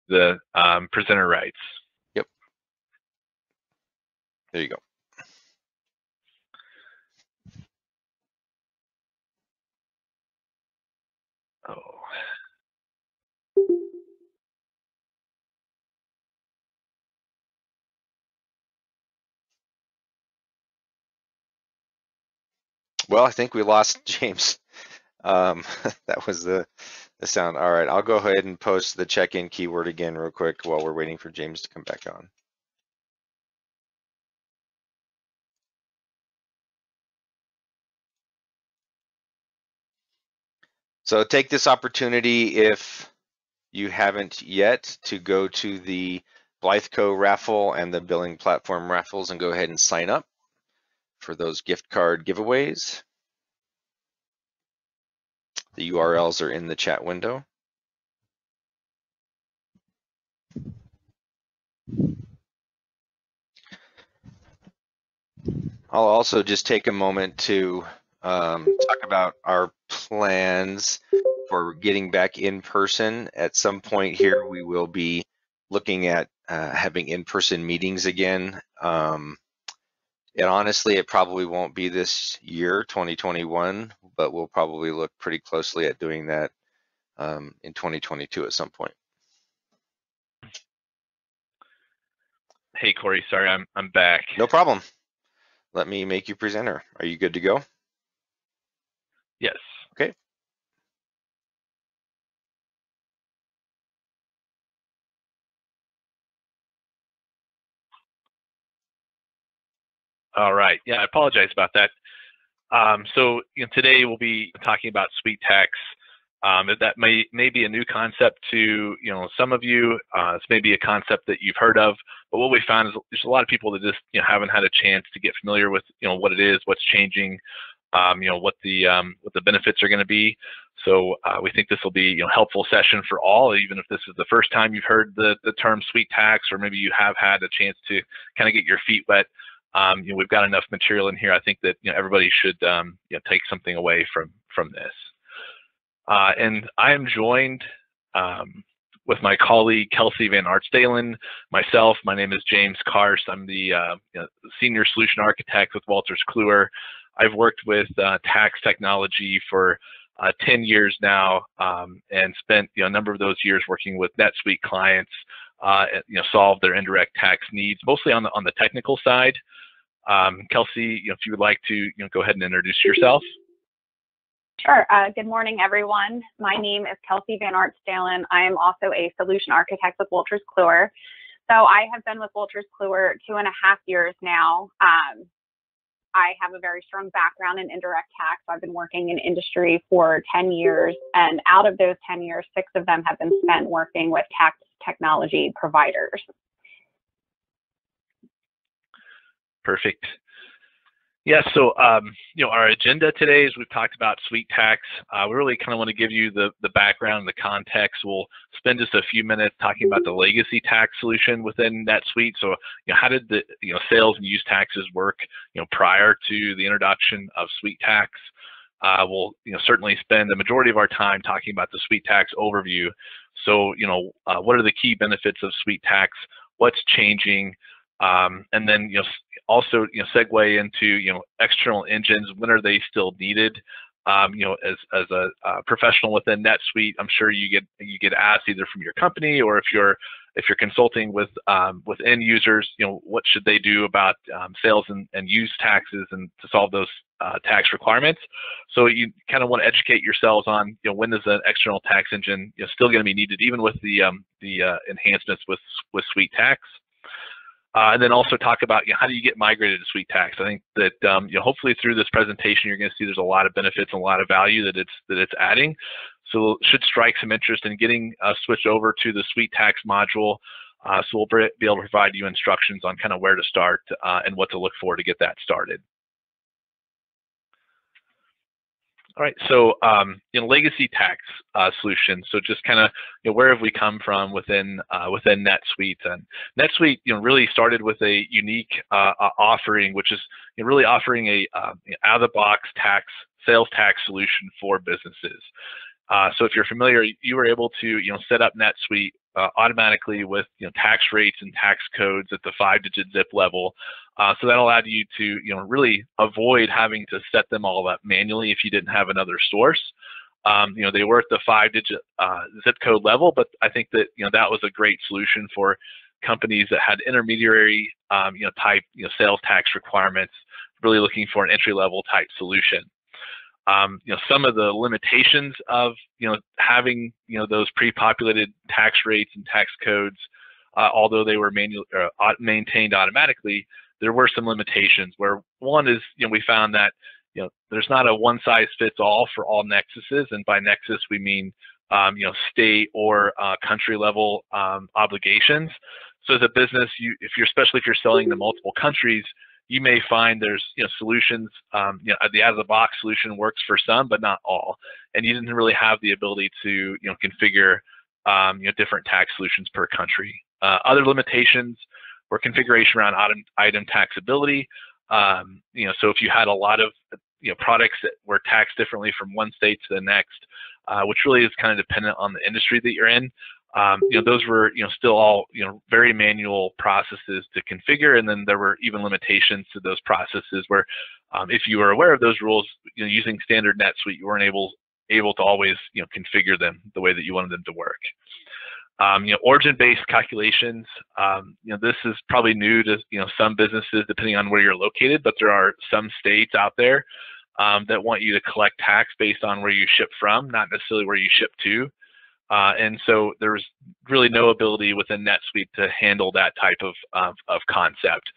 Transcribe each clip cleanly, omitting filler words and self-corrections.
the presenter rights. Yep. There you go. Oh. Well, I think we lost James. That was the sound. All right, I'll go ahead and post the check-in keyword again real quick while we're waiting for James to come back on. So take this opportunity, if you haven't yet, to go to the Blytheco raffle and the billing platform raffles and go ahead and sign up for those gift card giveaways. The URLs are in the chat window. I'll also just take a moment to talk about our plans for getting back in person. At some point here, we will be looking at having in-person meetings again. And honestly, it probably won't be this year, 2021, but we'll probably look pretty closely at doing that in 2022 at some point. Hey, Corey, sorry, I'm back. No problem. Let me make you presenter. Are you good to go? Yes. Okay. All right. Yeah, I apologize about that. So today we'll be talking about SuiteTax. That may be a new concept to some of you. This may be a concept that you've heard of, but what we found is there's a lot of people that just haven't had a chance to get familiar with what it is, what's changing, what the benefits are going to be. So we think this will be a helpful session for all, even if this is the first time you've heard the term SuiteTax, or maybe you have had a chance to kind of get your feet wet. We've got enough material in here. I think that everybody should take something away from this. And I am joined with my colleague Kelsey Van Artstalen. Myself, my name is James Karst. I'm the senior solution architect with Wolters Kluwer. I've worked with tax technology for 10 years now, and spent a number of those years working with NetSuite clients, solve their indirect tax needs, mostly on the technical side. Kelsey, if you would like to go ahead and introduce yourself. Sure. Good morning, everyone. My name is Kelsey Van Artstalen. I am also a solution architect with Wolters Kluwer. So I have been with Wolters Kluwer 2.5 years now. I have a very strong background in indirect tax. I've been working in industry for 10 years, and out of those 10 years, 6 of them have been spent working with tax technology providers. Perfect. Yeah, so our agenda today is we've talked about SuiteTax. We really kind of want to give you the background, the context. We'll spend just a few minutes talking about the legacy tax solution within NetSuite. So how did the sales and use taxes work prior to the introduction of SuiteTax? We'll certainly spend the majority of our time talking about the SuiteTax overview. So what are the key benefits of SuiteTax? What's changing? And then also segue into external engines. When are they still needed? As a professional within NetSuite, I'm sure you get asked either from your company, or if you're consulting with end users, what should they do about sales and use taxes and to solve those tax requirements. So you kind of want to educate yourselves on when is an external tax engine still going to be needed, even with the enhancements with SuiteTax. And then also talk about how do you get migrated to SuiteTax. I think that hopefully through this presentation you're going to see there's a lot of benefits and a lot of value that it's adding. So it should strike some interest in getting switched over to the SuiteTax module. So we'll be able to provide you instructions on kind of where to start and what to look for to get that started. All right, so legacy tax solutions. So just kind of where have we come from within NetSuite? And NetSuite really started with a unique offering, which is really offering a out-of-the-box sales tax solution for businesses. So if you're familiar, you were able to set up NetSuite automatically with tax rates and tax codes at the 5-digit zip level. So that allowed you to really avoid having to set them all up manually if you didn't have another source. They were at the 5-digit zip code level, but I think that that was a great solution for companies that had intermediary type sales tax requirements, really looking for an entry-level type solution. Some of the limitations of having those pre-populated tax rates and tax codes, although they were maintained automatically, there were some limitations. Where one is we found that there's not a one-size-fits-all for all nexuses, and by nexus we mean state or country level obligations. So as a business, especially if you're selling to multiple countries, you may find there's solutions. The out-of-the-box solution works for some, but not all, and you didn't really have the ability to configure different tax solutions per country. Other limitations were configuration around item taxability. So if you had a lot of products that were taxed differently from one state to the next, which really is kind of dependent on the industry that you're in. Those were still all very manual processes to configure, and then there were even limitations to those processes where if you were aware of those rules, using standard NetSuite, you weren't able to always configure them the way that you wanted them to work. Origin-based calculations. This is probably new to some businesses depending on where you're located, but there are some states out there that want you to collect tax based on where you ship from, not necessarily where you ship to. And so there's really no ability within NetSuite to handle that type of concept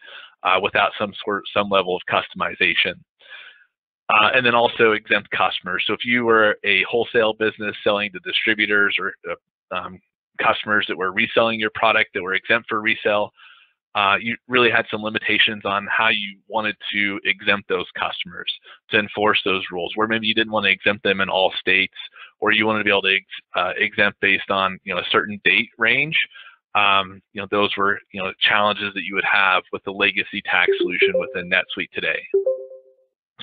without some level of customization. And then also exempt customers. So if you were a wholesale business selling to distributors or customers that were reselling your product that were exempt for resale, you really had some limitations on how you wanted to exempt those customers to enforce those rules, where maybe you didn't want to exempt them in all states, or you wanted to be able to exempt based on a certain date range. Those were challenges that you would have with the legacy tax solution within NetSuite today.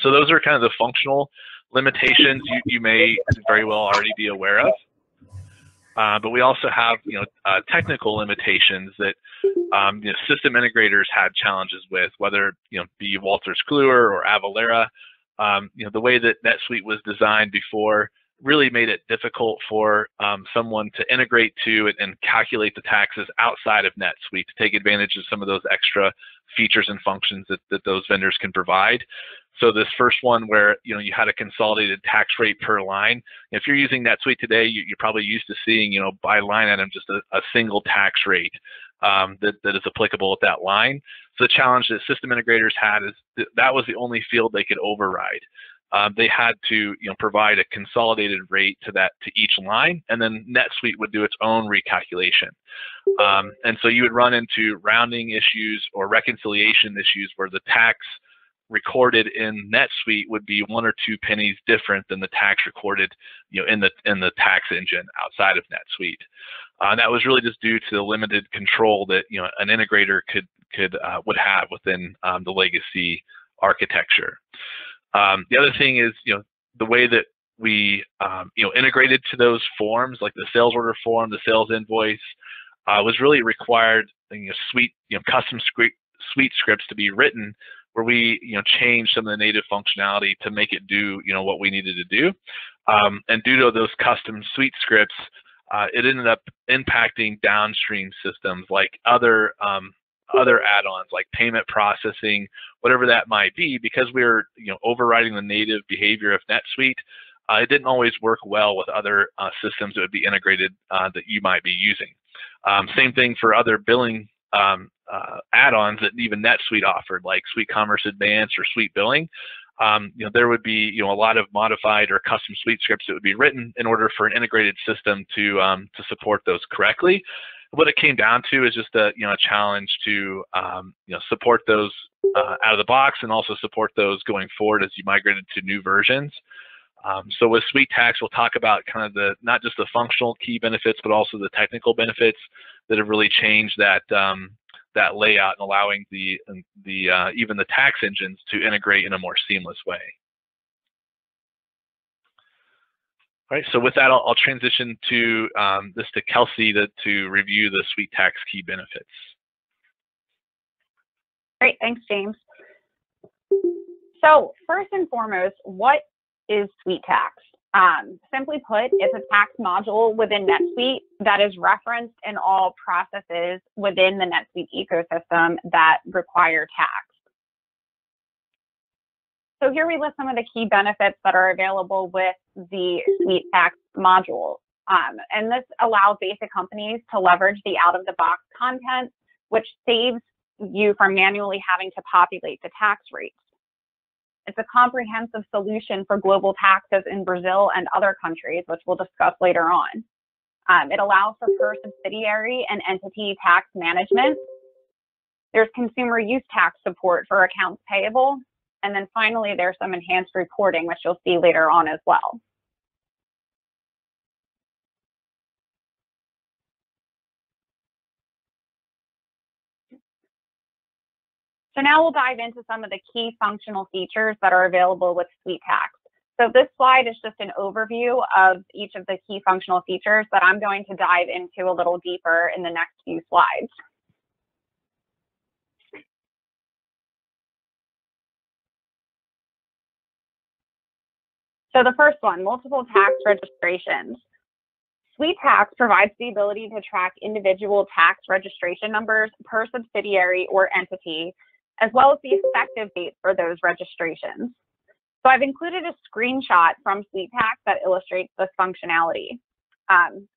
So those are kind of the functional limitations you may very well already be aware of. But we also have technical limitations that system integrators had challenges with, whether be Wolters Kluwer or Avalara. The way that NetSuite was designed before really made it difficult for someone to integrate to and calculate the taxes outside of NetSuite to take advantage of some of those extra features and functions that those vendors can provide. So this first one where you had a consolidated tax rate per line. If you're using NetSuite today, you're probably used to seeing by line item just a single tax rate that is applicable at that line. So the challenge that system integrators had is that was the only field they could override. They had to provide a consolidated rate to each line, and then NetSuite would do its own recalculation. And so you would run into rounding issues or reconciliation issues where the tax recorded in NetSuite would be 1 or 2 pennies different than the tax recorded in the tax engine outside of NetSuite. And that was really just due to the limited control that an integrator would have within the legacy architecture. The other thing is the way that we integrated to those forms, like the sales order form, the sales invoice, was really required custom suite scripts to be written, where we changed some of the native functionality to make it do what we needed to do. And due to those custom suite scripts, it ended up impacting downstream systems like other add-ons like payment processing, whatever that might be, because we were overriding the native behavior of NetSuite. It didn't always work well with other systems that would be integrated that you might be using. Same thing for other billing add-ons that even NetSuite offered, like Suite Commerce Advanced or Suite Billing. There would be a lot of modified or custom suite scripts that would be written in order for an integrated system to support those correctly. What it came down to is just a challenge to support those out of the box and also support those going forward as you migrated to new versions. So with SuiteTax, we'll talk about kind of not just the functional key benefits, but also the technical benefits that have really changed that layout and allowing even the tax engines to integrate in a more seamless way. All right, so with that, I'll transition to this to Kelsey to review the SuiteTax key benefits. Great, thanks, James. So first and foremost, what is SuiteTax? Simply put, it's a tax module within NetSuite that is referenced in all processes within the NetSuite ecosystem that require tax. So here we list some of the key benefits that are available with the SuiteTax module. And this allows basic companies to leverage the out-of-the-box content, which saves you from manually having to populate the tax rates. It's a comprehensive solution for global taxes in Brazil and other countries, which we'll discuss later on. It allows for per-subsidiary and entity tax management. There's consumer use tax support for accounts payable. And then finally, there's some enhanced reporting, which you'll see later on as well. So now we'll dive into some of the key functional features that are available with SuiteTax. So this slide is just an overview of each of the key functional features that I'm going to dive into a little deeper in the next few slides. So the first one, multiple tax registrations. SuiteTax provides the ability to track individual tax registration numbers per subsidiary or entity, as well as the effective dates for those registrations. So I've included a screenshot from SuiteTax that illustrates this functionality.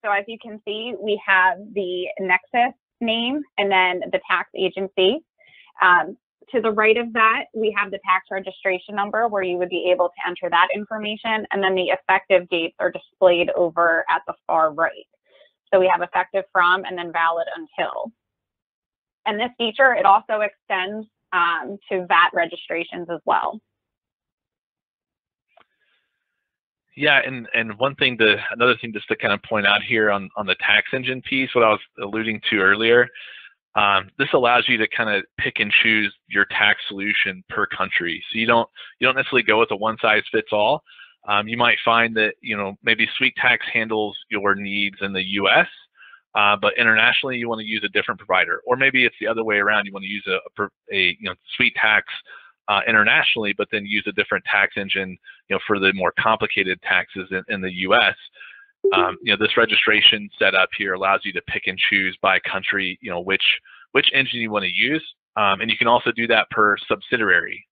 So as you can see, we have the Nexus name and then the tax agency. To the right of that, we have the tax registration number where you would be able to enter that information, and then the effective dates are displayed over at the far right. So we have effective from and then valid until. And this feature, it also extends to VAT registrations as well. Yeah, and another thing just to kind of point out here on the tax engine piece, what I was alluding to earlier, this allows you to kind of pick and choose your tax solution per country. So you don't necessarily go with a one size fits all. You might find that maybe SuiteTax handles your needs in the U.S., but internationally you want to use a different provider, or maybe it's the other way around. You want to use a SuiteTax internationally, but then use a different tax engine, for the more complicated taxes in the U.S. This registration setup here allows you to pick and choose by country, which engine you want to use, and you can also do that per subsidiary.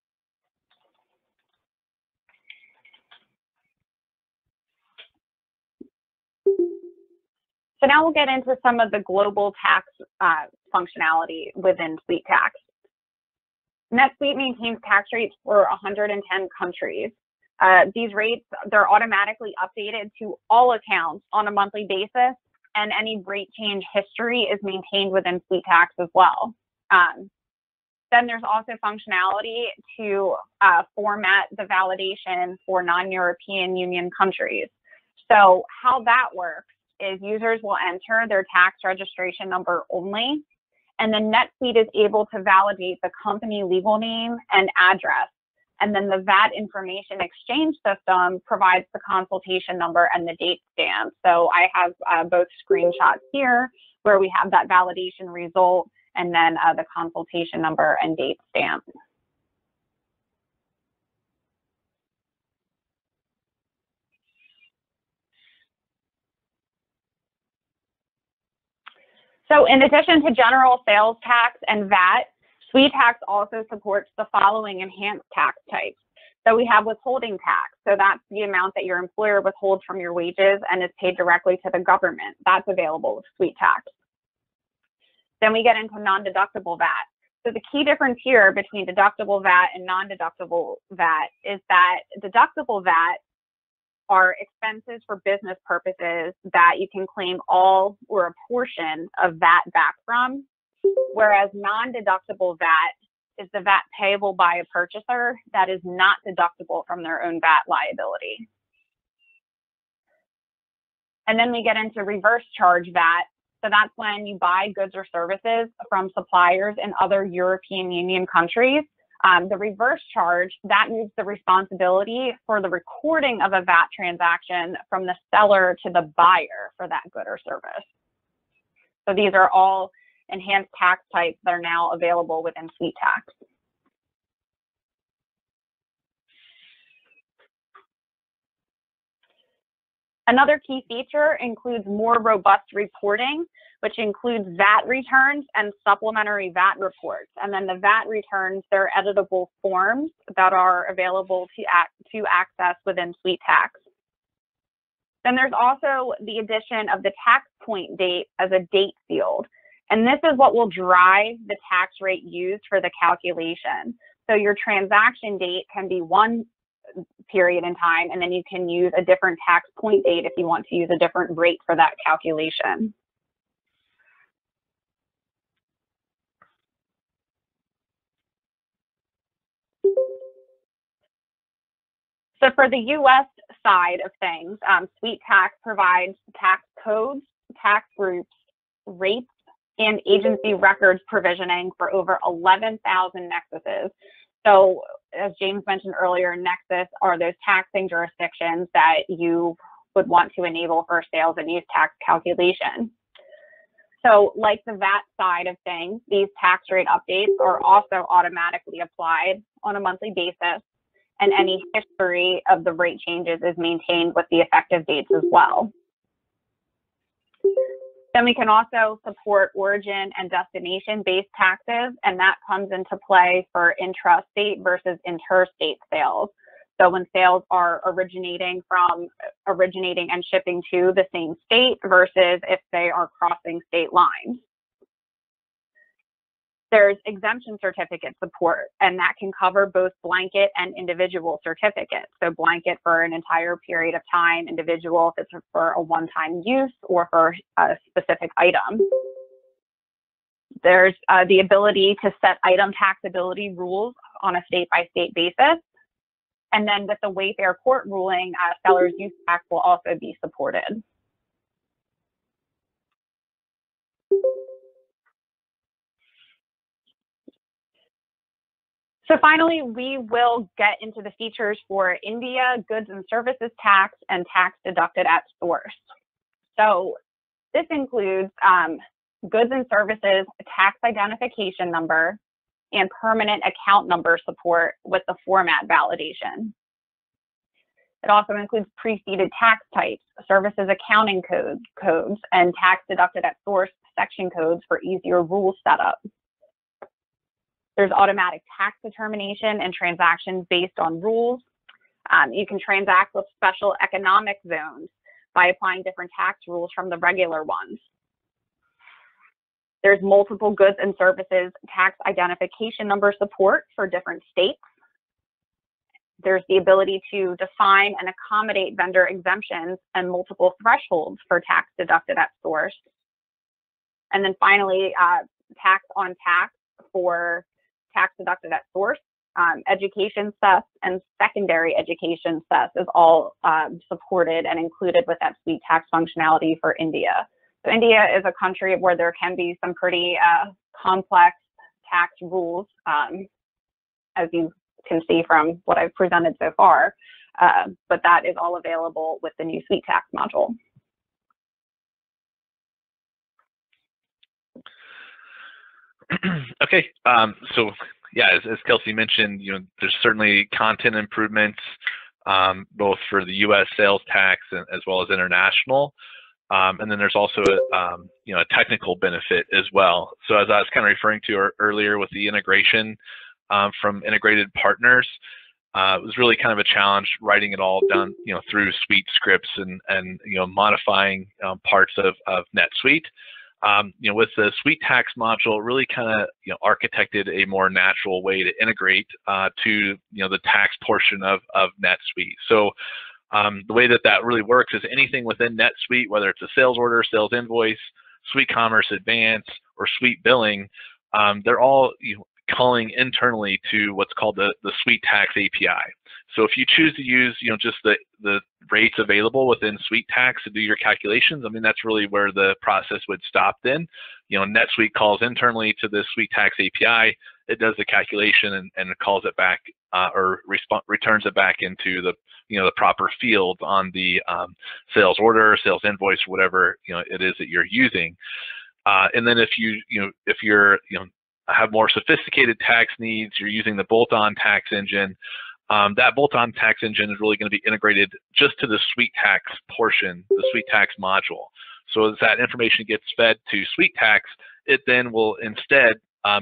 So now we'll get into some of the global tax functionality within SuiteTax. NetSuite maintains tax rates for 110 countries. These rates, they're automatically updated to all accounts on a monthly basis, and any rate change history is maintained within SuiteTax as well. Then there's also functionality to format the validation for non-European Union countries. So how that works is users will enter their tax registration number only, and then NetSuite is able to validate the company legal name and address. And then the VAT information exchange system provides the consultation number and the date stamp. So I have both screenshots here where we have that validation result and then the consultation number and date stamp. So in addition to general sales tax and VAT, SuiteTax also supports the following enhanced tax types. So we have withholding tax. So that's the amount that your employer withholds from your wages and is paid directly to the government. That's available with SuiteTax. Then we get into non-deductible VAT. So the key difference here between deductible VAT and non-deductible VAT is that deductible VAT are expenses for business purposes that you can claim all or a portion of VAT back from, whereas non-deductible VAT is the VAT payable by a purchaser that is not deductible from their own VAT liability. And then we get into reverse charge VAT. So that's when you buy goods or services from suppliers in other European Union countries, The reverse charge, that moves the responsibility for the recording of a VAT transaction from the seller to the buyer for that good or service. So these are all enhanced tax types that are now available within SuiteTax. Another key feature includes more robust reporting, which includes VAT returns and supplementary VAT reports. And then the VAT returns, they're editable forms that are available to access within SuiteTax. Then there's also the addition of the tax point date as a date field. And this is what will drive the tax rate used for the calculation. So your transaction date can be one period in time, and then you can use a different tax point date if you want to use a different rate for that calculation. So for the US side of things, SuiteTax provides tax codes, tax groups, rates, and agency records provisioning for over 11,000 nexuses. So as James mentioned earlier, Nexus are those taxing jurisdictions that you would want to enable for sales and use tax calculation. So like the VAT side of things, these tax rate updates are also automatically applied on a monthly basis, and any history of the rate changes is maintained with the effective dates as well. Then we can also support origin and destination-based taxes, and that comes into play for intrastate versus interstate sales. So when sales are originating and shipping to the same state versus if they are crossing state lines. There's exemption certificate support, and that can cover both blanket and individual certificates. So blanket for an entire period of time, individual if it's for a one-time use or for a specific item. There's the ability to set item taxability rules on a state-by-state basis. And then with the Wayfair court ruling, seller's use tax will also be supported. So finally, we will get into the features for India goods and services tax and tax deducted at source. So this includes goods and services tax identification number and permanent account number support with the format validation. It also includes preceded tax types, services accounting codes, and tax deducted at source section codes for easier rule setup. There's automatic tax determination and transactions based on rules. You can transact with special economic zones by applying different tax rules from the regular ones. There's multiple goods and services tax identification number support for different states. There's the ability to define and accommodate vendor exemptions and multiple thresholds for tax deducted at source. And then finally, tax on tax for tax deducted at source, education cess, and secondary education cess is all supported and included with that SuiteTax functionality for India. So India is a country where there can be some pretty complex tax rules, as you can see from what I've presented so far, but that is all available with the new SuiteTax module. Okay, so yeah, as Kelsey mentioned, there's certainly content improvements both for the U.S. sales tax as well as international, and then there's also a technical benefit as well. So as I was kind of referring to earlier with the integration from integrated partners, it was really kind of a challenge writing it all down, through Suite scripts and modifying parts of NetSuite. With the SuiteTax module, really kind of architected a more natural way to integrate to the tax portion of NetSuite. So the way that really works is anything within NetSuite, whether it's a sales order, sales invoice, Suite Commerce Advance, or Suite Billing, they're all calling internally to what's called the SuiteTax API. So if you choose to use just the rates available within SuiteTax to do your calculations, I mean, that's really where the process would stop then. NetSuite calls internally to the SuiteTax API. It does the calculation and it calls it back or returns it back into the the proper fields on the sales order, sales invoice, whatever it is that you're using. And then if if you're have more sophisticated tax needs, you're using the bolt-on tax engine. That bolt-on tax engine is really going to be integrated just to the SuiteTax portion, the SuiteTax module. So as that information gets fed to SuiteTax, it then will instead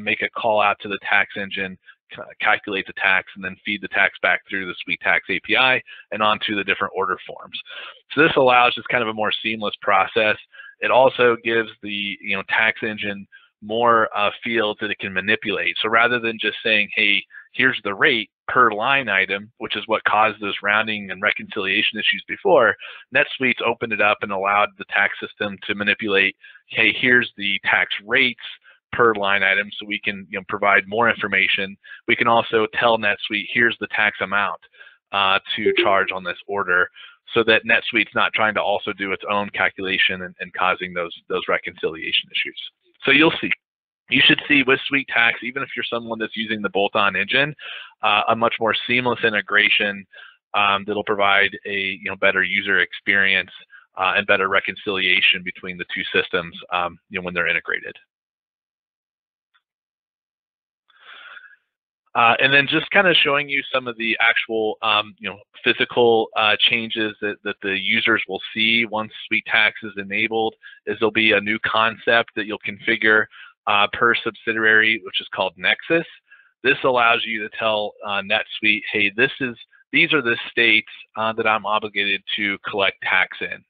make a call out to the tax engine, calculate the tax, and then feed the tax back through the SuiteTax API and onto the different order forms. So this allows just kind of a more seamless process. It also gives the tax engine more fields that it can manipulate. So rather than just saying, hey, here's the rate per line item, which is what caused those rounding and reconciliation issues before, NetSuite's opened it up and allowed the tax system to manipulate, hey, here's the tax rates per line item, so we can provide more information. We can also tell NetSuite, here's the tax amount to charge on this order, so that NetSuite's not trying to also do its own calculation and causing those reconciliation issues. So you should see with SuiteTax, even if you're someone that's using the bolt-on engine, a much more seamless integration that'll provide a better user experience and better reconciliation between the two systems when they're integrated. And then just kind of showing you some of the actual physical changes that the users will see once SuiteTax is enabled. There'll be a new concept that you'll configure per subsidiary, which is called Nexus. This allows you to tell NetSuite, hey, these are the states that I'm obligated to collect tax in.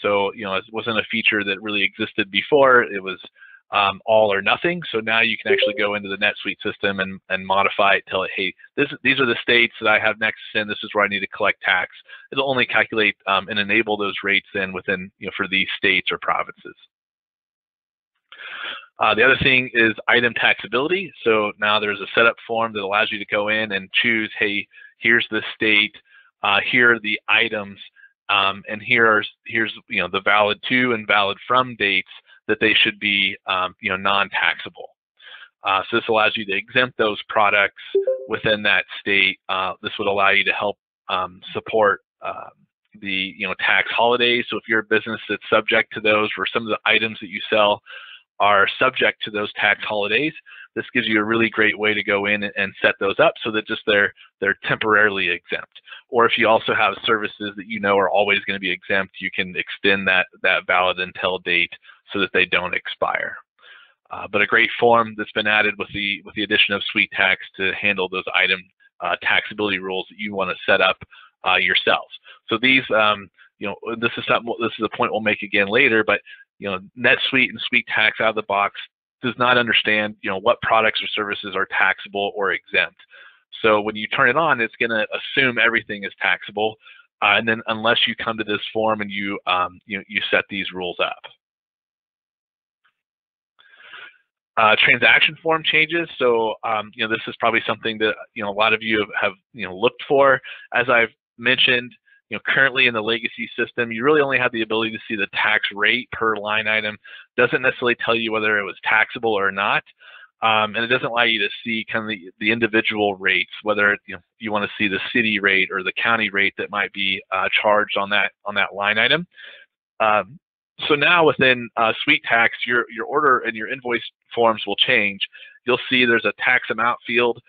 So it wasn't a feature that really existed before. It was all or nothing. So now you can actually go into the NetSuite system and modify it, tell it, hey, these are the states that I have Nexus in. This is where I need to collect tax. It'll only calculate and enable those rates in within for these states or provinces. The other thing is item taxability. So now there's a setup form that allows you to go in and choose, hey, here's the state, here are the items, and here's the valid to and valid from dates that they should be non-taxable. So this allows you to exempt those products within that state. This would allow you to help support the tax holidays. So if you're a business that's subject to those, where some of the items that you sell are subject to those tax holidays, this gives you a really great way to go in and set those up so that just they're temporarily exempt. Or if you also have services that are always going to be exempt, you can extend that valid until date so that they don't expire. But a great form that's been added with the addition of SuiteTax to handle those item taxability rules that you want to set up yourselves. So these, this is a point we'll make again later, but NetSuite and SuiteTax out of the box does not understand what products or services are taxable or exempt. So when you turn it on, it's going to assume everything is taxable, and then unless you come to this form and you set these rules up. Transaction form changes. So this is probably something that a lot of you have looked for. As I've mentioned, currently in the legacy system, you really only have the ability to see the tax rate per line item. Doesn't necessarily tell you whether it was taxable or not, and it doesn't allow you to see kind of the individual rates, whether you want to see the city rate or the county rate that might be charged on that line item. So now within SuiteTax, your order and your invoice forms will change. You'll see there's a tax amount field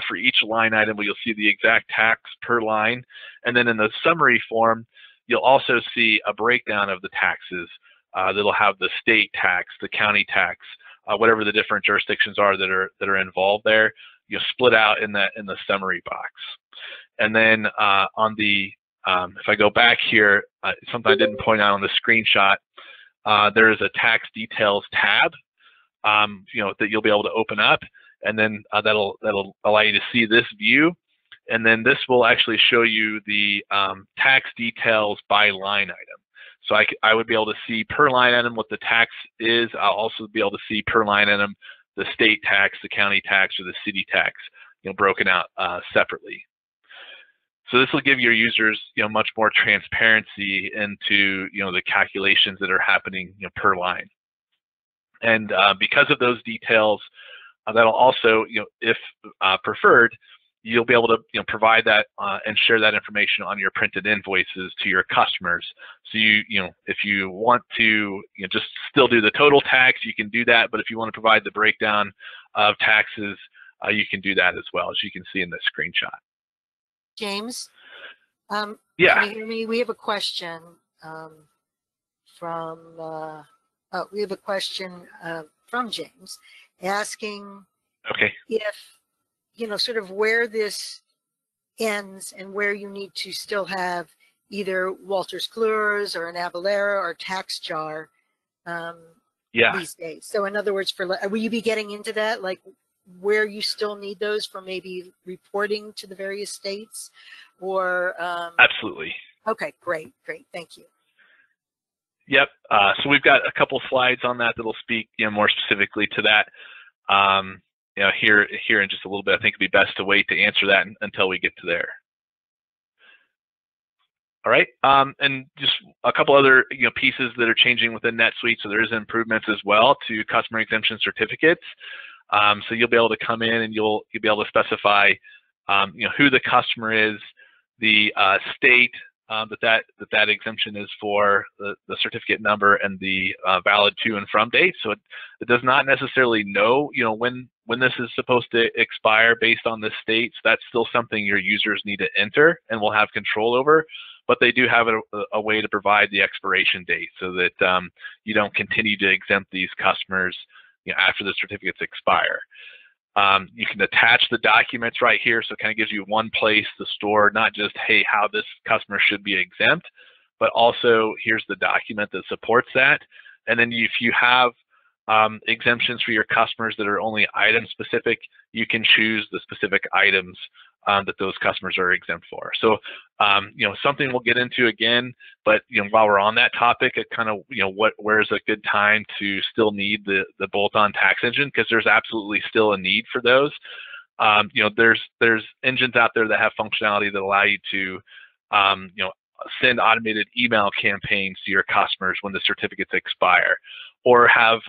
for each line item where you'll see the exact tax per line. And then in the summary form, you'll also see a breakdown of the taxes that'll have the state tax, the county tax, whatever the different jurisdictions are that are involved there. You'll split out in the summary box. And then on the if I go back here, something I didn't point out on the screenshot, there is a tax details tab, that you'll be able to open up, and then that'll allow you to see this view, and then this will actually show you the tax details by line item. So I would be able to see per line item what the tax is. I'll also be able to see per line item the state tax, the county tax, or the city tax, broken out separately. So this will give your users, much more transparency into, the calculations that are happening, per line. And because of those details, that'll also, if preferred, you'll be able to provide that and share that information on your printed invoices to your customers. So if you want to just still do the total tax, you can do that. But if you want to provide the breakdown of taxes, you can do that as well, as you can see in the screenshot. James, yeah. Can you hear me? We have a question from James asking if sort of where this ends and where you need to still have either Wolters Kluwer's or an Avalara or tax jar these days. So in other words, will you be getting into that, like where you still need those for maybe reporting to the various states, or? Absolutely. Okay, great, thank you. Yep. So we've got a couple slides on that that'll speak more specifically to that. Here in just a little bit. I think it'd be best to wait to answer that until we get to there. All right, and just a couple other pieces that are changing within NetSuite. So there is improvements as well to customer exemption certificates. So you'll be able to come in and you'll be able to specify who the customer is, the state that exemption is for, the certificate number, and the valid to and from date. So it does not necessarily know when this is supposed to expire based on the states. That's still something your users need to enter and will have control over. But they do have a way to provide the expiration date so that you don't continue to exempt these customers after the certificates expire. You can attach the documents right here, so it kind of gives you one place to store not just, hey, how this customer should be exempt, but also here's the document that supports that. And then if you have exemptions for your customers that are only item specific, you can choose the specific items that those customers are exempt for. So, something we'll get into again, but while we're on that topic, it kind of, where's a good time to still need the bolt-on tax engine, because there's absolutely still a need for those. There's engines out there that have functionality that allow you to, send automated email campaigns to your customers when the certificates expire, or have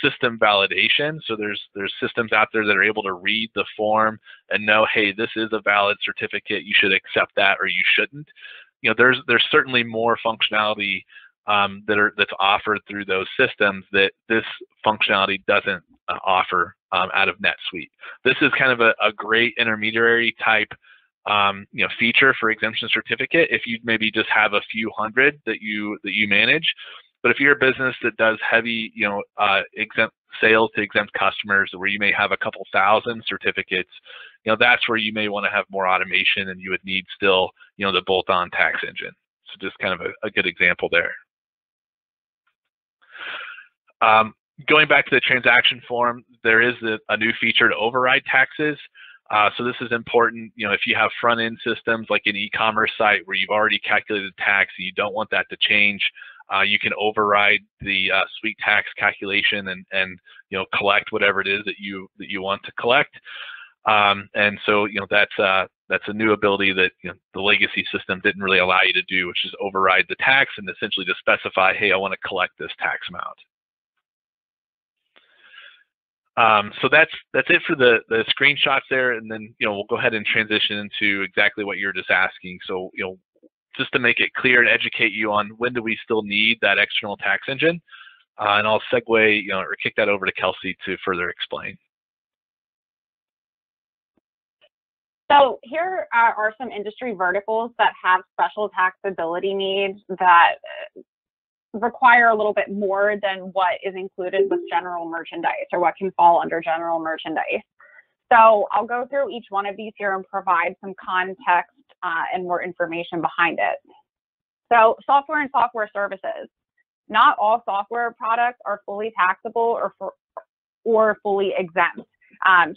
system validation. So there's systems out there that are able to read the form and know, hey, this is a valid certificate, you should accept that or you shouldn't. There's certainly more functionality that's offered through those systems that this functionality doesn't offer out of NetSuite. This is kind of a great intermediary type feature for exemption certificate if you maybe just have a few hundred that you manage. But if you're a business that does heavy, exempt sales to exempt customers, where you may have a couple thousand certificates, that's where you may want to have more automation, and you would need still, the bolt-on tax engine. So just kind of a good example there. Going back to the transaction form, there is a new feature to override taxes. So this is important, if you have front-end systems like an e-commerce site where you've already calculated tax and you don't want that to change, you can override the SuiteTax calculation and collect whatever it is that you want to collect. And so that's a new ability that the legacy system didn't really allow you to do, which is override the tax and essentially to specify, hey, I want to collect this tax amount. So that's it for the screenshots there, and then we'll go ahead and transition into exactly what you're just asking. So just to make it clear and educate you on when do we still need that external tax engine, and I'll segue or kick that over to Kelsey to further explain. So here are some industry verticals that have special taxability needs that require a little bit more than what is included with general merchandise, or what can fall under general merchandise. So I'll go through each one of these here and provide some context and more information behind it. So software and software services. Not all software products are fully taxable or fully exempt.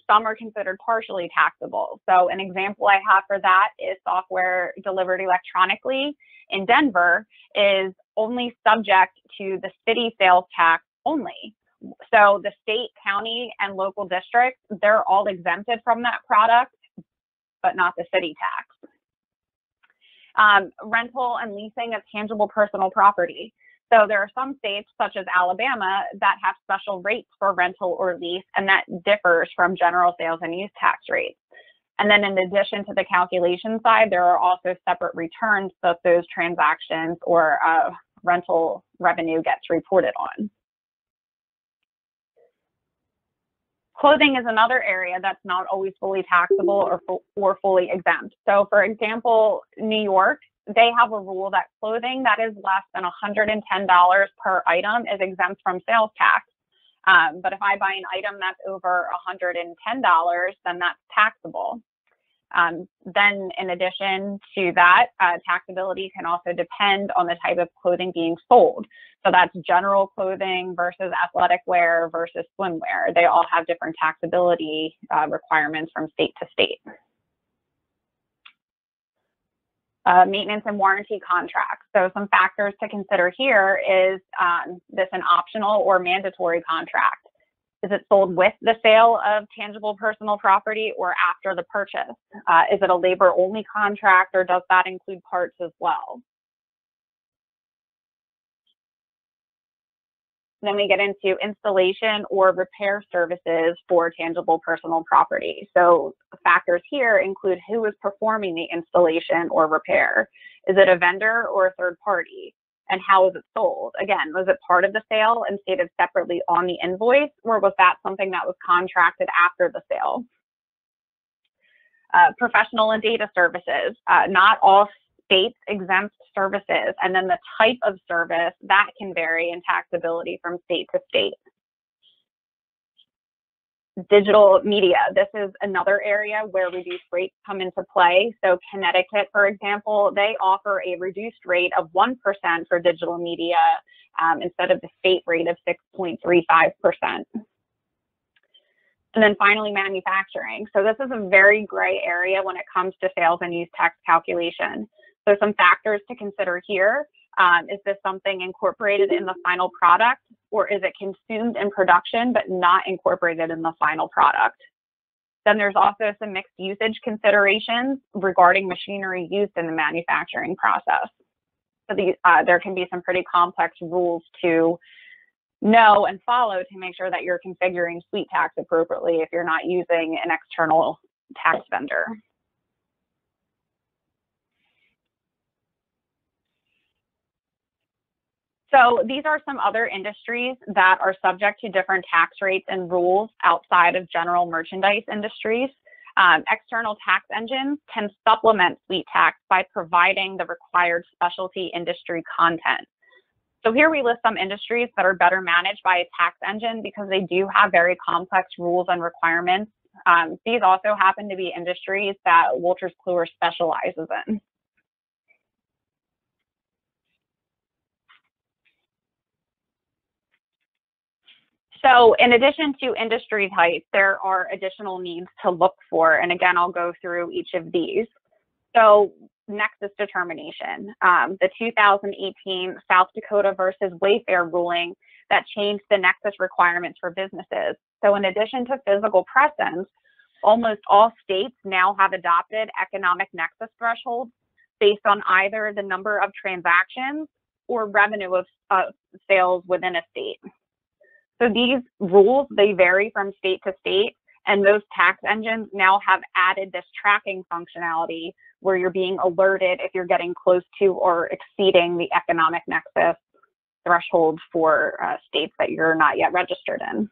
Some are considered partially taxable. So an example I have for that is software delivered electronically in Denver is only subject to the city sales tax only. So the state, county, and local districts, they're all exempted from that product, but not the city tax. Rental and leasing of tangible personal property. So there are some states, such as Alabama, that have special rates for rental or lease, and that differs from general sales and use tax rates. And then in addition to the calculation side, there are also separate returns that those transactions or rental revenue gets reported on. Clothing is another area that's not always fully taxable or fully exempt. So for example, New York, they have a rule that clothing that is less than $110 per item is exempt from sales tax. But if I buy an item that's over $110, then that's taxable. Then in addition to that, taxability can also depend on the type of clothing being sold. So that's general clothing versus athletic wear versus swimwear. They all have different taxability requirements from state to state. Maintenance and warranty contracts. So some factors to consider here is this an optional or mandatory contract? Is it sold with the sale of tangible personal property or after the purchase? Is it a labor-only contract, or does that include parts as well? Then we get into installation or repair services for tangible personal property. So factors here include who is performing the installation or repair. Is it a vendor or a third party? And how is it sold? Again, was it part of the sale and stated separately on the invoice, or was that something that was contracted after the sale? Professional and data services. Not all states exempt services, and then the type of service that can vary in taxability from state to state. Digital media. This is another area where reduced rates come into play. So Connecticut, for example, they offer a reduced rate of 1% for digital media instead of the state rate of 6.35%. And then finally, manufacturing. So this is a very gray area when it comes to sales and use tax calculation. So some factors to consider here. Is this something incorporated in the final product, or is it consumed in production but not incorporated in the final product? Then there's also some mixed usage considerations regarding machinery used in the manufacturing process. So there can be some pretty complex rules to know and follow to make sure that you're configuring SuiteTax appropriately if you're not using an external tax vendor. So these are some other industries that are subject to different tax rates and rules outside of general merchandise industries. External tax engines can supplement SuiteTax by providing the required specialty industry content. So here we list some industries that are better managed by a tax engine because they do have very complex rules and requirements. These also happen to be industries that Wolters Kluwer specializes in. So in addition to industry types, there are additional needs to look for. And again, I'll go through each of these. So Nexus Determination, the 2018 South Dakota versus Wayfair ruling that changed the Nexus requirements for businesses. So in addition to physical presence, almost all states now have adopted economic nexus thresholds based on either the number of transactions or revenue of sales within a state. So these rules, they vary from state to state, and those tax engines now have added this tracking functionality where you're being alerted if you're getting close to or exceeding the economic nexus thresholds for states that you're not yet registered in.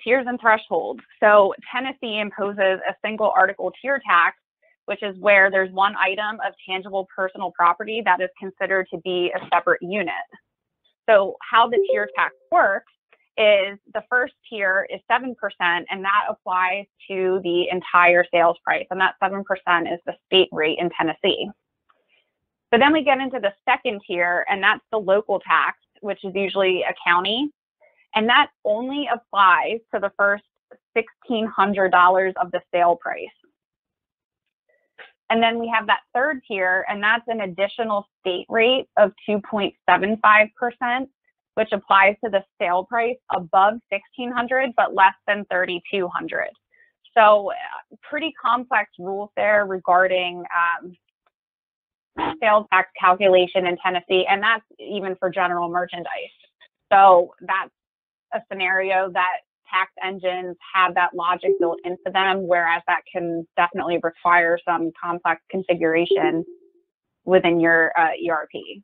Tiers and thresholds. So Tennessee imposes a single article tier tax, which is where there's one item of tangible personal property that is considered to be a separate unit. So how the tier tax works is the first tier is 7%, and that applies to the entire sales price, and that 7% is the state rate in Tennessee. So then we get into the second tier, and that's the local tax, which is usually a county, and that only applies to the first $1,600 of the sale price. And then we have that third tier, and that's an additional state rate of 2.75%, which applies to the sale price above $1,600 but less than $3,200. So pretty complex rules there regarding sales tax calculation in Tennessee, and that's even for general merchandise. So that's a scenario that tax engines have that logic built into them, whereas that can definitely require some complex configuration within your ERP.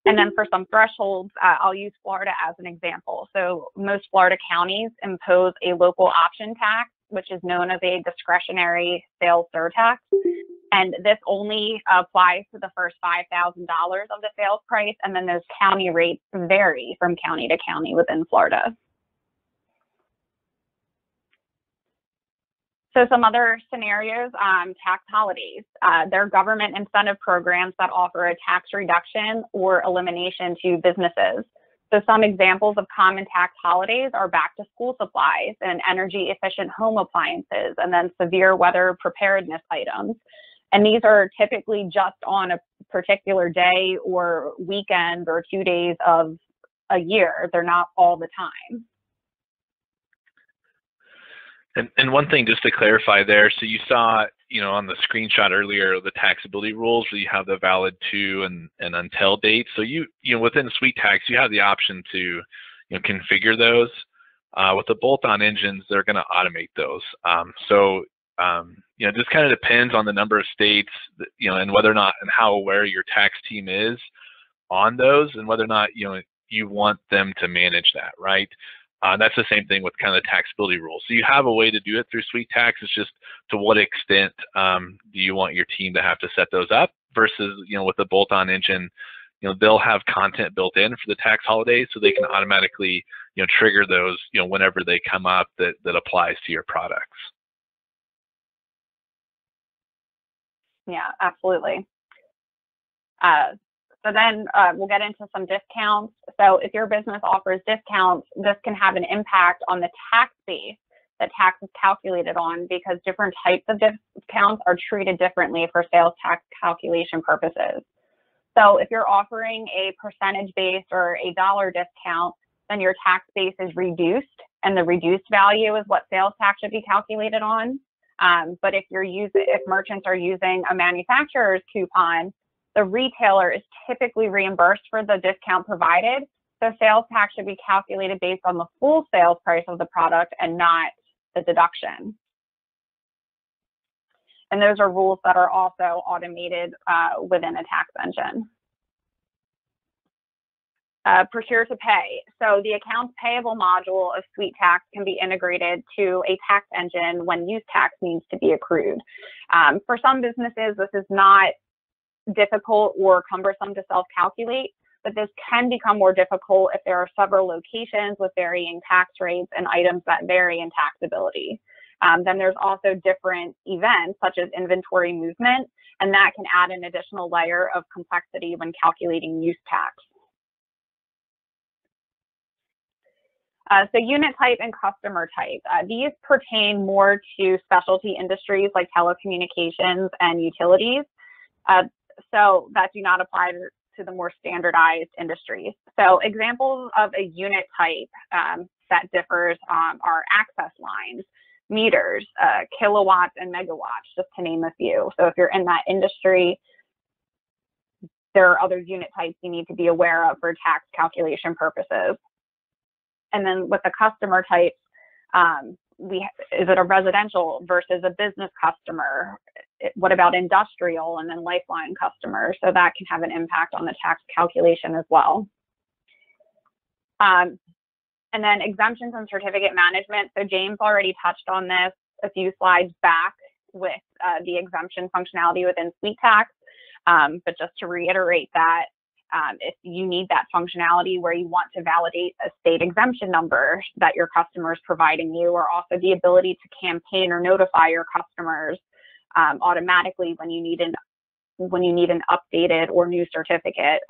And then for some thresholds, I'll use Florida as an example. So most Florida counties impose a local option tax, which is known as a discretionary sales surtax. And this only applies to the first $5,000 of the sales price, and then those county rates vary from county to county within Florida. So some other scenarios, tax holidays. There are government incentive programs that offer a tax reduction or elimination to businesses. So some examples of common tax holidays are back to school supplies and energy efficient home appliances, and then severe weather preparedness items. And these are typically just on a particular day or weekend or 2 days of a year. They're not all the time. And one thing just to clarify there, so you saw, on the screenshot earlier, the taxability rules where you have the valid to and until dates. So within SuiteTax, you have the option to, configure those. With the bolt-on engines, they're going to automate those. It just kind of depends on the number of states, and whether or not and how aware your tax team is on those, and whether or not you want them to manage that, right? That's the same thing with kind of the taxability rules. So you have a way to do it through SuiteTax. It's just to what extent do you want your team to have to set those up versus, with the bolt-on engine, they'll have content built in for the tax holidays, so they can automatically, trigger those, whenever they come up that applies to your products. Yeah, absolutely. So then we'll get into some discounts. So if your business offers discounts, this can have an impact on the tax base that tax is calculated on, because different types of discounts are treated differently for sales tax calculation purposes. So if you're offering a percentage base or a dollar discount, then your tax base is reduced, and the reduced value is what sales tax should be calculated on. But if merchants are using a manufacturer's coupon, the retailer is typically reimbursed for the discount provided. So sales tax should be calculated based on the full sales price of the product and not the deduction. And those are rules that are also automated within a tax engine. Procure to pay. So the accounts payable module of SuiteTax can be integrated to a tax engine when use tax needs to be accrued. For some businesses, this is not difficult or cumbersome to self-calculate, but this can become more difficult if there are several locations with varying tax rates and items that vary in taxability. Then there's also different events such as inventory movement, and that can add an additional layer of complexity when calculating use tax. So unit type and customer type. These pertain more to specialty industries like telecommunications and utilities. So that do not apply to the more standardized industries. So examples of a unit type that differs are access lines, meters, kilowatts, and megawatts, just to name a few. So if you're in that industry, there are other unit types you need to be aware of for tax calculation purposes. And then with the customer types, is it a residential versus a business customer? What about industrial and then lifeline customers? So that can have an impact on the tax calculation as well. And then exemptions and certificate management. So James already touched on this a few slides back with the exemption functionality within SuiteTax. But just to reiterate that, if you need that functionality where you want to validate a state exemption number that your customer is providing you, or also the ability to campaign or notify your customers automatically when you need an updated or new certificate,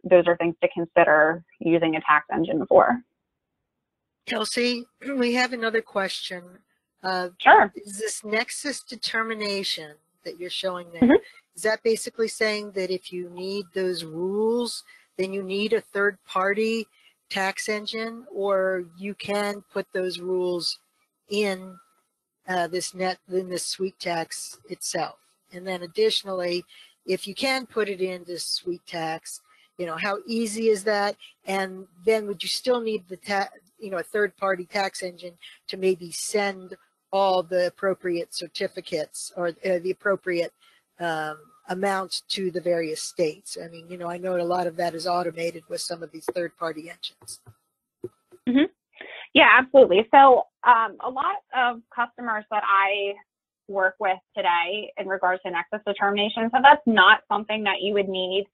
those are things to consider using a tax engine for. Kelsey, we have another question. Sure. Is this Nexus Determination that you're showing there? Mm-hmm. Is that basically saying that if you need those rules, then you need a third-party tax engine, or you can put those rules in this SuiteTax itself? And then additionally, if you can put it into SuiteTax, you know, how easy is that? And then would you still need the a third-party tax engine to maybe send all the appropriate certificates or the appropriate amounts to the various states? I mean, you know, I know a lot of that is automated with some of these third-party engines. Mm-hmm. Yeah, absolutely. So a lot of customers that I work with today in regards to Nexus Determination, so that's not something that you would need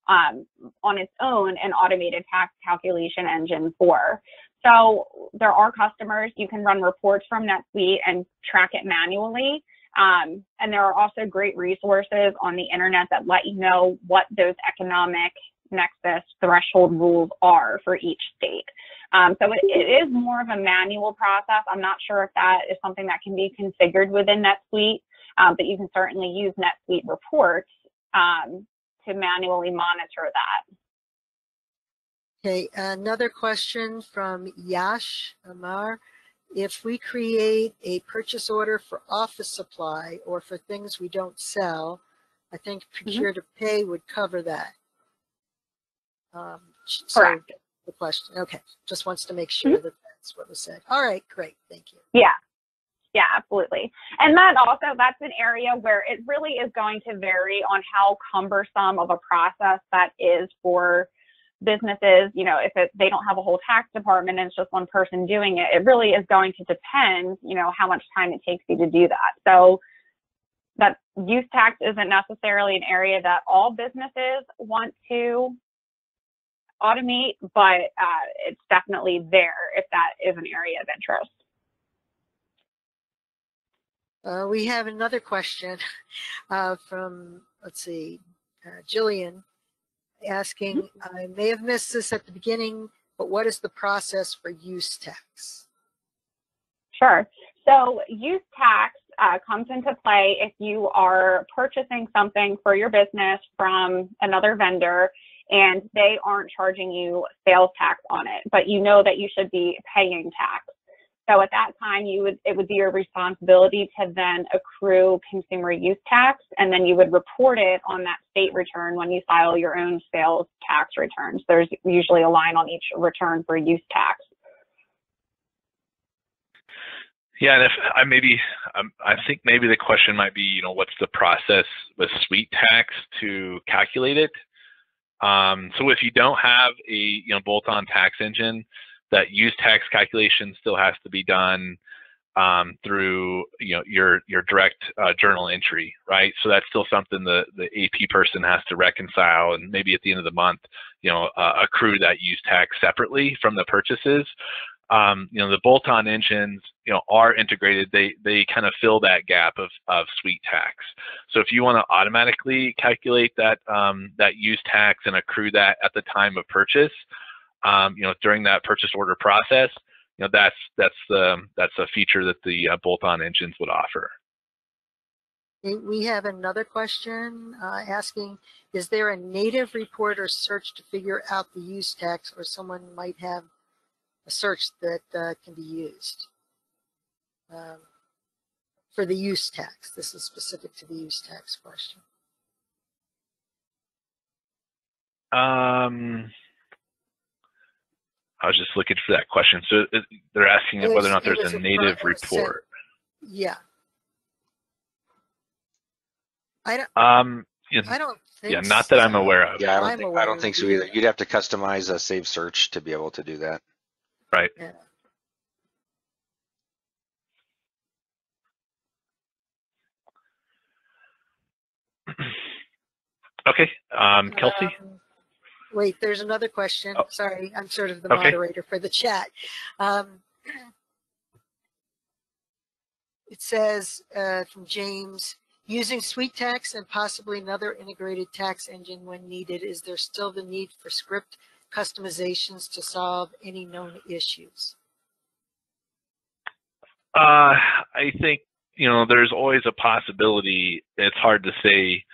on its own an automated tax calculation engine for. So there are customers, you can run reports from NetSuite and track it manually. And there are also great resources on the internet that let you know what those economic nexus threshold rules are for each state. So it is more of a manual process. I'm not sure if that is something that can be configured within NetSuite, but you can certainly use NetSuite reports to manually monitor that. Okay, another question from Yash Amar. If we create a purchase order for office supply or for things we don't sell, I think procure to pay would cover that. Correct. So the question, okay, just wants to make sure that that's what was said. All right, great, thank you. Yeah, absolutely. And that's an area where it really is going to vary on how cumbersome of a process that is for businesses. You know, if they don't have a whole tax department and it's just one person doing it, it really is going to depend, you know, how much time it takes you to do that. So that use tax isn't necessarily an area that all businesses want to automate, but it's definitely there if that is an area of interest. We have another question from, let's see, Jillian asking, I may have missed this at the beginning, but what is the process for use tax? Sure. So use tax comes into play if you are purchasing something for your business from another vendor and they aren't charging you sales tax on it, but you know that you should be paying tax. So at that time, it would be your responsibility to then accrue consumer use tax, and then you would report it on that state return when you file your own sales tax returns. There's usually a line on each return for use tax. Yeah, and if I think maybe the question might be, you know, what's the process with SuiteTax to calculate it? So if you don't have a bolt-on tax engine, that use tax calculation still has to be done through your direct journal entry, right? So that's still something the AP person has to reconcile, and maybe at the end of the month, accrue that use tax separately from the purchases. The bolt-on engines, are integrated. They kind of fill that gap of SuiteTax. So if you want to automatically calculate that that use tax and accrue that at the time of purchase, during that purchase order process, that's a feature that the bolt-on engines would offer. We have another question asking, is there a native report or search to figure out the use tax, or someone might have a search that can be used for the use tax? This is specific to the use tax question. I was just looking for that question. So they're asking whether or not there's a native report. Yeah. I don't think yeah, not that I'm aware of. Yeah, I don't think so either. You'd have to customize a save search to be able to do that. Right. Yeah. Okay, Kelsey? Wait, there's another question. Oh. Sorry, I'm sort of the moderator for the chat. It says from James, using SuiteTax and possibly another integrated tax engine when needed, is there still the need for script customizations to solve any known issues? I think, there's always a possibility. It's hard to say.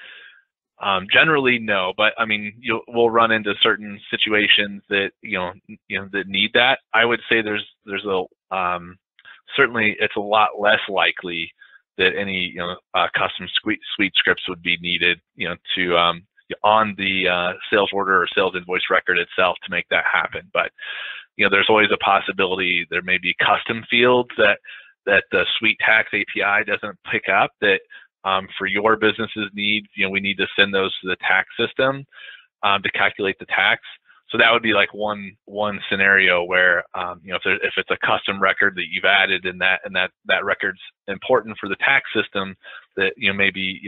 Generally, no, but I mean, we'll run into certain situations that that need that. I would say there's a certainly it's a lot less likely that any custom suite scripts would be needed, to on the sales order or sales invoice record itself to make that happen. But there's always a possibility there may be custom fields that the SuiteTax API doesn't pick up that for your business's needs, we need to send those to the tax system to calculate the tax. So that would be like one scenario where if it's a custom record that you've added and that record's important for the tax system, that maybe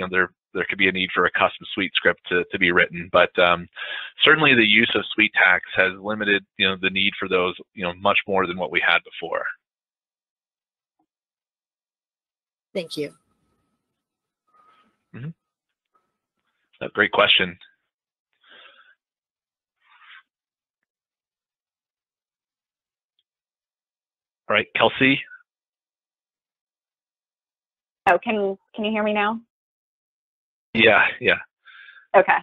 there could be a need for a custom suite script to be written. But certainly the use of SuiteTax has limited the need for those much more than what we had before. Thank you. A great question. All right, Kelsey. Oh, can you hear me now? Yeah. Okay.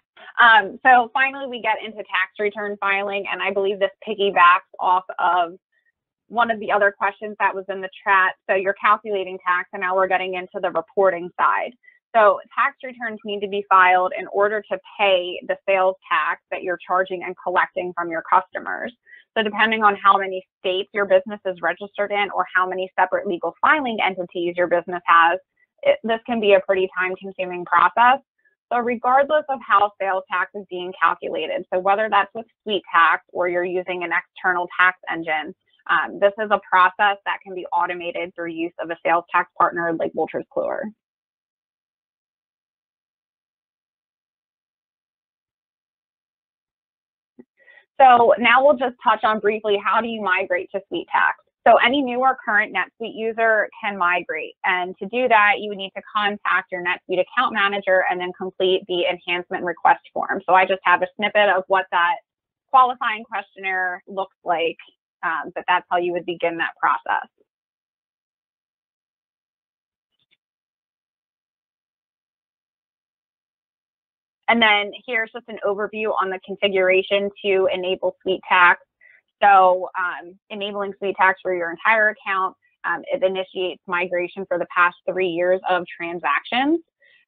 So finally, we get into tax return filing, and I believe this piggybacks off of one of the other questions that was in the chat. So you're calculating tax, and now we're getting into the reporting side. So tax returns need to be filed in order to pay the sales tax that you're charging and collecting from your customers. So depending on how many states your business is registered in or how many separate legal filing entities your business has, this can be a pretty time-consuming process. So regardless of how sales tax is being calculated, so whether that's with SuiteTax or you're using an external tax engine, this is a process that can be automated through use of a sales tax partner like Wolters Kluwer. So now we'll just touch on briefly, how do you migrate to SuiteTax? So any new or current NetSuite user can migrate. And to do that, you would need to contact your NetSuite account manager and then complete the enhancement request form. So I just have a snippet of what that qualifying questionnaire looks like, but that's how you would begin that process. And then here's just an overview on the configuration to enable SuiteTax. So enabling SuiteTax for your entire account, it initiates migration for the past 3 years of transactions.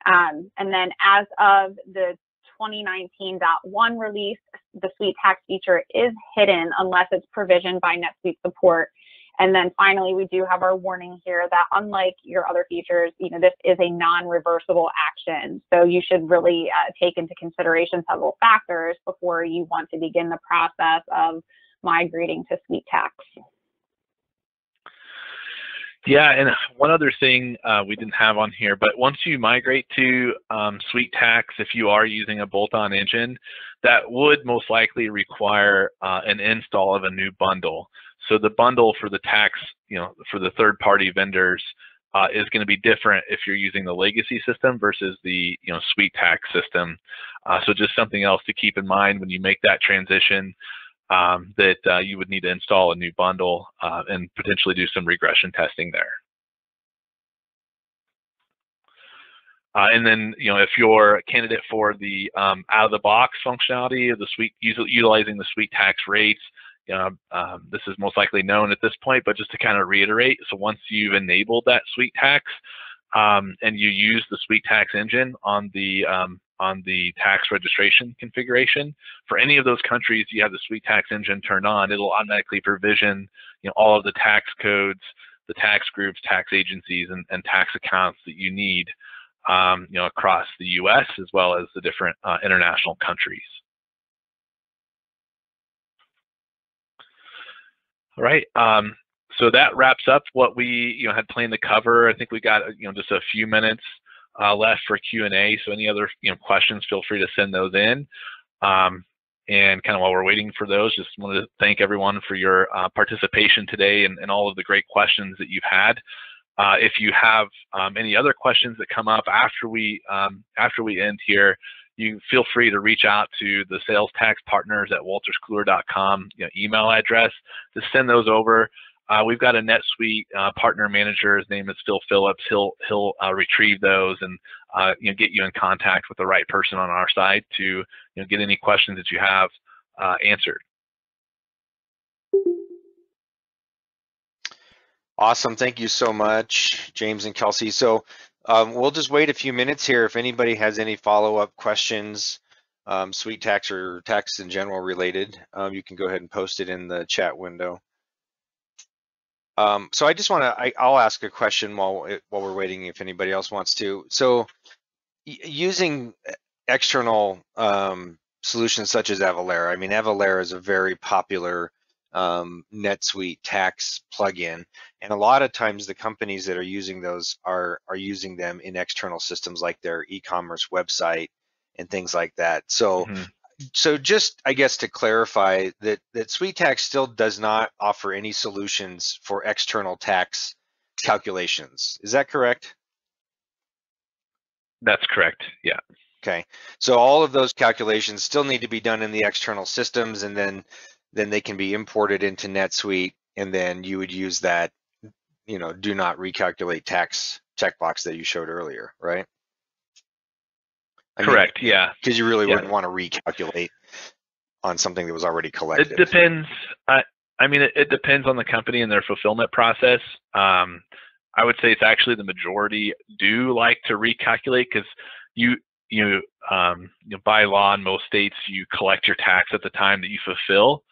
And then as of the 2019.1 release, the SuiteTax feature is hidden unless it's provisioned by NetSuite support. And then finally, we do have our warning here that unlike your other features, this is a non-reversible action. So you should really take into consideration several factors before you want to begin the process of migrating to SuiteTax. Yeah, and one other thing we didn't have on here, but once you migrate to SuiteTax, if you are using a bolt-on engine, that would most likely require an install of a new bundle. So the bundle for the tax, for the third-party vendors is going to be different if you're using the legacy system versus the SuiteTax system. So just something else to keep in mind when you make that transition, that you would need to install a new bundle and potentially do some regression testing there. And then, if you're a candidate for the out-of-the-box functionality of the suite, utilizing the SuiteTax rates, this is most likely known at this point, but just to kind of reiterate, so once you've enabled that SuiteTax and you use the SuiteTax engine on the tax registration configuration, for any of those countries you have the SuiteTax engine turned on, it'll automatically provision all of the tax codes, the tax groups, tax agencies, and tax accounts that you need across the U.S. as well as the different international countries. All right, so that wraps up what we had planned to cover. I think we got just a few minutes left for Q&A. So any other questions, feel free to send those in. And kind of while we're waiting for those, just wanted to thank everyone for your participation today and all of the great questions that you've had. If you have any other questions that come up after we end here, you feel free to reach out to the sales tax partners at wolterskluwer.com email address to send those over. We've got a NetSuite partner manager. His name is Phil Phillips. He'll retrieve those and get you in contact with the right person on our side to get any questions that you have answered. Awesome. Thank you so much, James and Kelsey. So We'll just wait a few minutes here. If anybody has any follow-up questions, SuiteTax or tax in general related, you can go ahead and post it in the chat window. So I just want to, I'll ask a question while we're waiting if anybody else wants to. So using external solutions such as Avalara, I mean, Avalara is a very popular NetSuite tax plugin, and a lot of times the companies that are using those are using them in external systems like their e-commerce website and things like that. So so just, I guess, to clarify that SuiteTax still does not offer any solutions for external tax calculations. Is that correct? That's correct, yeah. Okay, so all of those calculations still need to be done in the external systems, and then they can be imported into NetSuite, and then you would use that, you know, do not recalculate tax checkbox that you showed earlier, right? Correct, yeah. Because you really wouldn't want to recalculate on something that was already collected. It depends. I mean, it depends on the company and their fulfillment process. I would say it's actually the majority do like to recalculate, because you by law in most states, you collect your tax at the time that you fulfill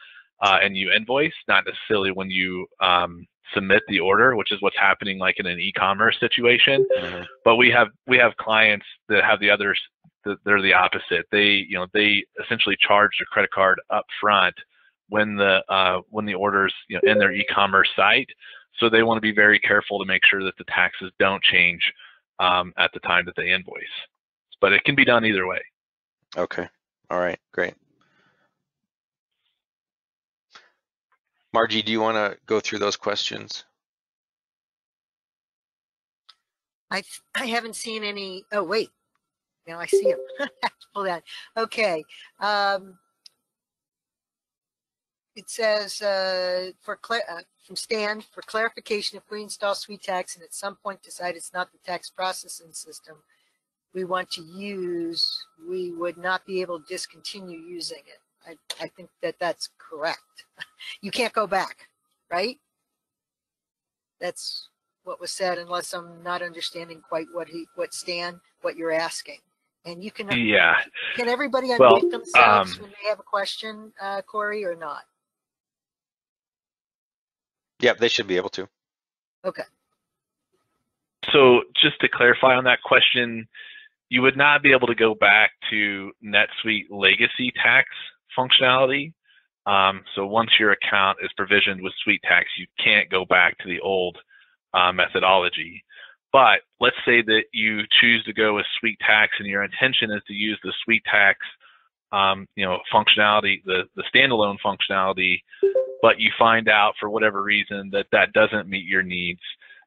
and you invoice, not necessarily when you submit the order, which is what's happening like in an e-commerce situation. But we have clients that have the others. They're the opposite. They essentially charge their credit card up front when the orders in their e-commerce site. So they want to be very careful to make sure that the taxes don't change at the time that they invoice. But it can be done either way. Okay. All right. Great. Margie, do you want to go through those questions? I haven't seen any. Oh, wait. Now I see them. Hold on. Okay. It says from Stan, for clarification, if we install SuiteTax and at some point decide it's not the tax processing system we want to use, we would not be able to discontinue using it. I think that's correct. You can't go back, right? That's what was said, unless I'm not understanding quite what you're asking. And you can, can everybody unmute themselves when they have a question, Corey, or not? Yep, they should be able to. Okay. So just to clarify on that question, you would not be able to go back to NetSuite legacy tax functionality. So once your account is provisioned with SuiteTax, you can't go back to the old methodology. But let's say that you choose to go with SuiteTax and your intention is to use the SuiteTax functionality, the standalone functionality, but you find out for whatever reason that doesn't meet your needs.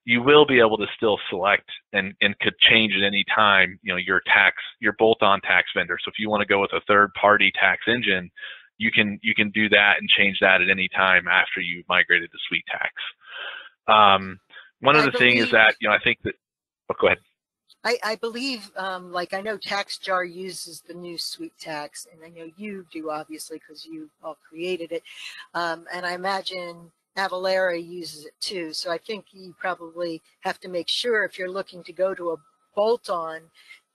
You will be able to still select and could change at any time, your bolt-on tax vendor. So if you want to go with a third-party tax engine, you can do that and change that at any time after you migrated to SuiteTax. One other thing is that, I think that, go ahead. I believe, like I know TaxJar uses the new SuiteTax, and I know you do, obviously, because you all created it. And I imagine Avalara uses it too. So I think you probably have to make sure, if you're looking to go to a bolt-on,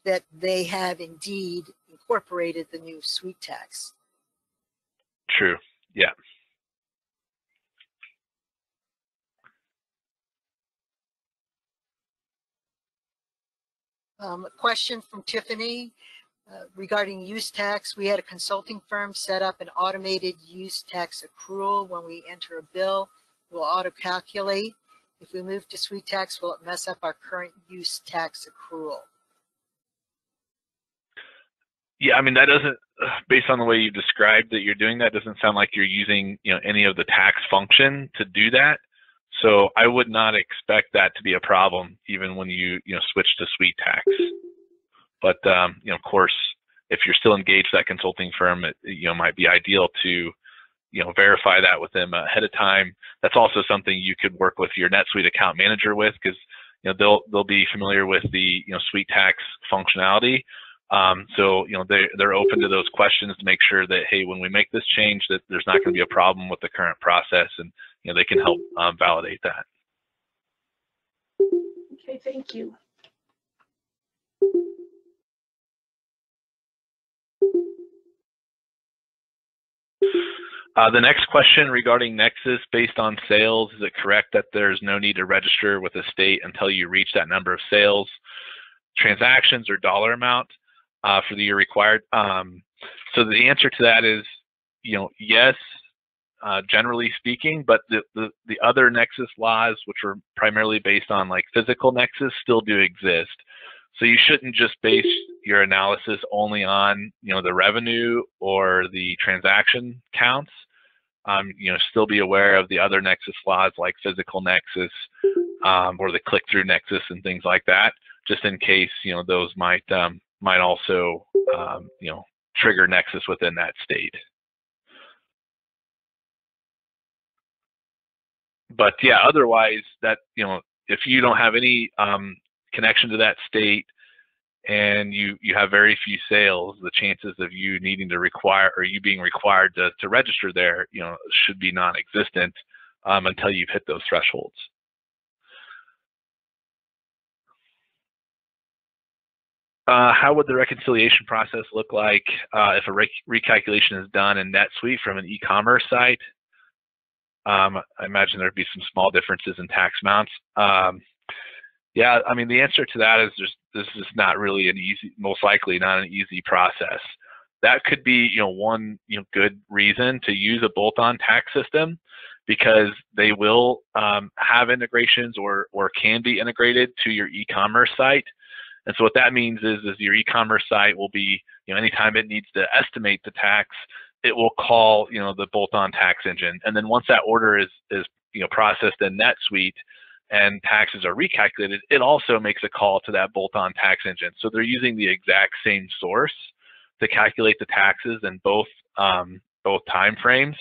that they have indeed incorporated the new SuiteTax. True, yeah. A question from Tiffany regarding use tax. We had a consulting firm set up an automated use tax accrual. When we enter a bill, we'll auto-calculate. If we move to SuiteTax, will it mess up our current use tax accrual? Yeah, I mean, that doesn't, based on the way you described that you're doing that, doesn't sound like you're using any of the tax function to do that. So I would not expect that to be a problem even when you switch to SuiteTax. But of course, if you're still engaged with that consulting firm, it might be ideal to verify that with them ahead of time. That's also something you could work with your NetSuite account manager with, because they'll be familiar with the SuiteTax functionality. So they're open to those questions to make sure that, hey, when we make this change, that there's not going to be a problem with the current process, and they can help validate that. Okay, thank you. The next question regarding Nexus, based on sales, is it correct that there's no need to register with the state until you reach that number of sales, transactions, or dollar amount for the year required? So the answer to that is, yes, generally speaking, but the other Nexus laws, which are primarily based on like physical Nexus, still do exist. So you shouldn't just base your analysis only on, the revenue or the transaction counts. Still be aware of the other Nexus laws like physical Nexus or the click-through Nexus and things like that, just in case, those might also, trigger Nexus within that state. But yeah, otherwise, that, if you don't have any connection to that state and you have very few sales, the chances of you needing to require, or you being required to register there, should be non-existent until you've hit those thresholds. How would the reconciliation process look like if a recalculation is done in NetSuite from an e-commerce site? I imagine there'd be some small differences in tax amounts. Yeah, I mean, the answer to that is this is not really an easy, most likely not an easy process. That could be, one, good reason to use a bolt-on tax system, because they will have integrations or can be integrated to your e-commerce site. And so what that means is your e-commerce site will be, anytime it needs to estimate the tax, it will call, the bolt-on tax engine. And then once that order is processed in NetSuite and taxes are recalculated, it also makes a call to that bolt-on tax engine. So they're using the exact same source to calculate the taxes in both time frames.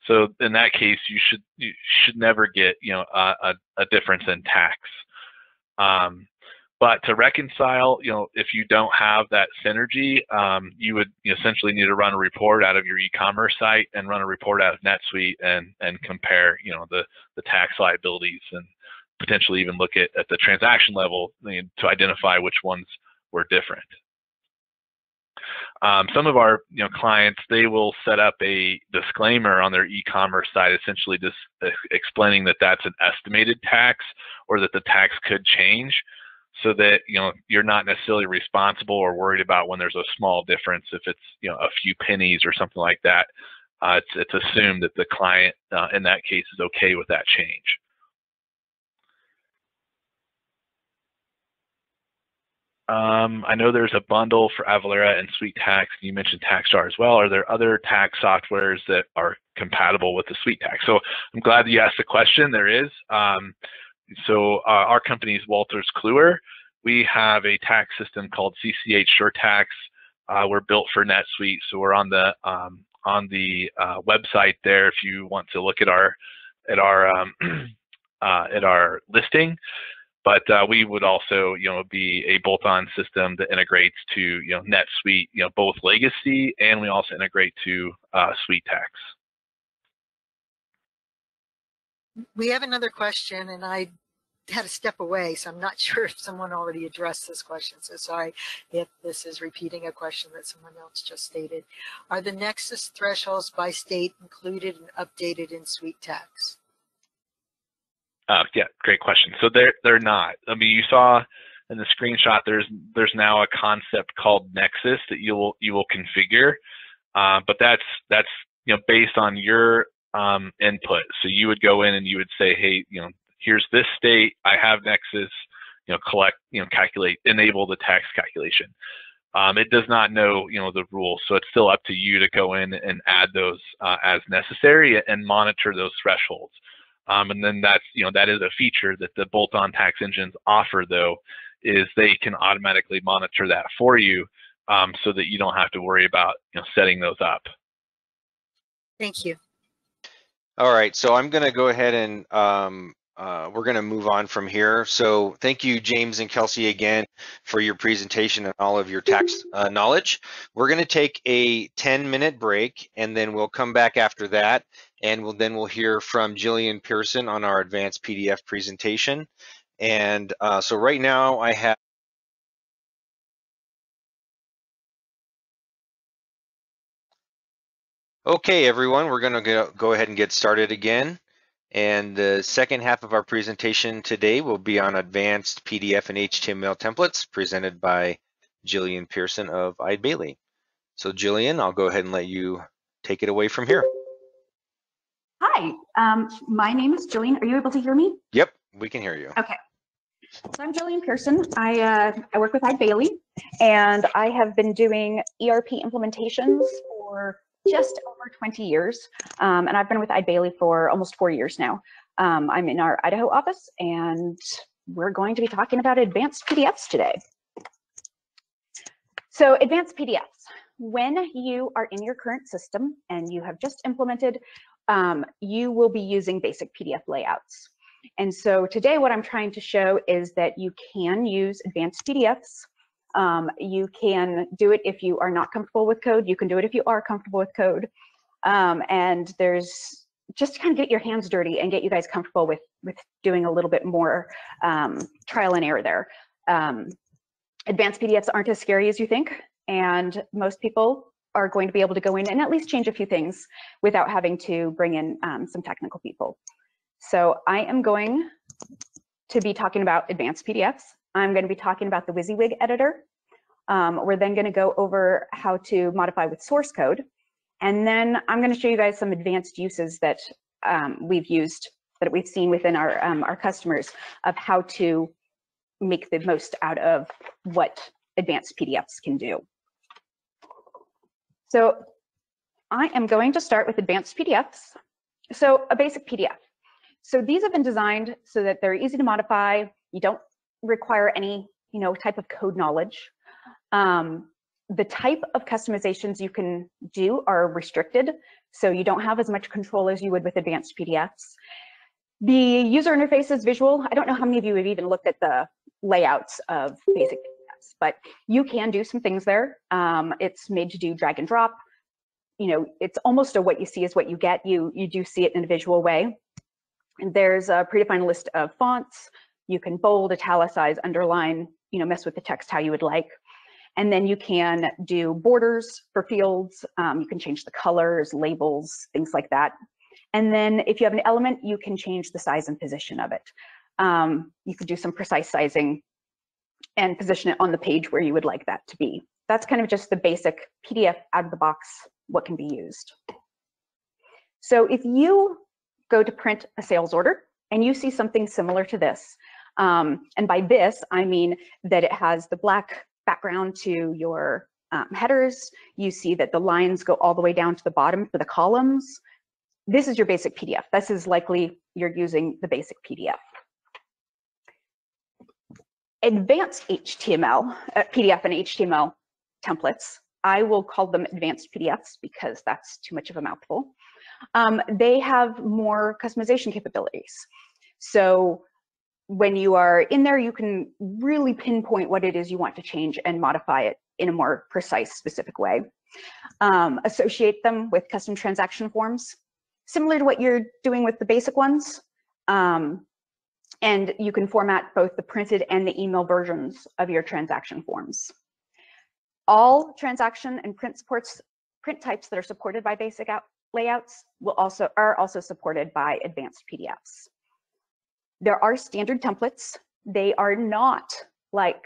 So in that case, you should never get a difference in tax. But to reconcile, if you don't have that synergy, you would essentially need to run a report out of your e-commerce site and run a report out of NetSuite and compare, the tax liabilities, and potentially even look at the transaction level to identify which ones were different. Some of our clients, they will set up a disclaimer on their e-commerce site, essentially just explaining that that's an estimated tax or that the tax could change, so that you're not necessarily responsible or worried about when there's a small difference. If it's a few pennies or something like that, it's assumed that the client in that case is okay with that change. I know there's a bundle for Avalara and SuiteTax. You mentioned TaxJar as well. Are there other tax softwares that are compatible with the SuiteTax? So I'm glad that you asked the question. There is. So our company is Wolters Kluwer. We have a tax system called CCH SureTax. We're built for NetSuite, so we're on the website there if you want to look at our listing. But we would also, be a bolt-on system that integrates to, NetSuite, both legacy, and we also integrate to SuiteTax. We have another question, and I had to step away, so I'm not sure if someone already addressed this question. So sorry if this is repeating a question that someone else just stated. Are the Nexus thresholds by state included and updated in SuiteTax? Yeah, great question. So they're not. I mean, you saw in the screenshot there's now a concept called Nexus that you will configure, but that's based on your input. So you would go in and you would say, hey, here's this state, I have Nexus, calculate, enable the tax calculation. It does not know, the rules, so it's still up to you to go in and add those as necessary and monitor those thresholds. And then that's, that is a feature that the bolt-on tax engines offer, though, is they can automatically monitor that for you, so that you don't have to worry about, setting those up. Thank you. All right, so I'm going to go ahead and we're going to move on from here. So thank you, James and Kelsey, again for your presentation and all of your tax knowledge. We're going to take a 10-minute break, and then we'll come back after that, and we'll hear from Jillian Pearson on our advanced PDF presentation. And so right now I have Okay, everyone, we're going to go ahead and get started again. And the second half of our presentation today will be on advanced PDF and HTML templates presented by Jillian Pearson of Eide Bailly. So Jillian, I'll go ahead and let you take it away from here. Hi, my name is Jillian. Are you able to hear me? Yep, we can hear you. Okay. So I'm Jillian Pearson. I work with Eide Bailly, and I have been doing ERP implementations for just over 20 years. And I've been with Eide Bailly for almost 4 years now. I'm in our Idaho office, and we're going to be talking about advanced PDFs today. So advanced PDFs, when you are in your current system and you have just implemented, you will be using basic PDF layouts. And so today what I'm trying to show is that you can use advanced PDFs. You can do it if you are not comfortable with code. You can do it if you are comfortable with code. And there's just to kind of get your hands dirty and get you guys comfortable with doing a little bit more trial and error there. Advanced PDFs aren't as scary as you think, and most people are going to be able to go in and at least change a few things without having to bring in some technical people. So I am going to be talking about advanced PDFs. I'm going to be talking about the Wysiwyg editor. We're then going to go over how to modify with source code. And then I'm going to show you guys some advanced uses that we've used, that we've seen within our customers, of how to make the most out of what advanced PDFs can do. So I am going to start with advanced PDFs. So a basic PDF. So these have been designed so that they're easy to modify. You don't require any, type of code knowledge. The type of customizations you can do are restricted, so you don't have as much control as you would with advanced PDFs. The user interface is visual. I don't know how many of you have even looked at the layouts of basic PDFs, but you can do some things there. It's made to do drag and drop. It's almost a what you see is what you get. You do see it in a visual way. And there's a predefined list of fonts. You can bold, italicize, underline, mess with the text how you would like. And then you can do borders for fields. You can change the colors, labels, things like that. And then if you have an element, you can change the size and position of it. You could do some precise sizing and position it on the page where you would like that to be. That's kind of just the basic PDF out of the box, what can be used. So if you go to print a sales order and you see something similar to this, and by this, I mean that it has the black background to your headers. You see that the lines go all the way down to the bottom for the columns. This is your basic PDF. This is likely you're using the basic PDF. Advanced HTML, PDF and HTML templates, I will call them advanced PDFs because that's too much of a mouthful. They have more customization capabilities. So when you are in there, you can really pinpoint what it is you want to change and modify it in a more precise, specific way. Associate them with custom transaction forms, similar to what you're doing with the basic ones. And you can format both the printed and the email versions of your transaction forms. All transaction and print types that are supported by basic layouts are also supported by advanced PDFs. There are standard templates. They are not like,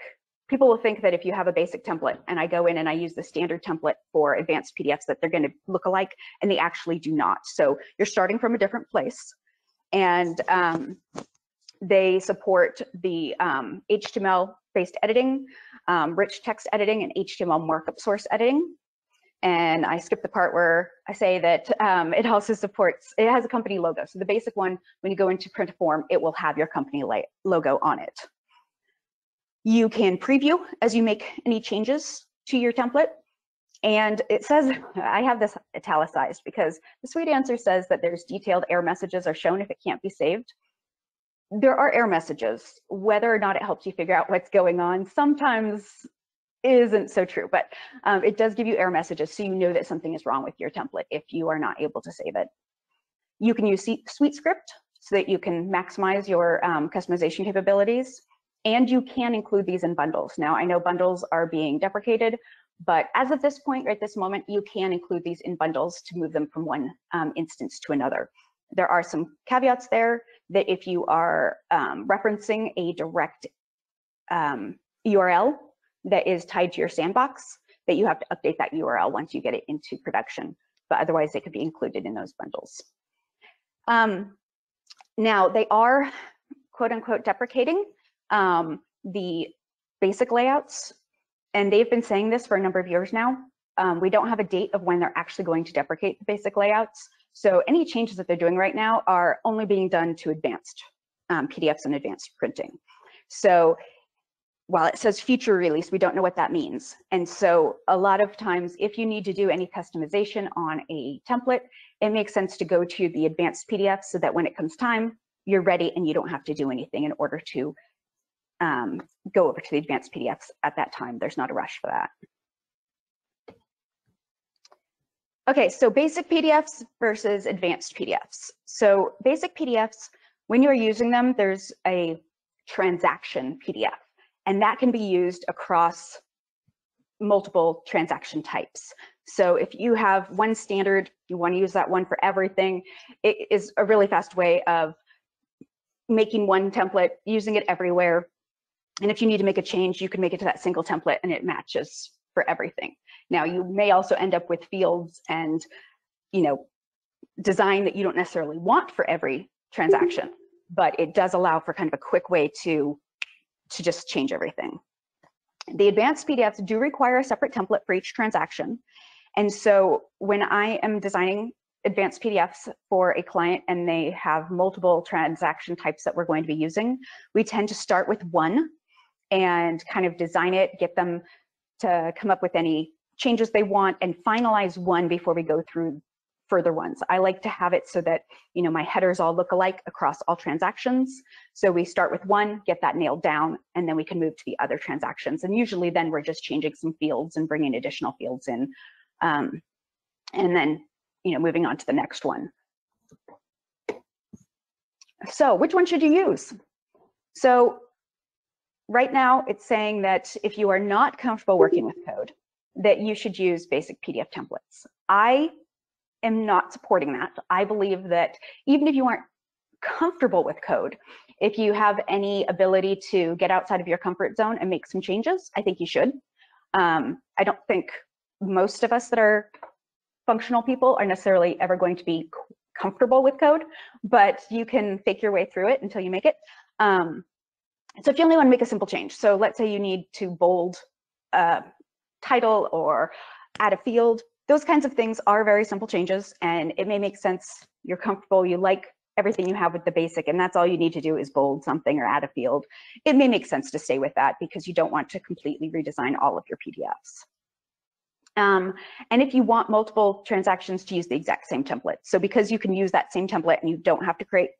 people will think that if you have a basic template and I go in and I use the standard template for advanced PDFs that they're going to look alike, and they actually do not. So you're starting from a different place. And they support the HTML-based editing, rich text editing, and HTML markup source editing. And I skipped the part where I say that it also supports, it has a company logo. So the basic one, when you go into print a form, it will have your company logo on it. You can preview as you make any changes to your template. And it says, I have this italicized because the sweet answer says that there's detailed error messages are shown if it can't be saved. There are error messages. Whether or not it helps you figure out what's going on sometimes isn't so true, but it does give you error messages so you know that something is wrong with your template if you are not able to save it. You can use SuiteScript so that you can maximize your customization capabilities, and you can include these in bundles. Now, I know bundles are being deprecated, But as of this point, right this moment, you can include these in bundles to move them from one instance to another. There are some caveats there that if you are referencing a direct URL that is tied to your sandbox, that you have to update that URL once you get it into production, but otherwise they could be included in those bundles. Now they are quote unquote deprecating the basic layouts, and they've been saying this for a number of years now. We don't have a date of when they're actually going to deprecate the basic layouts. So any changes that they're doing right now are only being done to advanced PDFs and advanced printing. So while it says future release, we don't know what that means. And so a lot of times, if you need to do any customization on a template, it makes sense to go to the advanced PDF so that when it comes time, you're ready and you don't have to do anything in order to go over to the advanced PDFs at that time. There's not a rush for that. Okay, so basic PDFs versus advanced PDFs. So basic PDFs, when you're using them, there's a transaction PDF, and that can be used across multiple transaction types. So if you have one standard, you want to use that one for everything, it is a really fast way of making one template, using it everywhere. And if you need to make a change, you can make it to that single template and it matches for everything. Now, you may also end up with fields and, you know, design that you don't necessarily want for every transaction, but it does allow for kind of a quick way to just change everything. The advanced PDFs do require a separate template for each transaction. And so when I am designing advanced PDFs for a client and they have multiple transaction types that we're going to be using, we tend to start with one and kind of design it, get them to come up with any changes they want, and finalize one before we go through further ones. I like to have it so that, you know, my headers all look alike across all transactions. So we start with one, get that nailed down, and then we can move to the other transactions. And usually then we're just changing some fields and bringing additional fields in. And then, you know, moving on to the next one. So which one should you use? So right now it's saying that if you are not comfortable working with code, that you should use basic PDF templates. I am not supporting that. I believe that even if you aren't comfortable with code, if you have any ability to get outside of your comfort zone and make some changes, I think you should. I don't think most of us that are functional people are necessarily ever going to be comfortable with code, but you can fake your way through it until you make it. So if you only want to make a simple change, so let's say you need to bold a title or add a field, those kinds of things are very simple changes, and it may make sense, you're comfortable, you like everything you have with the basic, and that's all you need to do is bold something or add a field. It may make sense to stay with that because you don't want to completely redesign all of your PDFs. And if you want multiple transactions to use the exact same template, so because you can use that same template and you don't have to create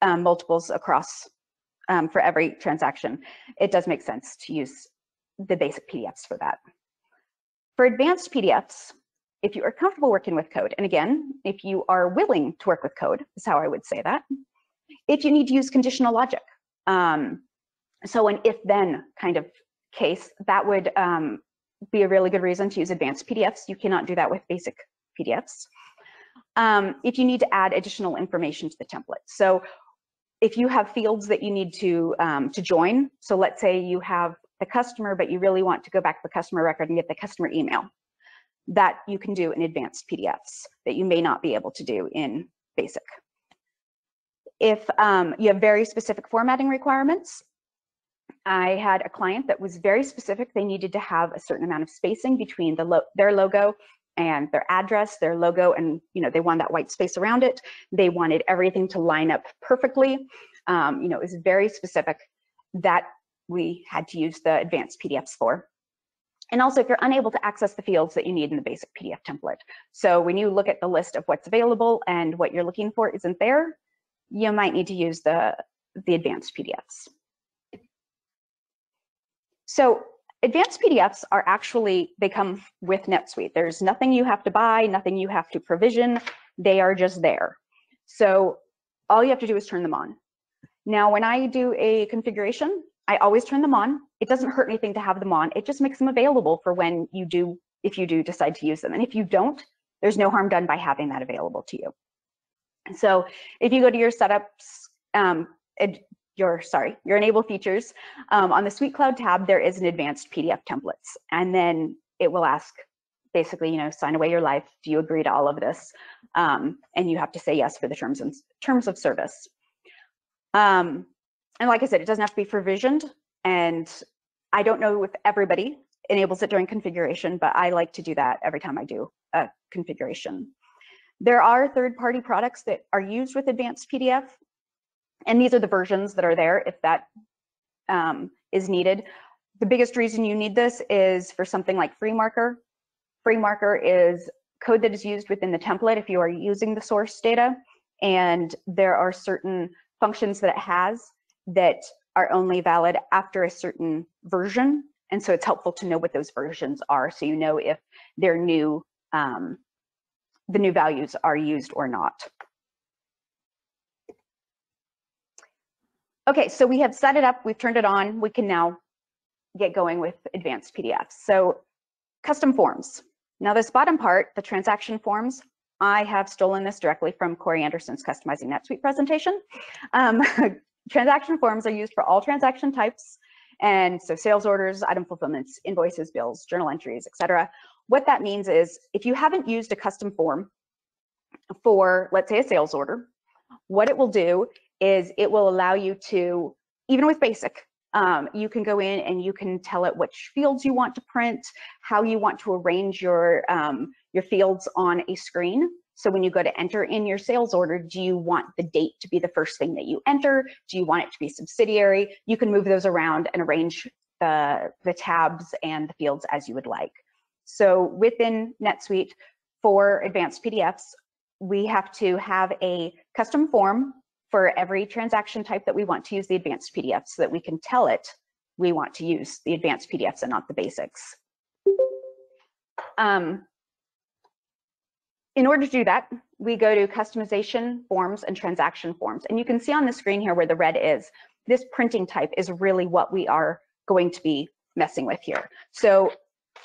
multiples across for every transaction, it does make sense to use the basic PDFs for that. For advanced PDFs, if you are comfortable working with code, and again, if you are willing to work with code, is how I would say that, if you need to use conditional logic, so an if-then kind of case, that would be a really good reason to use advanced PDFs. You cannot do that with basic PDFs. If you need to add additional information to the template. So if you have fields that you need to join, so let's say you have the customer, but you really want to go back to the customer record and get the customer email, that you can do in advanced PDFs that you may not be able to do in basic. If you have very specific formatting requirements, I had a client that was very specific. They needed to have a certain amount of spacing between their logo and their address, their logo, and they wanted that white space around it. They wanted everything to line up perfectly. It was very specific that we had to use the advanced PDFs for. And also if you're unable to access the fields that you need in the basic PDF template. So when you look at the list of what's available and what you're looking for isn't there, you might need to use the advanced PDFs. So advanced PDFs are actually, they come with NetSuite. There's nothing you have to buy, nothing you have to provision. They are just there. So all you have to do is turn them on. Now, when I do a configuration, I always turn them on. It doesn't hurt anything to have them on. It just makes them available for when you do if you do decide to use them. And if you don't, there's no harm done by having that available to you. So if you go to your setups, your enable features, on the Suite Cloud tab, there is an advanced PDF templates. And then it will ask, basically, you know, sign away your life. Do you agree to all of this? And you have to say yes for the terms of service. And like I said, it doesn't have to be provisioned. And I don't know if everybody enables it during configuration, but I like to do that every time I do a configuration. There are third-party products that are used with advanced PDF, and these are the versions that are there if that is needed. The biggest reason you need this is for something like FreeMarker. FreeMarker is code that is used within the template if you are using the source data, and there are certain functions that it has that are only valid after a certain version, and so it's helpful to know what those versions are so you know if they're new, the new values are used or not. Okay, so we have set it up, we've turned it on, we can now get going with advanced PDFs. So custom forms. Now this bottom part, the transaction forms, I have stolen this directly from Corey Anderson's Customizing NetSuite presentation. Transaction forms are used for all transaction types, and so sales orders, item fulfillments, invoices, bills, journal entries, etc. What that means is if you haven't used a custom form for, let's say, a sales order, what it will do is it will allow you to, even with basic, you can go in and you can tell it which fields you want to print, how you want to arrange your fields on a screen. So when you go to enter in your sales order, do you want the date to be the first thing that you enter? Do you want it to be subsidiary? You can move those around and arrange the tabs and the fields as you would like. So within NetSuite for advanced PDFs, we have to have a custom form for every transaction type that we want to use the advanced PDF so that we can tell it we want to use the advanced PDFs and not the basics. In order to do that, we go to customization forms and transaction forms. And you can see on the screen here where the red is, this printing type is really what we are going to be messing with here. So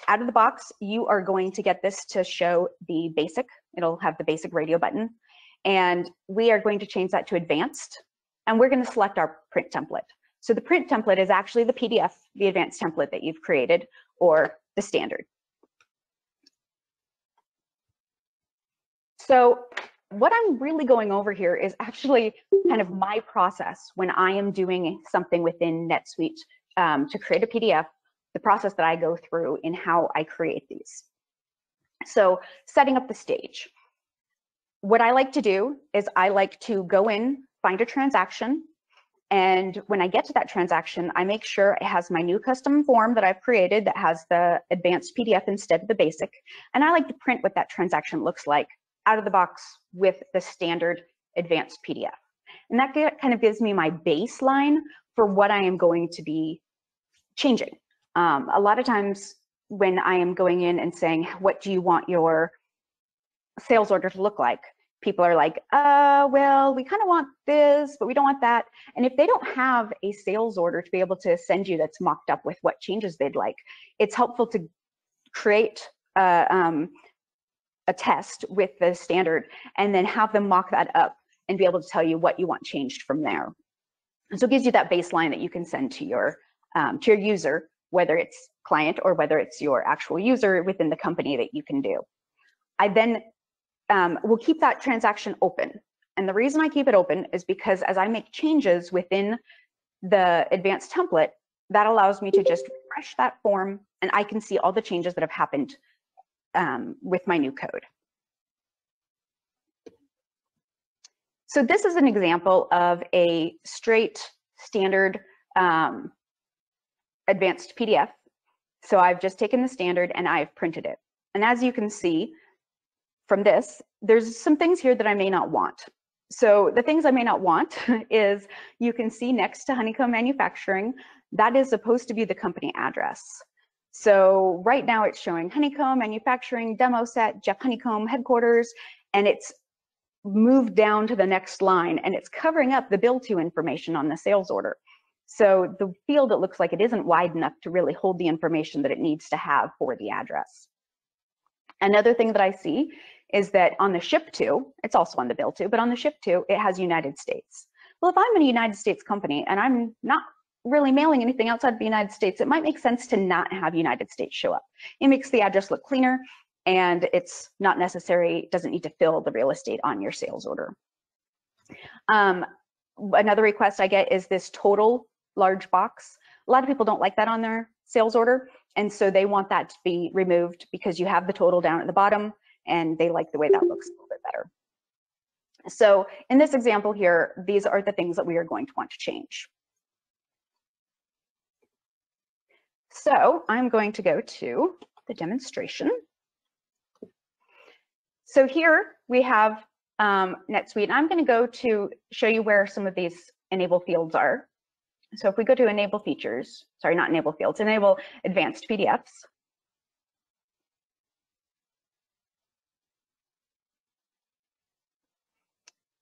out of the box, you are going to get this to show the basic. It'll have the basic radio button. And we are going to change that to advanced. And we're going to select our print template. So the print template is actually the PDF, the advanced template that you've created, or the standard. So what I'm really going over here is actually kind of my process when I am doing something within NetSuite to create a PDF, the process that I go through in how I create these. So setting up the stage. What I like to do is I like to go in, find a transaction, and when I get to that transaction, I make sure it has my new custom form that I've created that has the advanced PDF instead of the basic, and I like to print what that transaction looks like out of the box with the standard advanced PDF. And that kind of gives me my baseline for what I am going to be changing. A lot of times when I am going in and saying, what do you want your sales order to look like? People are like, well, we kind of want this, but we don't want that. And if they don't have a sales order to be able to send you that's mocked up with what changes they'd like, it's helpful to create a test with the standard and then have them mock that up and be able to tell you what you want changed from there. And so it gives you that baseline that you can send to your user, whether it's client or whether it's your actual user within the company that you can do. I then will keep that transaction open. And the reason I keep it open is because as I make changes within the advanced template, that allows me to just refresh that form and I can see all the changes that have happened with my new code. So this is an example of a straight standard advanced PDF. So I've just taken the standard and I've printed it. And as you can see from this, there's some things here that I may not want. So the things I may not want is you can see next to Honeycomb Manufacturing, that is supposed to be the company address. So right now it's showing Honeycomb Manufacturing, demo set, Jeff Honeycomb headquarters, and it's moved down to the next line and it's covering up the bill to information on the sales order. So the field, it looks like it isn't wide enough to really hold the information that it needs to have for the address. Another thing that I see is that on the ship to, it's also on the bill to, but on the ship to, it has United States. Well, if I'm a United States company and I'm not really mailing anything outside of the United States, it might make sense to not have United States show up. It makes the address look cleaner, and it's not necessary, doesn't need to fill the real estate on your sales order. Another request I get is this total large box. A lot of people don't like that on their sales order, and so they want that to be removed because you have the total down at the bottom, and they like the way that looks a little bit better. So in this example here, these are the things that we are going to want to change. So I'm going to go to the demonstration. So here we have NetSuite. I'm going to go to show you where some of these enable fields are. So if we go to enable features, sorry, not enable fields, enable advanced PDFs.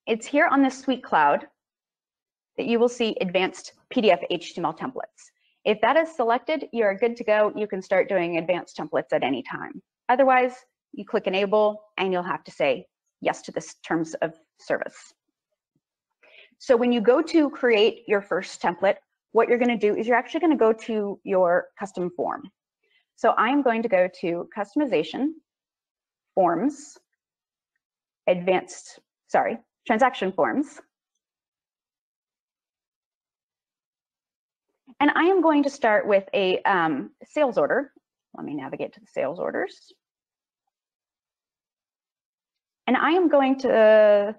It's here on the Suite Cloud that you will see advanced PDF HTML templates. If that is selected, you're good to go. You can start doing advanced templates at any time. Otherwise, you click enable and you'll have to say yes to this terms of service. So when you go to create your first template, what you're going to do is you're actually going to go to your custom form. So I'm going to go to customization, forms, transaction forms. And I am going to start with a sales order. Let me navigate to the sales orders. And I am going to,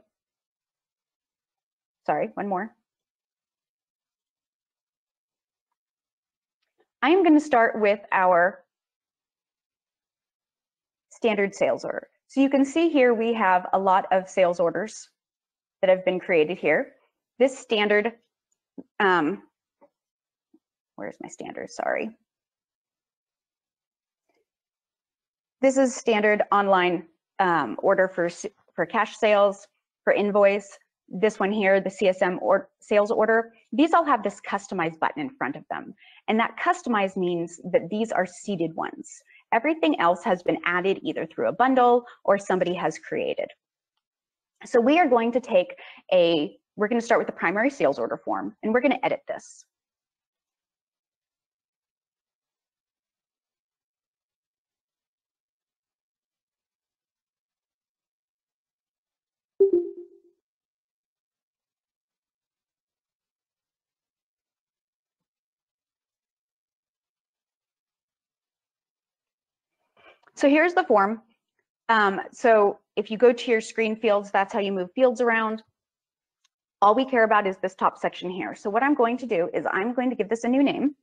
sorry, one more. I am going to start with our standard sales order. So you can see here we have a lot of sales orders that have been created here. This standard, where's my standard? Sorry. This is standard online order for cash sales, for invoice. This one here, the CSM or sales order, these all have this customize button in front of them. And that customize means that these are seeded ones. Everything else has been added either through a bundle or somebody has created. So we are going to take we're going to start with the primary sales order form, and we're going to edit this. So here's the form. So if you go to your screen fields, that's how you move fields around. All we care about is this top section here. So what I'm going to do is I'm going to give this a new name.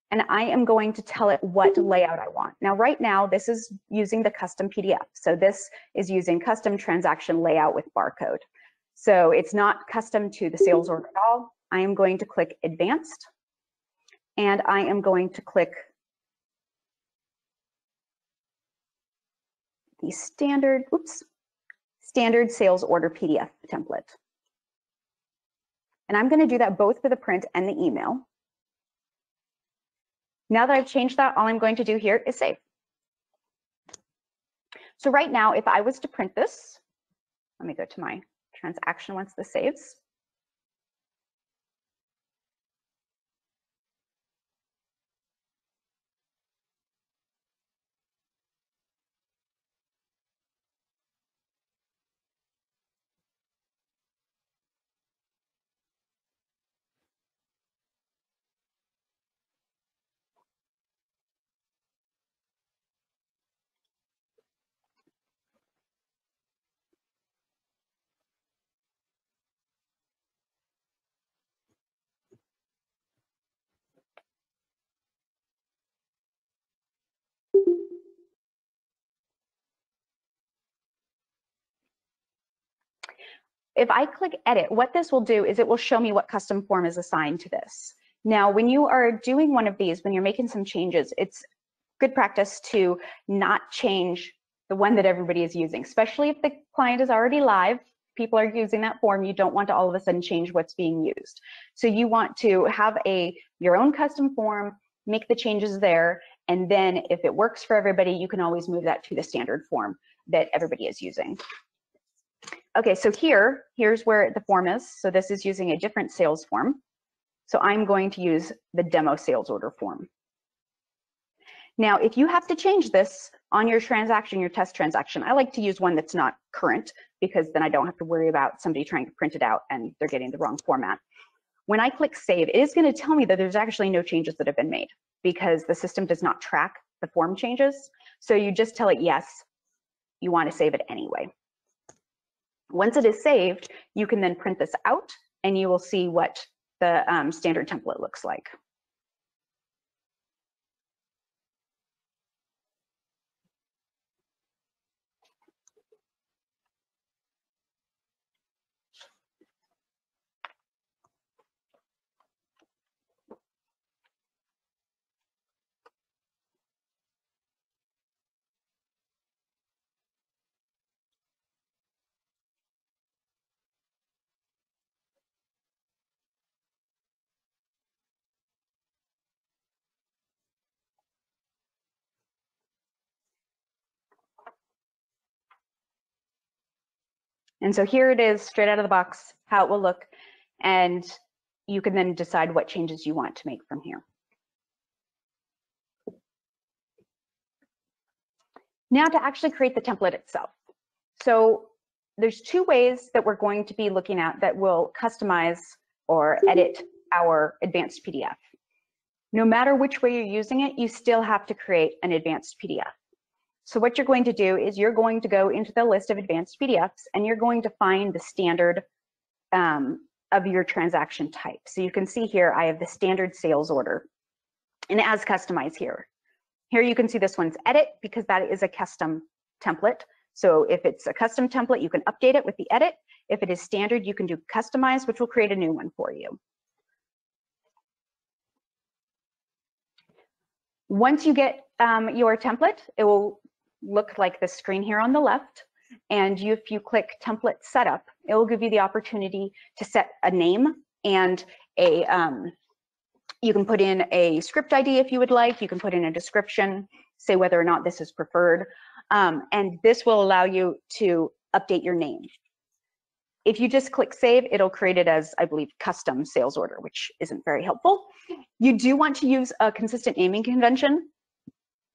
And I am going to tell it what layout I want. Now, right now, this is using the custom PDF. So this is using custom transaction layout with barcode. So it's not custom to the sales order at all. I am going to click advanced. And I am going to click the standard sales order PDF template. And I'm going to do that both for the print and the email. Now that I've changed that, all I'm going to do here is save. So right now, if I was to print this, let me go to my transaction once this saves. If I click edit, what this will do is it will show me what custom form is assigned to this. Now, when you are doing one of these, when you're making some changes, it's good practice to not change the one that everybody is using, especially if the client is already live, people are using that form, you don't want to all of a sudden change what's being used. So you want to have your own custom form, make the changes there, And then if it works for everybody, you can always move that to the standard form that everybody is using. Okay, so here's where the form is. So this is using a different sales form. So I'm going to use the demo sales order form. Now, if you have to change this on your transaction, your test transaction, I like to use one that's not current, because then I don't have to worry about somebody trying to print it out and they're getting the wrong format. When I click save, it is going to tell me that there's actually no changes that have been made, because the system does not track the form changes. So you just tell it yes, you want to save it anyway. Once it is saved, you can then print this out and you will see what the standard template looks like. And so here it is, straight out of the box, how it will look, and you can then decide what changes you want to make from here. Now to actually create the template itself. So there's two ways that we're going to be looking at that will customize or edit our advanced PDF. No matter which way you're using it, you still have to create an advanced PDF. So what you're going to do is you're going to go into the list of advanced PDFs and you're going to find the standard of your transaction type. So you can see here, I have the standard sales order and it has customize here. Here you can see this one's edit, because that is a custom template. So if it's a custom template, you can update it with the edit. If it is standard, you can do customize, which will create a new one for you. Once you get your template, it will look like the screen here on the left. And if you click template setup, it will give you the opportunity to set a name and a, you can put in a script ID if you would like. You can put in a description, say whether or not this is preferred. And this will allow you to update your name. If you just click save, it'll create it as, I believe, custom sales order, which isn't very helpful. You do want to use a consistent naming convention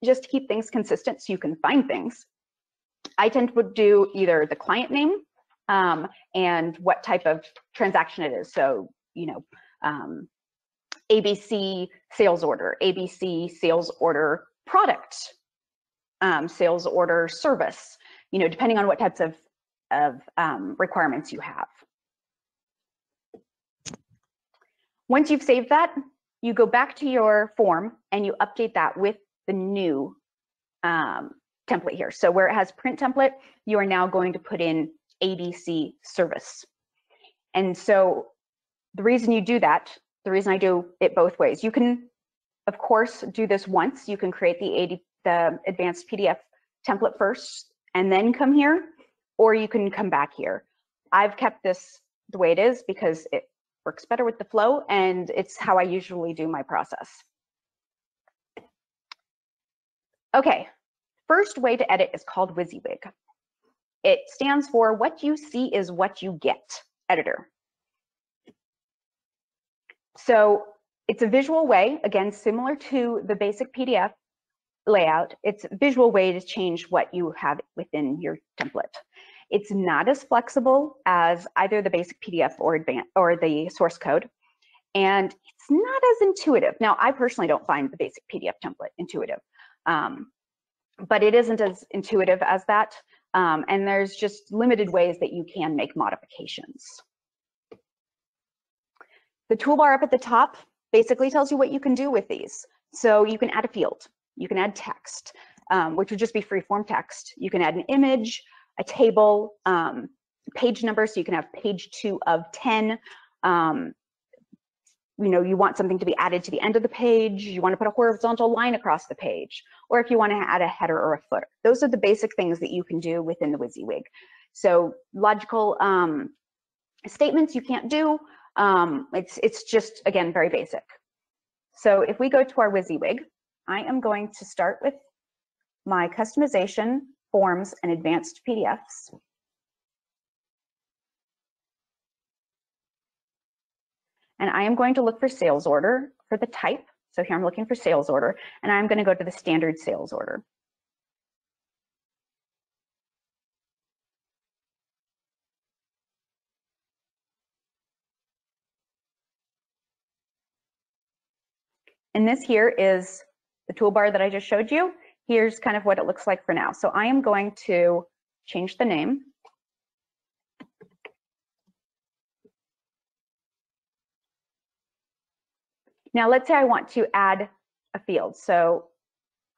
just to keep things consistent so you can find things. I tend to do either the client name and what type of transaction it is. So, you know, ABC sales order, ABC sales order product, sales order service, you know, depending on what types of requirements you have. Once you've saved that, you go back to your form and you update that with the new template here. So where it has print template, you are now going to put in ABC service. And so the reason you do that, the reason I do it both ways, you can, of course, do this once. You can create the advanced PDF template first and then come here, or you can come back here. I've kept this the way it is because it works better with the flow, and it's how I usually do my process. Okay, first way to edit is called Wysiwyg. It stands for what you see is what you get editor. So it's a visual way, again, similar to the basic PDF layout. It's a visual way to change what you have within your template. It's not as flexible as either the basic PDF or the source code, and it's not as intuitive. Now, I personally don't find the basic PDF template intuitive, but it isn't as intuitive as that, and there's just limited ways that you can make modifications. The toolbar up at the top basically tells you what you can do with these. So you can add a field, you can add text, which would just be free-form text. You can add an image, a table, page number, so you can have page 2 of 10. You know, you want something to be added to the end of the page, you want to put a horizontal line across the page, or if you want to add a header or a footer. Those are the basic things that you can do within the Wysiwyg. So logical statements you can't do. It's just, again, very basic. So if we go to our Wysiwyg, I am going to start with my customization, forms, and advanced PDFs. And I am going to look for sales order for the type. So here I'm looking for sales order, and I'm going to go to the standard sales order. And this here is the toolbar that I just showed you. Here's kind of what it looks like for now. So I am going to change the name. Now let's say I want to add a field. So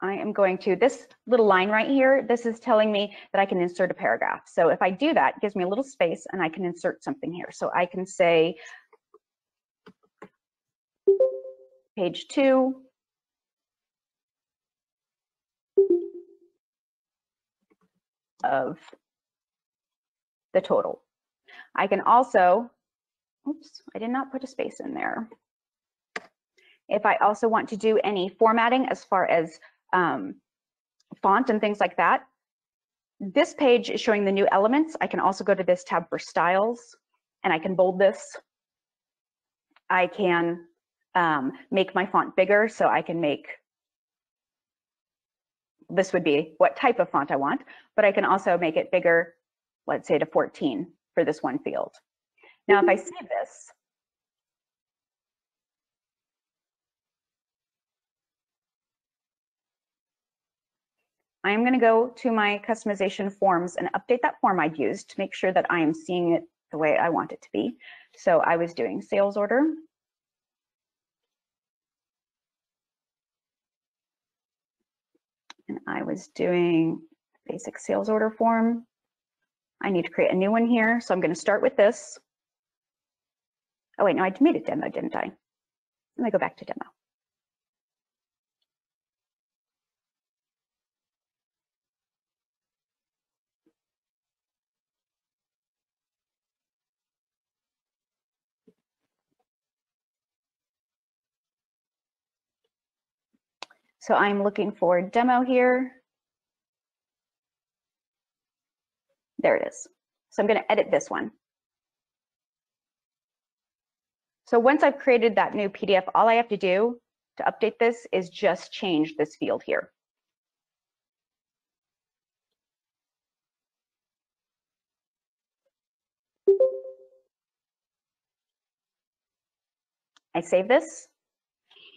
I am going to, this little line right here, this is telling me that I can insert a paragraph. So if I do that, it gives me a little space and I can insert something here. So I can say page 2, of the total. I can also, oops, I did not put a space in there. If I also want to do any formatting as far as font and things like that, this page is showing the new elements. I can also go to this tab for styles, and I can bold this. I can make my font bigger, so I can make, this would be what type of font I want, but I can also make it bigger, let's say to 14 for this one field. Now, if I save this, I am going to go to my customization forms and update that form I'd used to make sure that I am seeing it the way I want it to be. So I was doing sales order. And I was doing basic sales order form. I need to create a new one here. So I'm going to start with this. Oh, wait, no, I made it demo, didn't I? Let me go back to demo. So I'm looking for demo here. There it is. So I'm going to edit this one. So once I've created that new PDF, all I have to do to update this is just change this field here. I save this.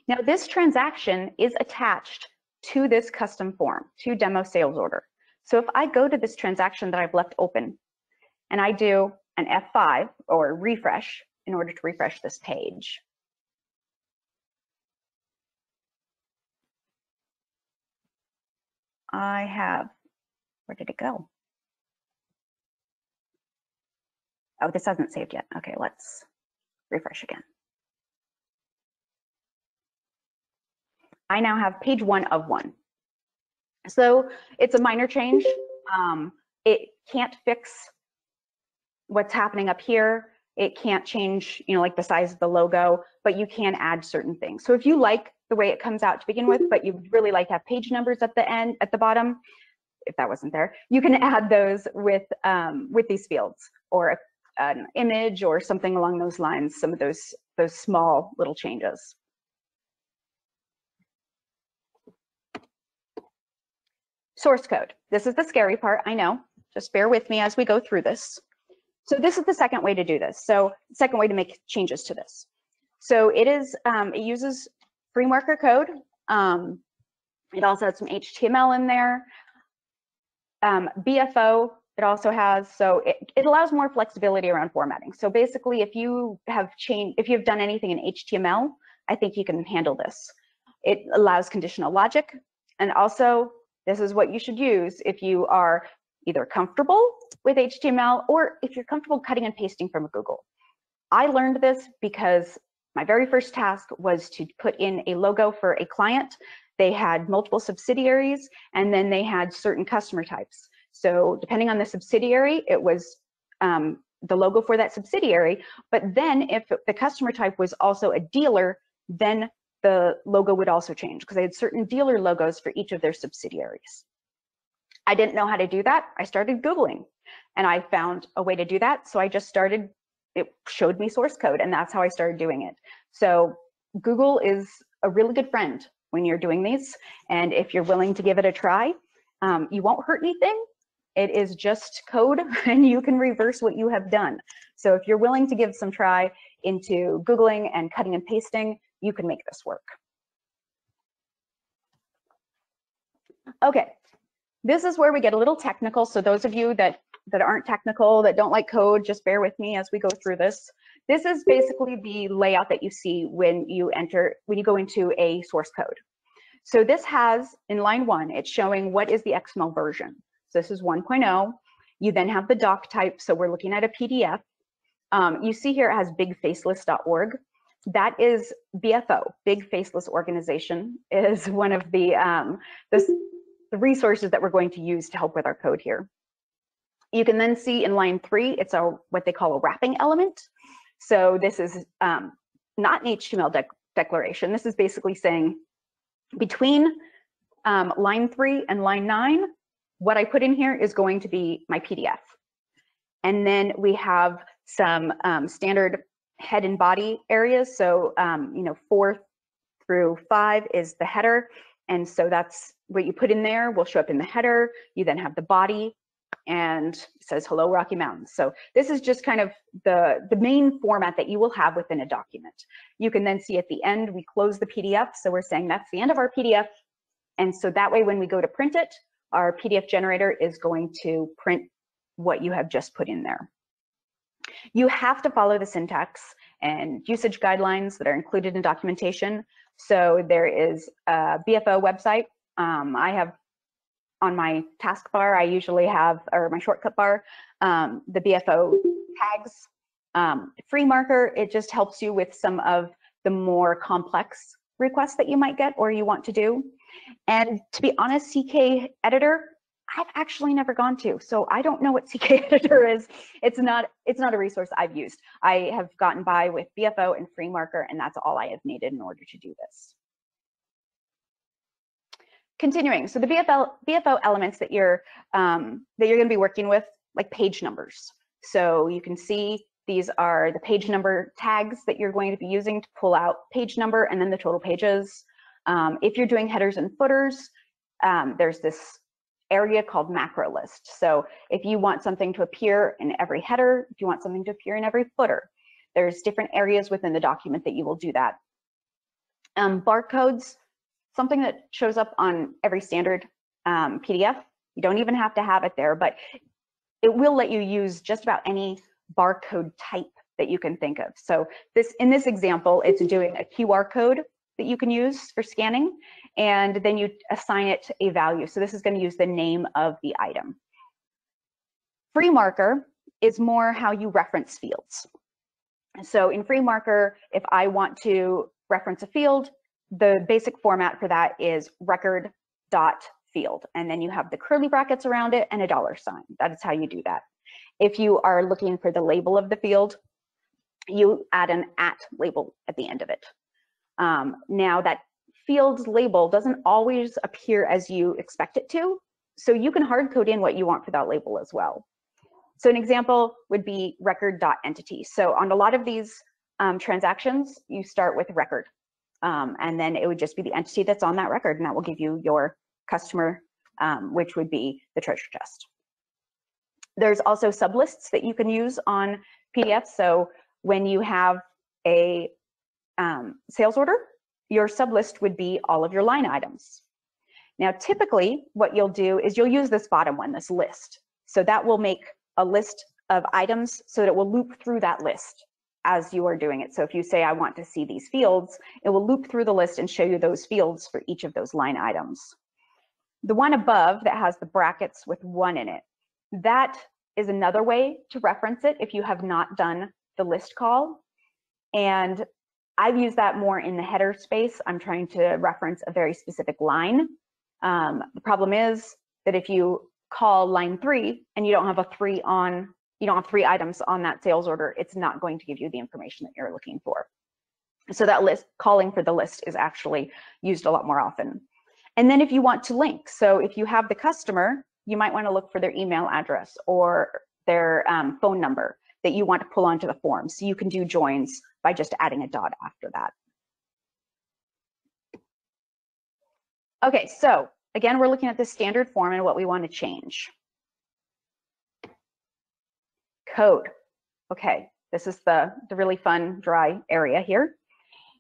Now this transaction is attached to this custom form, to demo sales order. So if I go to this transaction that I've left open and I do an F5 or refresh in order to refresh this page, I have, where did it go? Oh, this hasn't saved yet. Okay, let's refresh again. I now have page 1 of 1. So it's a minor change. It can't fix what's happening up here. It can't change, like the size of the logo, but you can add certain things. So if you like the way it comes out to begin with, but you would really like to have page numbers at the end, at the bottom, if that wasn't there, you can add those with these fields, or an image or something along those lines, some of those small little changes. Source code. This is the scary part, I know. Just bear with me as we go through this. So this is the second way to do this. So second way to make changes to this. So it is, it uses free marker code. It also has some HTML in there. BFO, it also has, so it allows more flexibility around formatting. So basically, if you have done anything in HTML, I think you can handle this. It allows conditional logic, and also this is what you should use if you are either comfortable with HTML or if you're comfortable cutting and pasting from Google. I learned this because my very first task was to put in a logo for a client. They had multiple subsidiaries, and then they had certain customer types. So depending on the subsidiary, it was the logo for that subsidiary. But then if the customer type was also a dealer, then the logo would also change because they had certain dealer logos for each of their subsidiaries. I didn't know how to do that. I started Googling and I found a way to do that. So I just started, it showed me source code, and that's how I started doing it. So Google is a really good friend when you're doing these. And if you're willing to give it a try, you won't hurt anything. It is just code and you can reverse what you have done. So if you're willing to give some try into Googling and cutting and pasting, you can make this work. Okay, this is where we get a little technical. So those of you that aren't technical, that don't like code, just bear with me as we go through this. This is basically the layout that you see when you go into a source code. So this has, in line 1, it's showing what is the XML version. So this is 1.0. You then have the doc type. So we're looking at a PDF. You see here it has bigfaceless.org. That is BFO, Big Faceless Organization, is one of the resources that we're going to use to help with our code here. You can then see in line 3, it's what they call a wrapping element. So this is not an HTML declaration. This is basically saying between line 3 and line 9, what I put in here is going to be my PDF. And then we have some standard head and body areas. So, 4 through 5 is the header. And so that's what you put in there will show up in the header. You then have the body and it says, hello, Rocky Mountains. So this is just kind of the main format that you will have within a document. You can then see at the end, we close the PDF. So we're saying that's the end of our PDF. And so that way, when we go to print it, our PDF generator is going to print what you have just put in there. You have to follow the syntax and usage guidelines that are included in documentation. So there is a BFO website. I have on my taskbar, I usually have, or my shortcut bar, the BFO tags. Free marker, it just helps you with some of the more complex requests that you might get or you want to do. And to be honest, CK Editor, I've actually never gone to, so I don't know what CK Editor is. It's not a resource I've used. I have gotten by with BFO and free marker, and that's all I have needed in order to do this. Continuing, so the BFO elements that you're going to be working with, like page numbers. So you can see these are the page number tags that you're going to be using to pull out page number and then the total pages. If you're doing headers and footers, there's this area called macro list. So if you want something to appear in every header, if you want something to appear in every footer, there's different areas within the document that you will do that. Barcodes, something that shows up on every standard PDF. You don't even have to have it there, but it will let you use just about any barcode type that you can think of. So in this example, it's doing a QR code that you can use for scanning, and then you assign it a value. So this is going to use the name of the item. Free marker is more how you reference fields. So in free marker, if I want to reference a field, the basic format for that is record.field, and then you have the curly brackets around it and a $sign. That is how you do that. If you are looking for the label of the field, you add an @ label at the end of it. Now that field's label doesn't always appear as you expect it to, so you can hard code in what you want for that label as well. So an example would be record.entity. So on a lot of these transactions, you start with record, and then it would just be the entity that's on that record, and that will give you your customer, which would be the treasure chest. There's also sublists that you can use on PDF. So when you have a sales order, your sublist would be all of your line items. Now, typically what you'll do is you'll use this bottom one, this list. So that will make a list of items so that it will loop through that list as you are doing it. So if you say, I want to see these fields, it will loop through the list and show you those fields for each of those line items. The one above that has the brackets with 1 in it, that is another way to reference it if you have not done the list call. And I've used that more in the header space. I'm trying to reference a very specific line. The problem is that if you call line 3 and you don't have you don't have 3 items on that sales order, it's not going to give you the information that you're looking for. So that list, calling for the list, is actually used a lot more often. And then if you want to link, so if you have the customer, you might want to look for their email address or their phone number that you want to pull onto the form. So you can do joins by just adding a dot after that. Okay, so again, we're looking at the standard form and what we want to change. Code. Okay, this is the really fun, dry area here.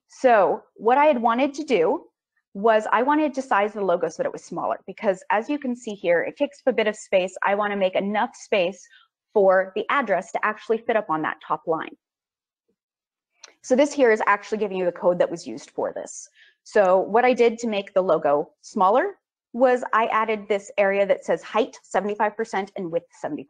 So what I had wanted to do was I wanted to size the logo so that it was smaller, because as you can see here, it takes a bit of space. I want to make enough space for the address to actually fit up on that top line. So this here is actually giving you the code that was used for this. So what I did to make the logo smaller was I added this area that says height 75% and width 75%.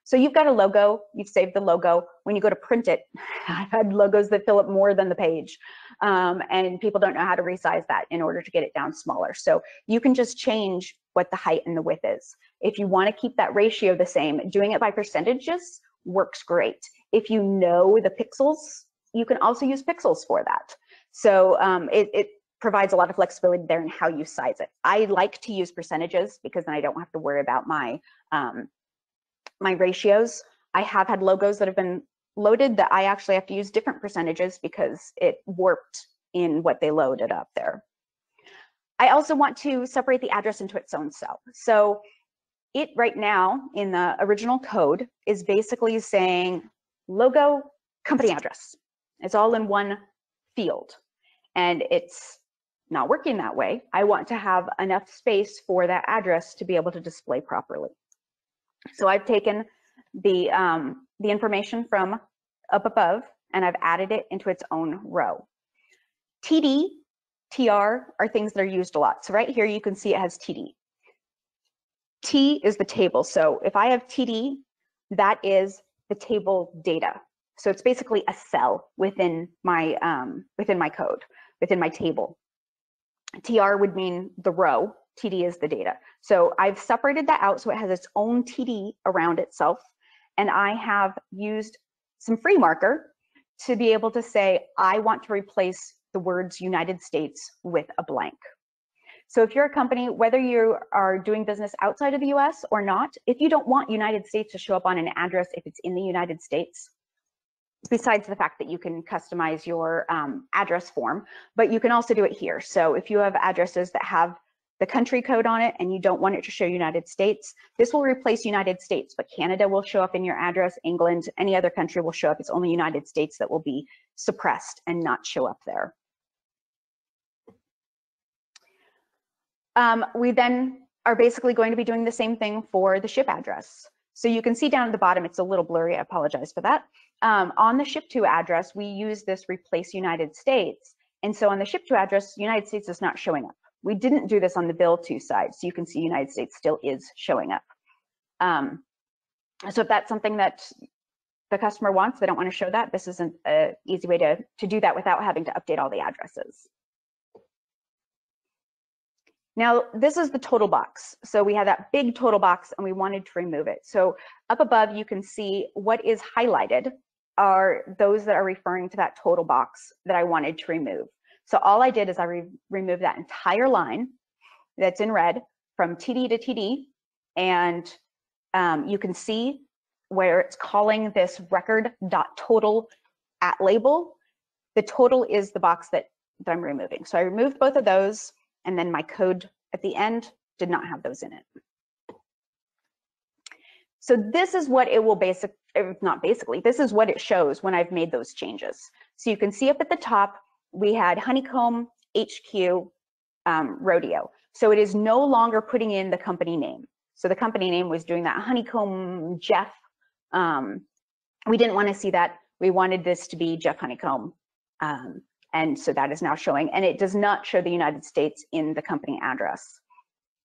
So you've got a logo, you've saved the logo. When you go to print it, I've had logos that fill up more than the page, and people don't know how to resize that in order to get it down smaller. So you can just change what the height and the width is. If you want to keep that ratio the same, doing it by percentages works great. If you know the pixels, you can also use pixels for that. So it provides a lot of flexibility there in how you size it. I like to use percentages because then I don't have to worry about my my ratios. I have had logos that have been loaded that I actually have to use different percentages because it warped in what they loaded up there. I also want to separate the address into its own cell. So it right now in the original code is basically saying logo, company address. It's all in one field, and it's not working that way. I want to have enough space for that address to be able to display properly. So I've taken the information from up above and I've added it into its own row. TD, TR are things that are used a lot. So right here you can see it has TD. T is the table. So if I have TD, that is the table data. So it's basically a cell within my code, within my table. TR would mean the row. TD is the data. So I've separated that out so it has its own TD around itself. And I have used some free marker to be able to say, I want to replace the words United States with a blank. So if you're a company, whether you are doing business outside of the US or not, if you don't want United States to show up on an address if it's in the United States, besides the fact that you can customize your address form, but you can also do it here. So if you have addresses that have the country code on it and you don't want it to show United States, this will replace United States, but Canada will show up in your address, England, any other country will show up. It's only United States that will be suppressed and not show up there. We then are basically going to be doing the same thing for the ship address. So you can see down at the bottom, it's a little blurry, I apologize for that. On the ship to address, we use this replace United States. And so on the ship to address, United States is not showing up. We didn't do this on the bill to side, so you can see United States still is showing up. So if that's something that the customer wants, they don't want to show that, this is an easy way to do that without having to update all the addresses. Now, this is the total box. So we had that big total box and we wanted to remove it. So up above, you can see what is highlighted are those that are referring to that total box that I wanted to remove. So all I did is I removed that entire line that's in red from TD to TD. And you can see where it's calling this record.total at label. The total is the box that I'm removing. So I removed both of those, and then my code at the end did not have those in it. So this is what it will this is what it shows when I've made those changes. So you can see up at the top, we had Honeycomb HQ Rodeo. So it is no longer putting in the company name. So the company name was doing that Honeycomb Jeff. We didn't want to see that. We wanted this to be Jeff Honeycomb. And so that is now showing, and it does not show the United States in the company address.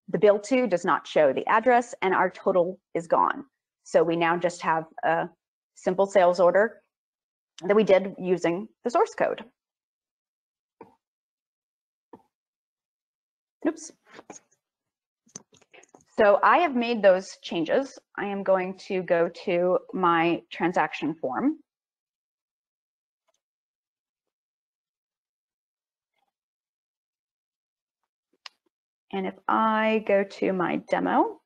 The bill to does not show the address, and our total is gone. So we now just have a simple sales order that we did using the source code. Oops. So I have made those changes. I am going to go to my transaction form. And if I go to my demo,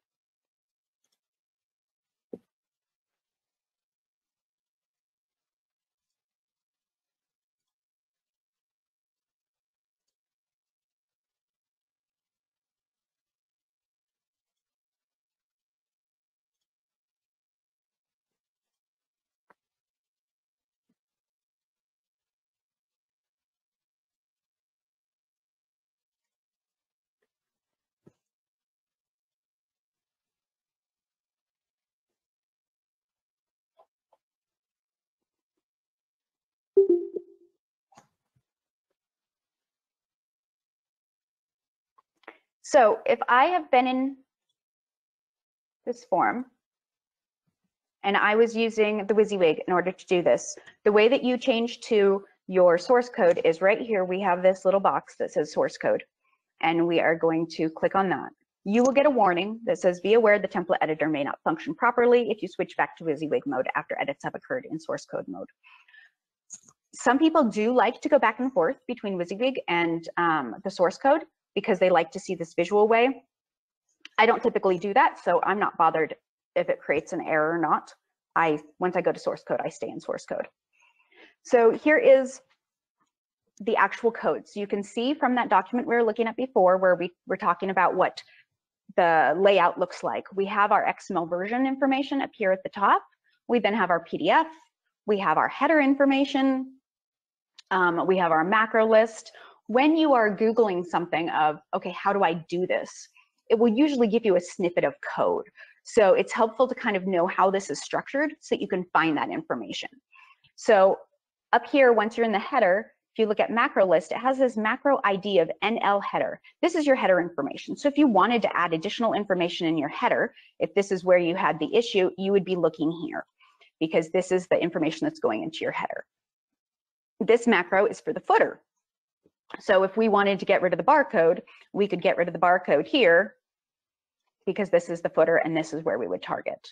so if I have been in this form and I was using the Wysiwyg in order to do this, the way that you change to your source code is right here. We have this little box that says source code, and we are going to click on that. You will get a warning that says, be aware the template editor may not function properly if you switch back to Wysiwyg mode after edits have occurred in source code mode. Some people do like to go back and forth between Wysiwyg and the source code because they like to see this visual way. I don't typically do that, so I'm not bothered if it creates an error or not. Once I go to source code, I stay in source code. So here is the actual code. So you can see from that document we were looking at before where we were talking about what the layout looks like. We have our XML version information up here at the top. We then have our PDF. We have our header information. We have our macro list. When you are Googling something of, okay, how do I do this? It will usually give you a snippet of code. So it's helpful to kind of know how this is structured so that you can find that information. So up here, once you're in the header, if you look at macro list, it has this macro ID of NL header. This is your header information. So if you wanted to add additional information in your header, if this is where you had the issue, you would be looking here because this is the information that's going into your header. This macro is for the footer. So if we wanted to get rid of the barcode, we could get rid of the barcode here because this is the footer and this is where we would target.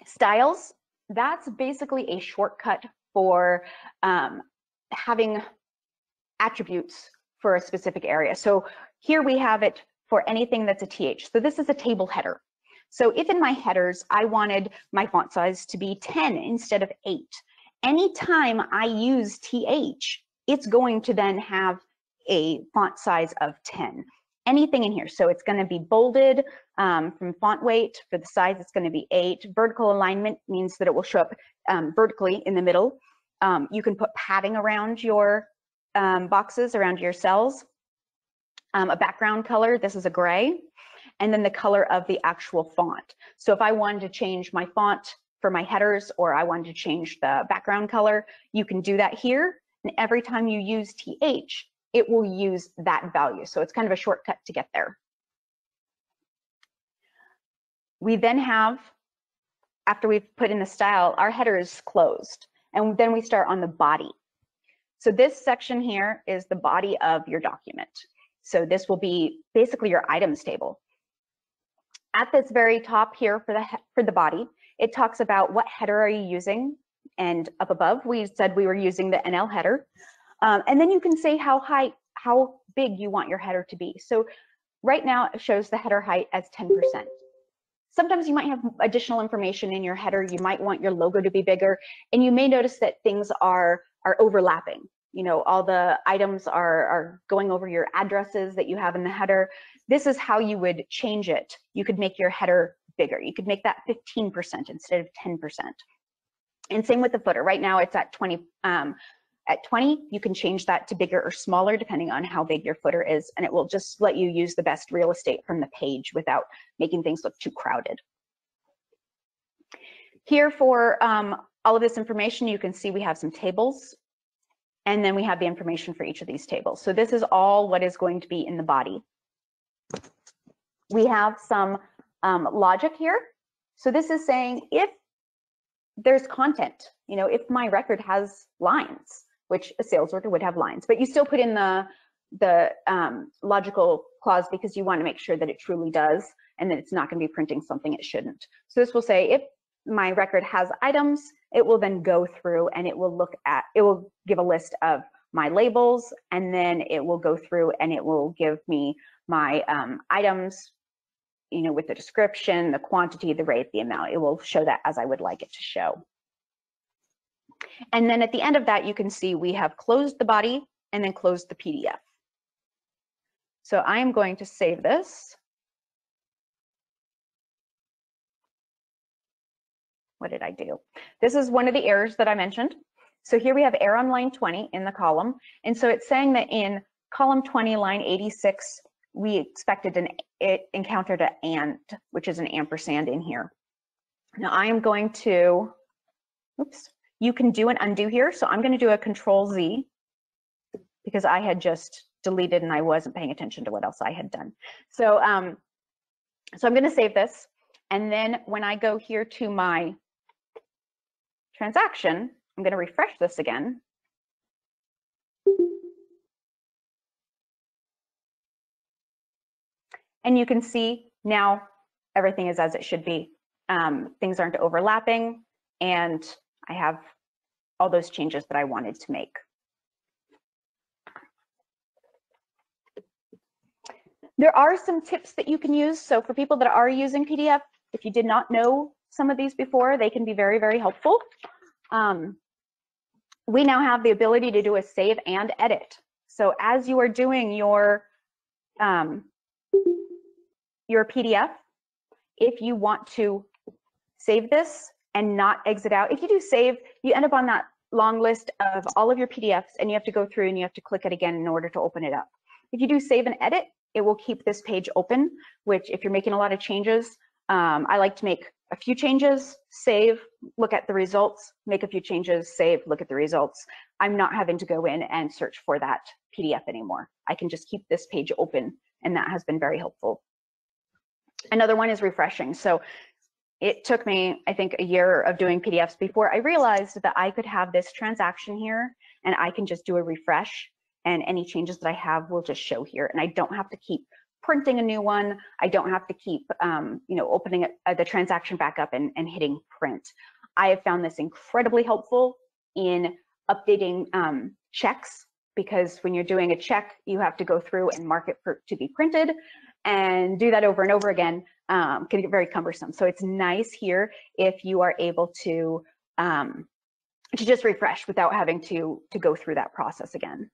Styles, that's basically a shortcut for having attributes for a specific area. So here we have it for anything that's a TH. So this is a table header. So if in my headers, I wanted my font size to be 10 instead of 8, anytime I use TH, it's going to then have a font size of 10. Anything in here. So it's going to be bolded from font weight. For the size, it's going to be 8. Vertical alignment means that it will show up vertically in the middle. You can put padding around your boxes, around your cells. A background color, this is a gray. And then the color of the actual font. So if I wanted to change my font for my headers, or I wanted to change the background color, you can do that here. And every time you use TH, it will use that value. So it's kind of a shortcut to get there. We then have, after we've put in the style, our header is closed. And then we start on the body. So this section here is the body of your document. So this will be basically your items table. At this very top here for the body, it talks about what header are you using. And up above, we said we were using the NL header. And then you can say how big you want your header to be. So right now it shows the header height as 10%. Sometimes you might have additional information in your header. You might want your logo to be bigger, and you may notice that things are overlapping. You know, all the items are going over your addresses that you have in the header. This is how you would change it. You could make your header bigger. You could make that 15% instead of 10%. And same with the footer. Right now it's at 20. At 20, you can change that to bigger or smaller depending on how big your footer is, and it will just let you use the best real estate from the page without making things look too crowded. Here for all of this information, you can see we have some tables, and then we have the information for each of these tables. So this is all what is going to be in the body. We have some logic here. So this is saying if there's content, you know, if my record has lines, which a sales order would have lines, but you still put in the logical clause because you want to make sure that it truly does and that it's not going to be printing something it shouldn't. So this will say if my record has items, it will then go through and it will look at, it will give a list of my labels, and then it will go through and it will give me my items, with the description, the quantity, the rate, the amount. It will show that as I would like it to show. And then at the end of that, you can see we have closed the body and then closed the PDF. So I am going to save this. What did I do? This is one of the errors that I mentioned. So here we have error on line 20 in the column. And so it's saying that in column 20, line 86, we it encountered an and, which is an ampersand in here. Now I am going to, oops, you can do an undo here. So I'm going to do a Control Z because I had just deleted and I wasn't paying attention to what else I had done. So, so I'm going to save this. And then when I go here to my transaction, I'm going to refresh this again. And you can see now everything is as it should be. Things aren't overlapping, and I have all those changes that I wanted to make. There are some tips that you can use. So for people that are using PDF, if you did not know some of these before, they can be very, very helpful. We now have the ability to do a save and edit. So as you are doing your PDF, if you want to save this and not exit out, if you do save, you end up on that long list of all of your PDFs, and you have to go through and you have to click it again in order to open it up. If you do save and edit, it will keep this page open, which if you're making a lot of changes, I like to make a few changes, save, look at the results, make a few changes, save, look at the results. I'm not having to go in and search for that PDF anymore. I can just keep this page open, and that has been very helpful. Another one is refreshing. So it took me, I think, a year of doing PDFs before I realized that I could have this transaction here, and I can just do a refresh, and any changes that I have will just show here, and I don't have to keep printing a new one. I don't have to keep, opening the transaction back up and hitting print. I have found this incredibly helpful in updating checks, because when you're doing a check, you have to go through and mark it to be printed, and do that over and over again can get very cumbersome. So it's nice here if you are able to just refresh without having to go through that process again.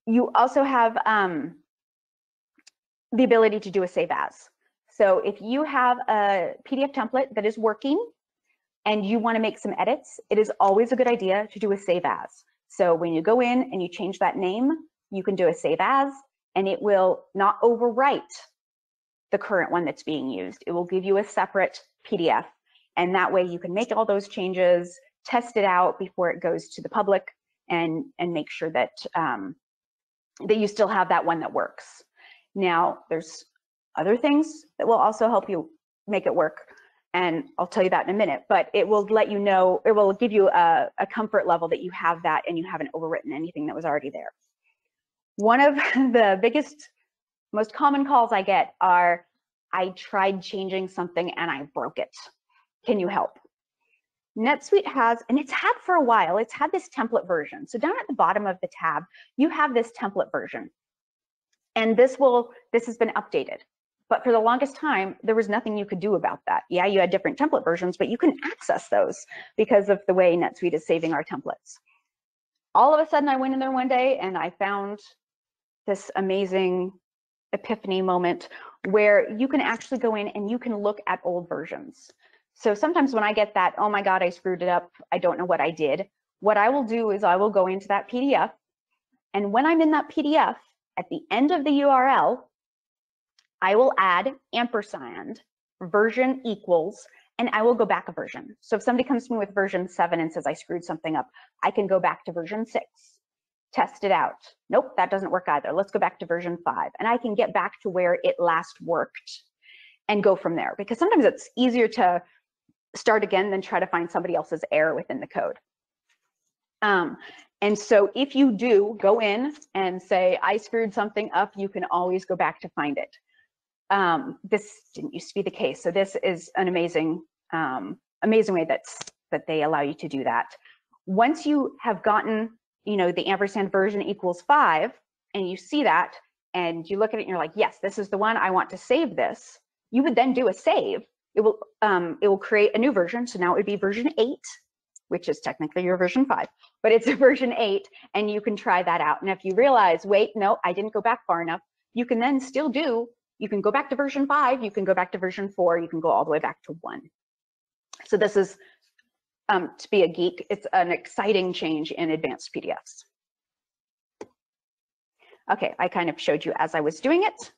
You also have the ability to do a save as. So if you have a PDF template that is working and you want to make some edits, it is always a good idea to do a save as. So when you go in and you change that name, you can do a save as, and it will not overwrite the current one that's being used. It will give you a separate PDF, and that way you can make all those changes, test it out before it goes to the public, and make sure that that you still have that one that works. Now, there's other things that will also help you make it work, and I'll tell you that in a minute, but it will let you know, it will give you a comfort level that you have that and you haven't overwritten anything that was already there. One of the biggest, most common calls I get are, I tried changing something and I broke it. Can you help? NetSuite has, and it's had for a while, it's had this template version. So down at the bottom of the tab, you have this template version. And this has been updated. But for the longest time, there was nothing you could do about that. Yeah, you had different template versions, but you couldn't access those because of the way NetSuite is saving our templates. All of a sudden, I went in there one day and I found this amazing epiphany moment where you can actually go in and you can look at old versions. So sometimes when I get that, oh my God, I screwed it up, I don't know what I did, what I will do is I will go into that PDF, and when I'm in that PDF, at the end of the URL, I will add ampersand version equals, and I will go back a version. So if somebody comes to me with version 7 and says I screwed something up, I can go back to version 6, test it out. Nope, that doesn't work either. Let's go back to version 5, and I can get back to where it last worked and go from there, because sometimes it's easier to start again than try to find somebody else's error within the code. And so if you do go in and say, I screwed something up, you can always go back to find it. This didn't used to be the case. So this is an amazing, amazing way that they allow you to do that. Once you have gotten, the ampersand version equals 5, and you see that, and you look at it and you're like, yes, this is the one, I want to save this, you would then do a save. It will create a new version. So now it would be version 8, which is technically your version 5, but it's a version 8, and you can try that out. And if you realize, wait, no, I didn't go back far enough, you can then still you can go back to version 5, you can go back to version 4, you can go all the way back to 1. So this is, to be a geek, it's an exciting change in advanced PDFs. Okay, I kind of showed you as I was doing it.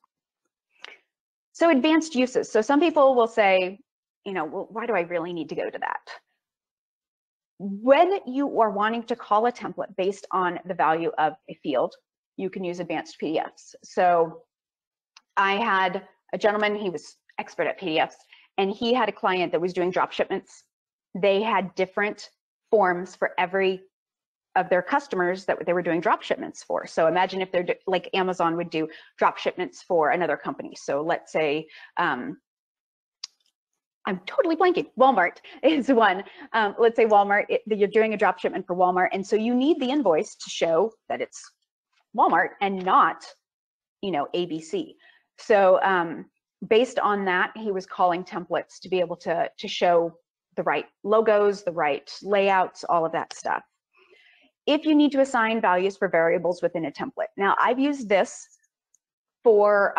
So advanced uses. So some people will say, well, why do I really need to go to that? When you are wanting to call a template based on the value of a field, you can use advanced PDFs. So I had a gentleman, he was expert at PDFs, and he had a client that was doing drop shipments. They had different forms for every of their customers that they were doing drop shipments for. So imagine if they're like Amazon would do drop shipments for another company. So let's say, I'm totally blanking, Walmart is one. Let's say Walmart, you're doing a drop shipment for Walmart. And so you need the invoice to show that it's Walmart and not, ABC. So based on that, he was calling templates to be able to show the right logos, the right layouts, all of that stuff. If you need to assign values for variables within a template. Now, I've used this for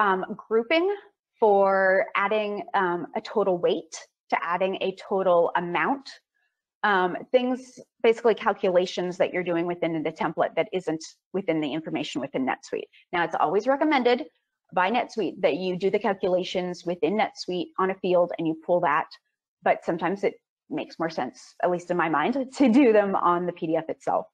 grouping, for adding a total weight, to adding a total amount, things, basically calculations that you're doing within the template that isn't within the information within NetSuite. Now, it's always recommended by NetSuite that you do the calculations within NetSuite on a field and you pull that, but sometimes it makes more sense, at least in my mind, to do them on the PDF itself.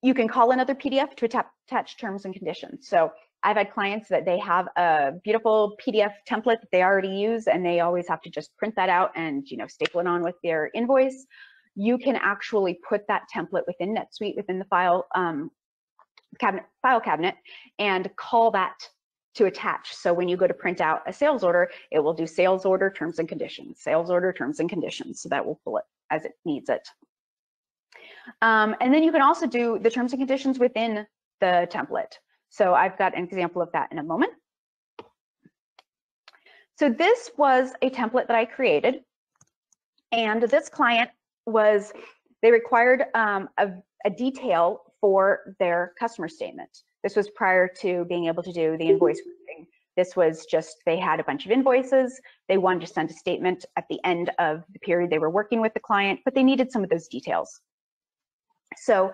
You can call another PDF to attach terms and conditions. So I've had clients that they have a beautiful PDF template that they already use, and they always have to just print that out and staple it on with their invoice. You can actually put that template within NetSuite, within the file cabinet, and call that to attach. So when you go to print out a sales order, it will do sales order terms and conditions, sales order terms and conditions. So that will pull it as it needs it. And then you can also do the terms and conditions within the template. So I've got an example of that in a moment. So this was a template that I created, and this client they required a detail for their customer statement. This was prior to being able to do the invoice grouping. This was just, they had a bunch of invoices. They wanted to send a statement at the end of the period they were working with the client, but they needed some of those details. So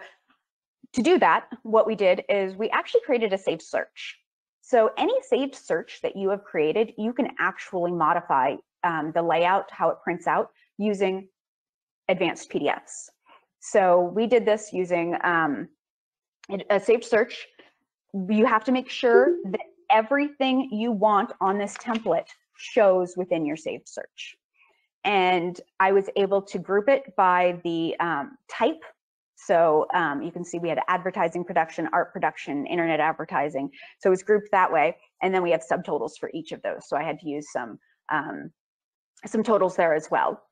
to do that, what we did is we actually created a saved search. So any saved search that you have created, you can actually modify the layout, how it prints out, using advanced PDFs. So we did this using a saved search. You have to make sure that everything you want on this template shows within your saved search. And I was able to group it by the type. So you can see we had advertising production, art production, internet advertising. So it was grouped that way. And then we have subtotals for each of those. So I had to use some totals there as well.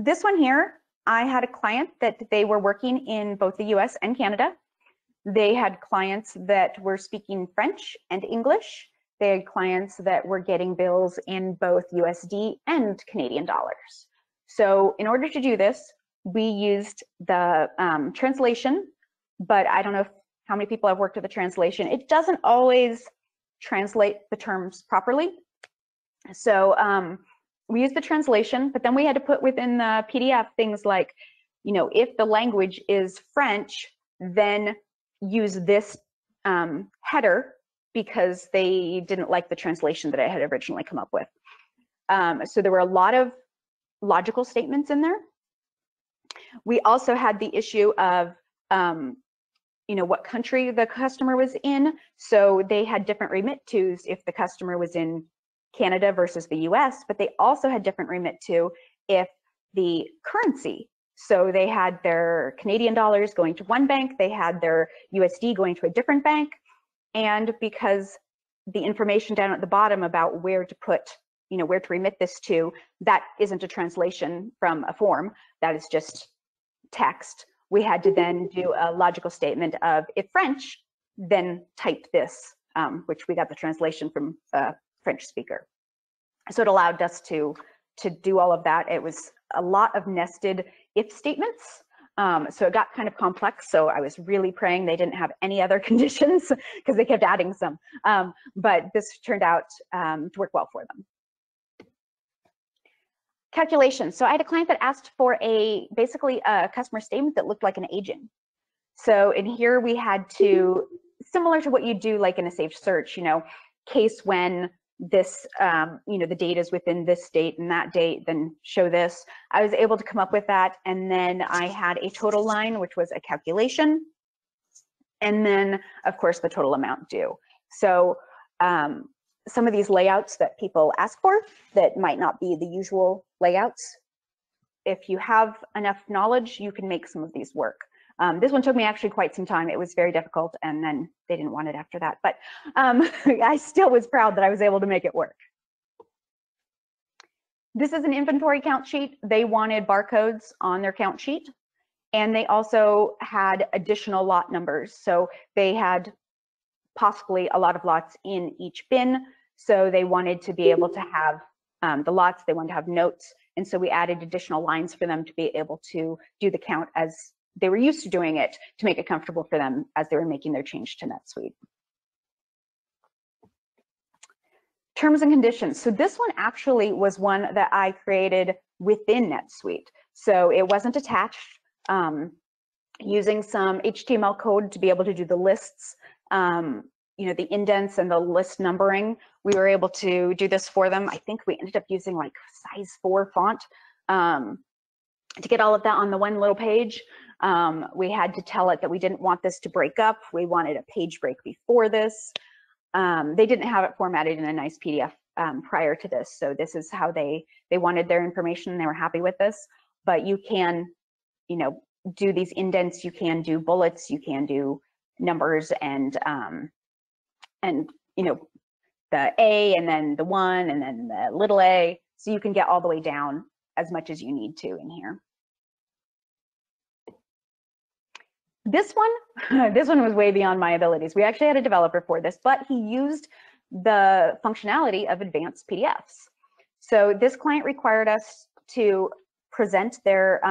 This one here, I had a client that they were working in both the US and Canada. They had clients that were speaking French and English. They had clients that were getting bills in both USD and Canadian dollars. So in order to do this, we used the translation, but I don't know how many people have worked with the translation. It doesn't always translate the terms properly. So we used the translation, but then we had to put within the PDF things like, if the language is French, then use this header because they didn't like the translation that I had originally come up with. So there were a lot of logical statements in there. We also had the issue of, what country the customer was in. So they had different remit tos if the customer was in Canada versus the US, but they also had different remit to if the currency. So they had their Canadian dollars going to one bank, they had their USD going to a different bank. And because the information down at the bottom about where to put where to remit this to, that isn't a translation from a form, that is just text. We had to then do a logical statement of, if French, then type this, which we got the translation from a French speaker. So it allowed us to do all of that. It was a lot of nested if statements. So it got kind of complex. So I was really praying they didn't have any other conditions because they kept adding some. But this turned out to work well for them. Calculation. So I had a client that asked for basically a customer statement that looked like an aging. So in here we had to, similar to what you do like in a safe search, case when this, the date is within this date and that date, then show this. I was able to come up with that. And then I had a total line, which was a calculation. And then of course the total amount due. So some of these layouts that people ask for that might not be the usual layouts. If you have enough knowledge, you can make some of these work. This one took me actually quite some time. It was very difficult, and then they didn't want it after that. But I still was proud that I was able to make it work. This is an inventory count sheet. They wanted barcodes on their count sheet, and they also had additional lot numbers. So they had possibly a lot of lots in each bin. So they wanted to be able to have the lots, they wanted to have notes. And so we added additional lines for them to be able to do the count as they were used to doing it, to make it comfortable for them as they were making their change to NetSuite. Terms and conditions. So this one actually was one that I created within NetSuite. So it wasn't attached, using some HTML code to be able to do the lists, the indents and the list numbering. We were able to do this for them. I think we ended up using like size 4 font to get all of that on the one little page. We had to tell it that we didn't want this to break up. We wanted a page break before this. They didn't have it formatted in a nice PDF prior to this. So this is how they wanted their information, and they were happy with this. But you can, do these indents, you can do bullets, you can do numbers and the A and then the 1 and then the little a. So you can get all the way down as much as you need to in here. This one was way beyond my abilities. We actually had a developer for this, but he used the functionality of advanced PDFs. So this client required us to present their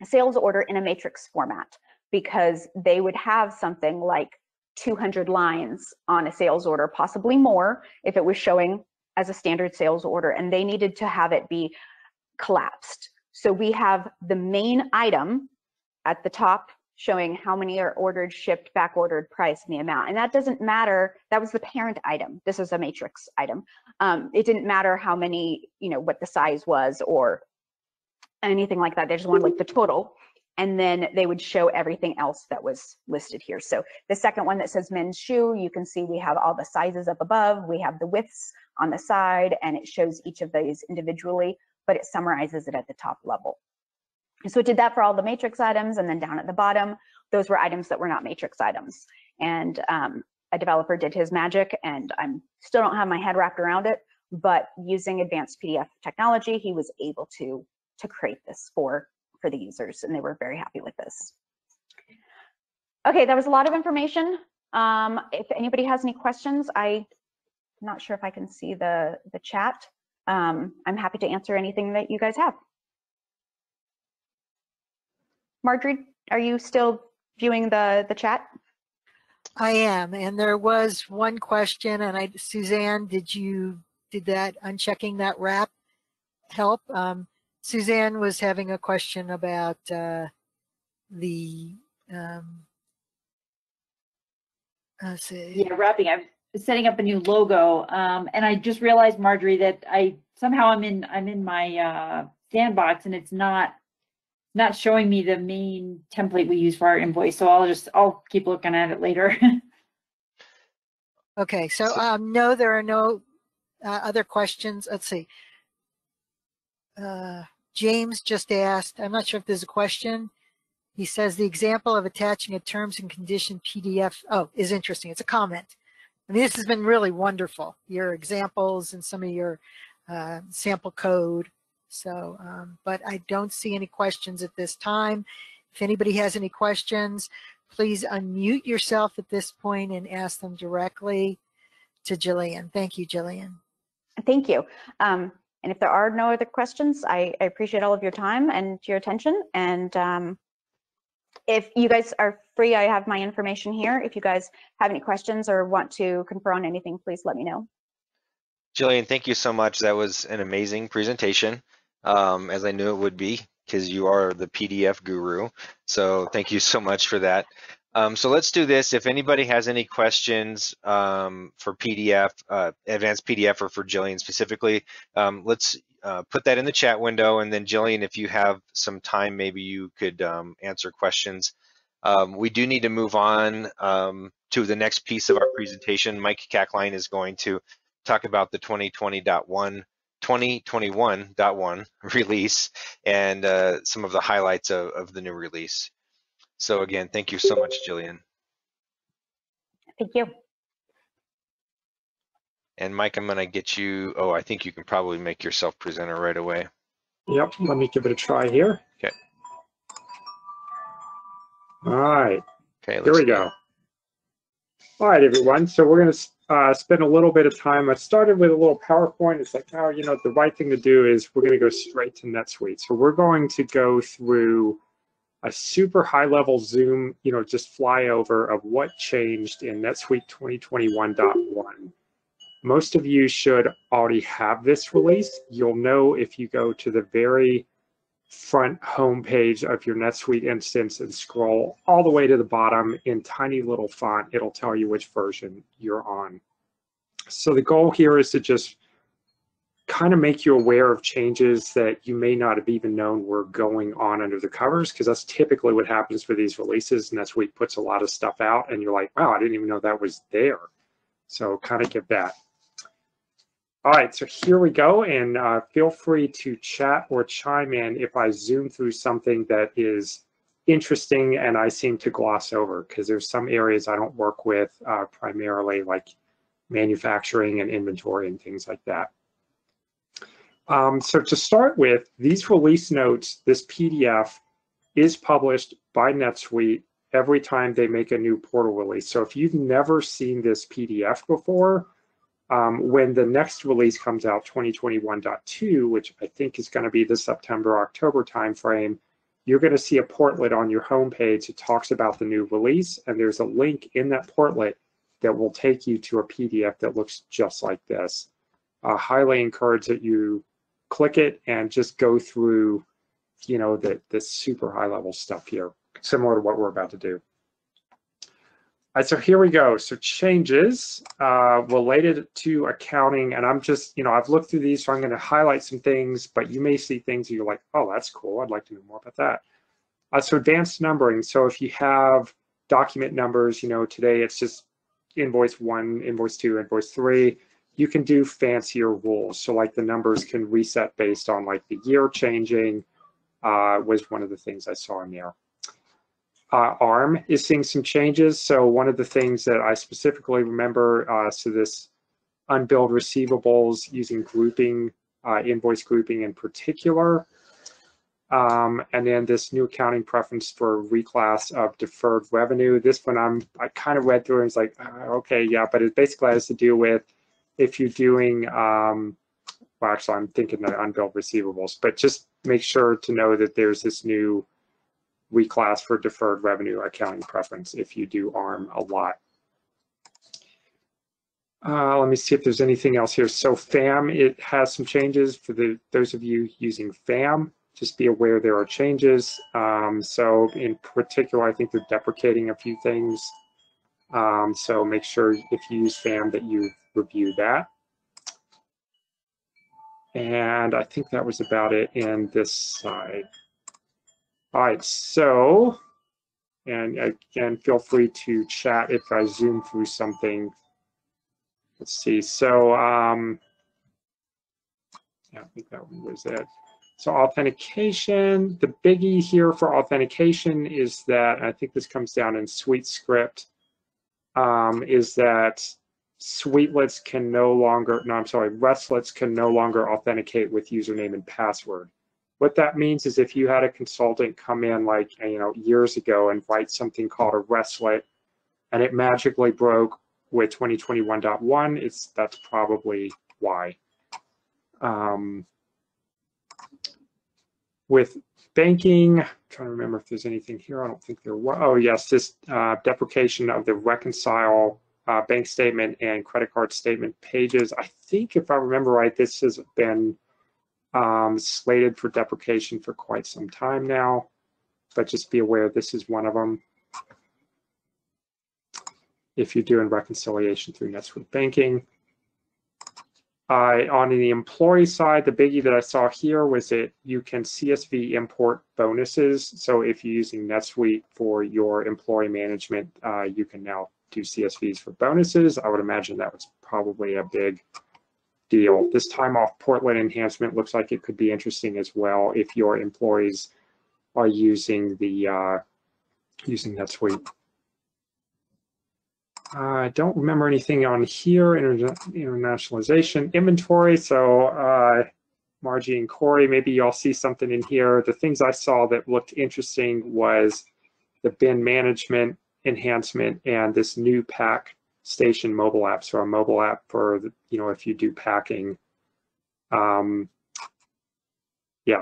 sales order in a matrix format, because they would have something like 200 lines on a sales order, possibly more if it was showing as a standard sales order, and they needed to have it be collapsed. So we have the main item at the top showing how many are ordered, shipped, back ordered, price, and the amount. And that doesn't matter. That was the parent item. This is a matrix item. It didn't matter how many, what the size was or anything like that. They just wanted like the total. And then they would show everything else that was listed here. So the second one that says men's shoe, you can see we have all the sizes up above. We have the widths on the side, and it shows each of these individually, but it summarizes it at the top level. So it did that for all the matrix items, and then down at the bottom, those were items that were not matrix items. And a developer did his magic, and I still don't have my head wrapped around it, but using advanced PDF technology, he was able to create this for the users, and they were very happy with this. Okay, that was a lot of information. If anybody has any questions, I'm not sure if I can see the chat. I'm happy to answer anything that you guys have. Marjorie, are you still viewing the chat? I am, and there was one question, and Suzanne, did that unchecking that wrap help? Suzanne was having a question about let's see. Yeah, wrapping. I'm setting up a new logo, and I just realized, Marjorie, that I'm in my sandbox, and it's not showing me the main template we use for our invoice. So I'll keep looking at it later. Okay, so no, there are no other questions. Let's see. James just asked, I'm not sure if there's a question. He says the example of attaching a terms and condition PDF, is interesting. It's a comment. I mean, this has been really wonderful, your examples and some of your sample code. So, but I don't see any questions at this time. If anybody has any questions, please unmute yourself at this point and ask them directly to Jillian. Thank you, Jillian. Thank you. And if there are no other questions, I appreciate all of your time and your attention. And if you guys are free, I have my information here. If you guys have any questions or want to confer on anything, please let me know. Jillian, thank you so much. That was an amazing presentation, as I knew it would be, because you are the PDF guru. So thank you so much for that. So let's do this. If anybody has any questions for PDF, advanced PDF, or for Jillian specifically, let's put that in the chat window. And then Jillian, if you have some time, maybe you could answer questions. We do need to move on to the next piece of our presentation. Mike Kackline is going to talk about the 2021.1 release and some of the highlights of the new release. So again, thank you so much, Jillian. Thank you. And Mike, I'm gonna get you, oh, I think you can probably make yourself presenter right away. Yep, let me give it a try here. Okay. All right, okay, here we go. All right, everyone, so we're gonna spend a little bit of time. I started with a little PowerPoint. It's like, oh, you know, the right thing to do is we're gonna go straight to NetSuite. So we're going to go through a super high level zoom, you know, just flyover of what changed in NetSuite 2021.1. Most of you should already have this release. You'll know if you go to the very front home page of your NetSuite instance and scroll all the way to the bottom in tiny little font, it'll tell you which version you're on. So the goal here is to just kind of make you aware of changes that you may not have even known were going on under the covers, because that's typically what happens for these releases. NetSuite puts a lot of stuff out and you're like, wow, I didn't even know that was there. So kind of get that. All right, so here we go, and feel free to chat or chime in if I zoom through something that is interesting and I seem to gloss over, because there's some areas I don't work with primarily, like manufacturing and inventory and things like that. So to start with, these release notes, this PDF is published by NetSuite every time they make a new portal release. So if you've never seen this PDF before, when the next release comes out, 2021.2, which I think is going to be the September-October timeframe, you're going to see a portlet on your homepage that talks about the new release, and there's a link in that portlet that will take you to a PDF that looks just like this. I highly encourage that you click it and just go through, you know, the super high-level stuff here, similar to what we're about to do. All right, so here we go. So changes related to accounting, and I'm just, you know, I've looked through these, so I'm going to highlight some things, but you may see things and you're like, oh, that's cool. I'd like to know more about that. So advanced numbering. So if you have document numbers, you know, today it's just invoice 1, invoice 2, invoice 3. You can do fancier rules. So like the numbers can reset based on like the year changing was one of the things I saw in there. ARM is seeing some changes. So one of the things that I specifically remember, so this unbilled receivables using grouping, invoice grouping in particular, and then this new accounting preference for reclass of deferred revenue. This one I kind of read through and was like, okay, yeah, but it basically has to do with if you're doing, well, actually I'm thinking the unbilled receivables, but just make sure to know that there's this new reclass for deferred revenue accounting preference if you do ARM a lot. Let me see if there's anything else here. So FAM, it has some changes for those of you using FAM. Just be aware there are changes. So in particular, I think they're deprecating a few things. So make sure if you use FAM that you review that. And I think that was about it in this side. All right, so, and again, feel free to chat if I zoom through something. Let's see, so, yeah, I think that one was it. So authentication, the biggie here for authentication is that, I think this comes down in SuiteScript, is that Suitelets can no longer, no, I'm sorry, restlets can no longer authenticate with username and password. What that means is if you had a consultant come in like, years ago and write something called a restlet and it magically broke with 2021.1, that's probably why. With banking, I'm trying to remember if there's anything here. I don't think there was. Oh yes, this deprecation of the reconcile bank statement and credit card statement pages. I think if I remember right, this has been slated for deprecation for quite some time now, but just be aware this is one of them. If you're doing reconciliation through NetSuite banking. On the employee side, the biggie that I saw here was that you can CSV import bonuses. So if you're using NetSuite for your employee management, you can now do CSVs for bonuses. I would imagine that was probably a big deal. This time off portlet enhancement looks like it could be interesting as well if your employees are using the using NetSuite. I don't remember anything on here. Internationalization, inventory. So Margie and Corey, maybe y'all see something in here. The things I saw that looked interesting was the bin management enhancement and this new pack station mobile app. So a mobile app for, if you do packing. Yeah,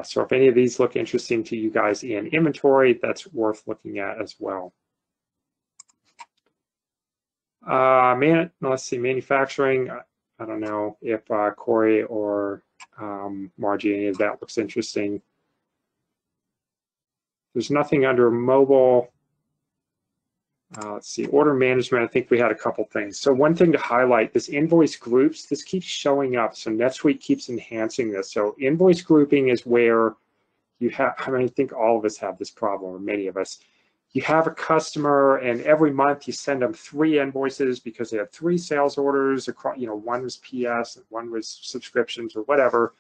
so if any of these look interesting to you guys in inventory, that's worth looking at as well. Let's see, manufacturing. I don't know if Corey or Margie, any of that looks interesting. There's nothing under mobile. Let's see, order management. I think we had a couple things. So one thing to highlight, this invoice groups, this keeps showing up. So NetSuite keeps enhancing this. So invoice grouping is where you have, I think all of us have this problem, or many of us. You have a customer and every month you send them 3 invoices because they have 3 sales orders across, one was PS and one was subscriptions or whatever.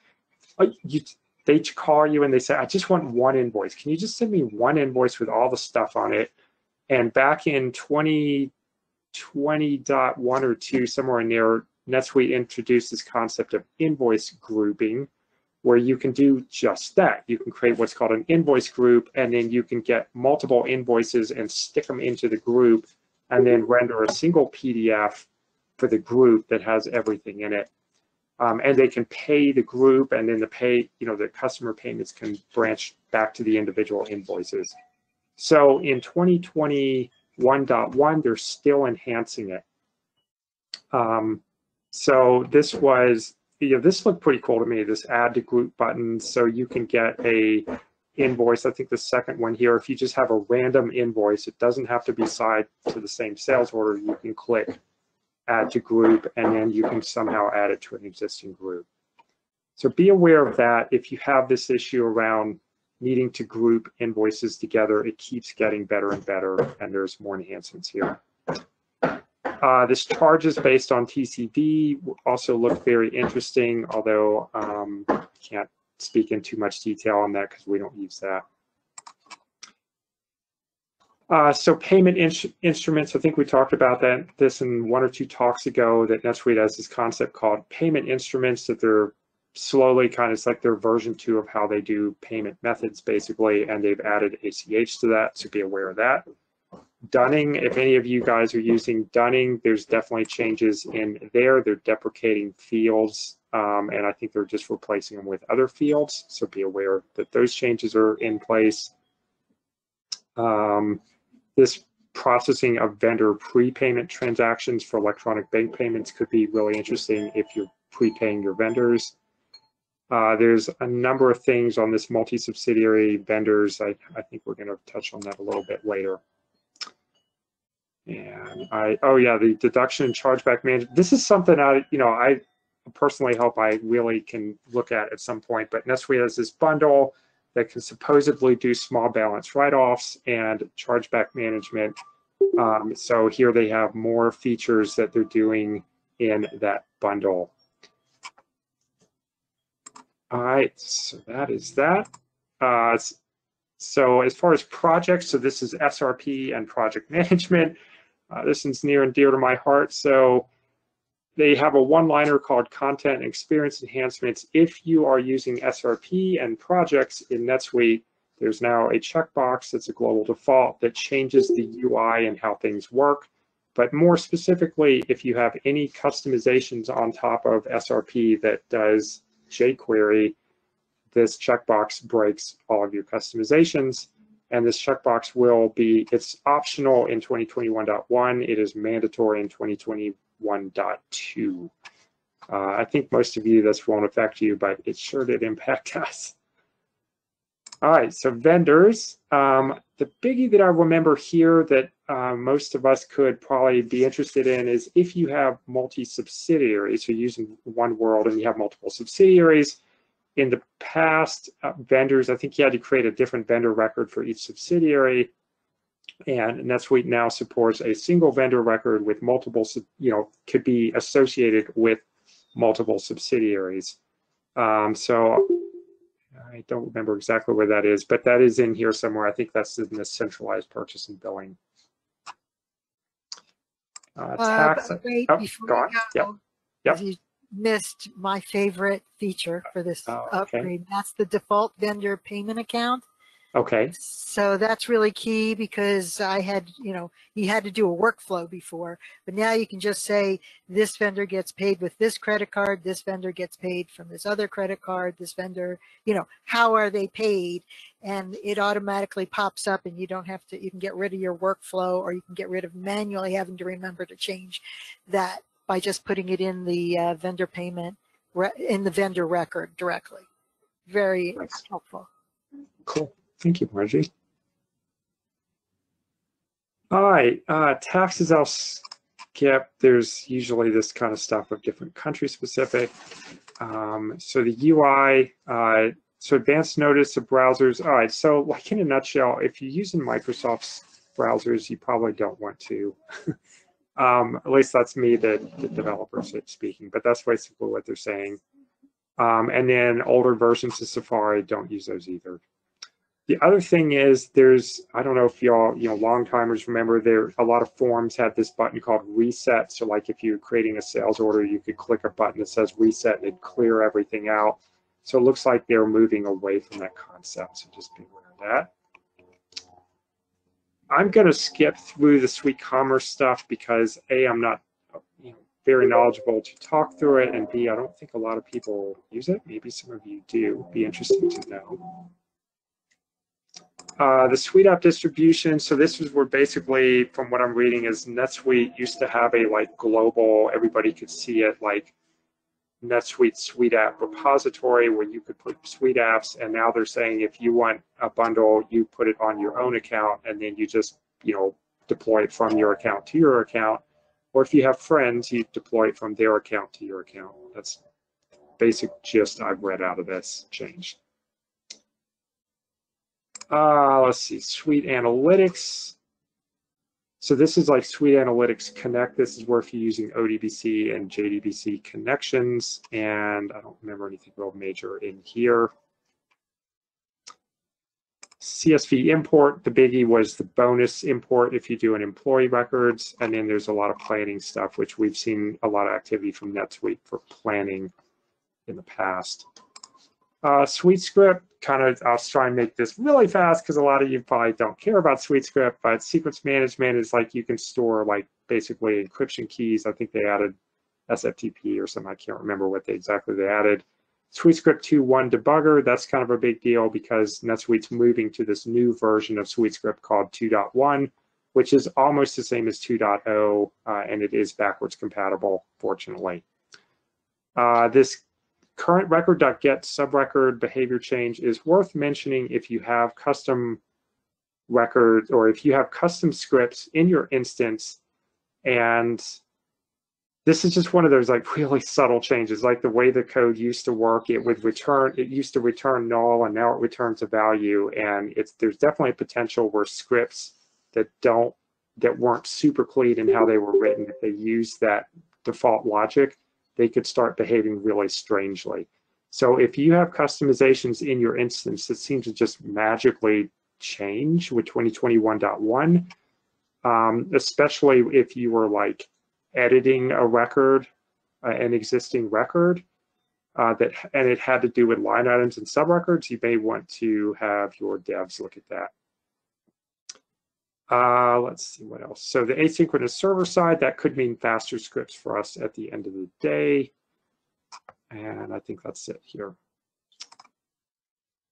They call you and they say, I just want 1 invoice. Can you just send me 1 invoice with all the stuff on it? And back in 2020.1 or 2, somewhere in there, NetSuite introduced this concept of invoice grouping, where you can do just that. You can create what's called an invoice group, and then you can get multiple invoices and stick them into the group, and then render a single PDF for the group that has everything in it. And they can pay the group, and then the customer payments can branch back to the individual invoices. So in 2021.1, they're still enhancing it. So this was, this looked pretty cool to me, this add to group button. So you can get a invoice, I think the second one here, if you just have a random invoice, it doesn't have to be tied to the same sales order. You can click add to group, and then you can somehow add it to an existing group. So be aware of that. If you have this issue around needing to group invoices together, it keeps getting better and better, and there's more enhancements here. This charges based on TCV also looked very interesting, although can't speak in too much detail on that because we don't use that. So payment instruments, I think we talked about this in 1 or 2 talks ago, that NetSuite has this concept called payment instruments, that they're slowly it's like their version 2 of how they do payment methods basically, and they've added ACH to that, so be aware of that. Dunning, if any of you guys are using Dunning, there's definitely changes in there. They're deprecating fields, and I think they're just replacing them with other fields, so be aware that those changes are in place. This processing of vendor prepayment transactions for electronic bank payments could be really interesting if you're prepaying your vendors. There's a number of things on this multi-subsidiary vendors. I think we're going to touch on that a little bit later. And oh yeah, the deduction and chargeback management. This is something I personally hope I really can look at some point. But NetSuite has this bundle that can supposedly do small balance write-offs and chargeback management. So here they have more features that they're doing in that bundle. All right, so that is that. So as far as projects, so this is SRP and project management. This one's near and dear to my heart. So they have a one-liner called Content and Experience Enhancements. If you are using SRP and projects in NetSuite, there's now a checkbox that's a global default that changes the UI and how things work. But more specifically, if you have any customizations on top of SRP that does jQuery, this checkbox breaks all of your customizations. And this checkbox will be, it's optional in 2021.1. It is mandatory in 2021.2. I think most of you, this won't affect you, but it sure did impact us. All right, so vendors. The biggie that I remember here that most of us could probably be interested in is if you have multi-subsidiaries, so you're using one world and you have multiple subsidiaries. In the past, vendors, I think you had to create a different vendor record for each subsidiary. And NetSuite now supports a single vendor record with multiple, could be associated with multiple subsidiaries. So I don't remember exactly where that is, but that is in here somewhere. I think that's in the centralized purchase and billing. Tax. Wait, oh, before go you on. go, Yep. you missed my favorite feature for this okay. upgrade. That's the default vendor payment account. Okay. So that's really key because I had, you had to do a workflow before, but now you can just say this vendor gets paid with this credit card, this vendor gets paid from this other credit card, this vendor, how are they paid? And it automatically pops up and you don't have to, you can get rid of your workflow or you can get rid of manually having to remember to change that by just putting it in the vendor payment, in the vendor record directly. Very helpful. Cool. Thank you, Margie. All right, taxes I'll skip. There's usually this kind of stuff of different country specific. So the UI, so advanced notice of browsers. All right, so like in a nutshell, if you're using Microsoft's browsers, you probably don't want to. At least that's me, the developer speaking, but that's basically what they're saying. And then older versions of Safari, don't use those either. The other thing is I don't know if y'all, long timers remember a lot of forms had this button called reset. So like if you're creating a sales order, you could click a button that says reset and it'd clear everything out. So it looks like they're moving away from that concept. So just be aware of that. I'm going to skip through the Suite Commerce stuff because A, I'm not very knowledgeable to talk through it, and B, I don't think a lot of people use it. Maybe some of you do. Be interesting to know. The Suite App distribution. So this is where basically, from what I'm reading, is NetSuite used to have a global, everybody could see it, like NetSuite Suite App repository where you could put Suite apps, and now they're saying if you want a bundle, you put it on your own account, and then you just deploy it from your account to your account. Or if you have friends, you deploy it from their account to your account. That's the basic gist I've read out of this change. Let's see, Suite Analytics. So this is like Suite Analytics Connect. This is where if you're using ODBC and JDBC connections, and I don't remember anything real major in here. CSV import, the biggie was the bonus import if you do an employee records, and then there's a lot of planning stuff, which we've seen a lot of activity from NetSuite for planning in the past. SuiteScript, I'll try and make this really fast because a lot of you probably don't care about SuiteScript, but sequence management is like you can store basically encryption keys. I think they added SFTP or something. I can't remember what exactly they added. SuiteScript 2.1 debugger, that's kind of a big deal because NetSuite's moving to this new version of SuiteScript called 2.1, which is almost the same as 2.0, and it is backwards compatible, fortunately. This current record.get subrecord behavior change is worth mentioning if you have custom records or if you have custom scripts in your instance, and this is just one of those really subtle changes, like the way the code used to work. It used to return null, and now it returns a value. And there's definitely a potential where scripts that weren't super clean in how they were written, if they use that default logic, they could start behaving really strangely. So if you have customizations in your instance that seem to just magically change with 2021.1, especially if you were editing a record an existing record and it had to do with line items and subrecords, you may want to have your devs look at that. Let's see what else. So the asynchronous server side, that could mean faster scripts for us at the end of the day. And I think that's it here.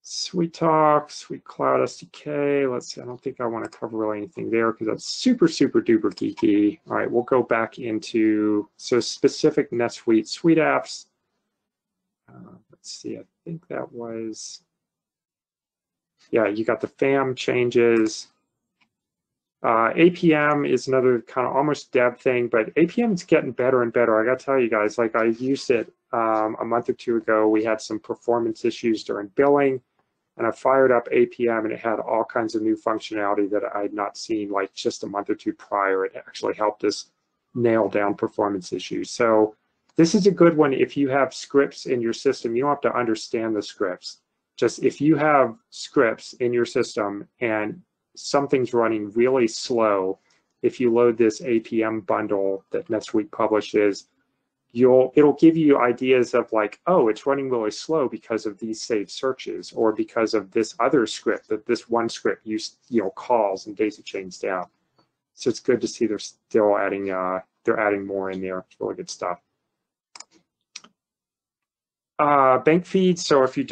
SuiteTalk, Suite Cloud SDK. Let's see, I don't think I want to cover really anything there because that's super, super duper geeky. All right, we'll go back into, so specific NetSuite suite apps. Let's see, I think that was, yeah, you got the FAM changes. APM is another kind of almost dev thing, but APM is getting better and better. I got to tell you guys, like I used it a month or two ago. We had some performance issues during billing, and I fired up APM, and it had all kinds of new functionality that I had not seen like just a month or two prior. It actually helped us nail down performance issues. So this is a good one if you have scripts in your system. You don't have to understand the scripts. Just if you have scripts in your system and something's running really slow, if you load this APM bundle that NetSuite publishes, it'll give you ideas of like, oh, it's running really slow because of these saved searches or because of this other script that this one script calls and daisy chains down. So it's good to see they're still adding they're adding more in there. It's really good stuff. Bank feeds. So if you're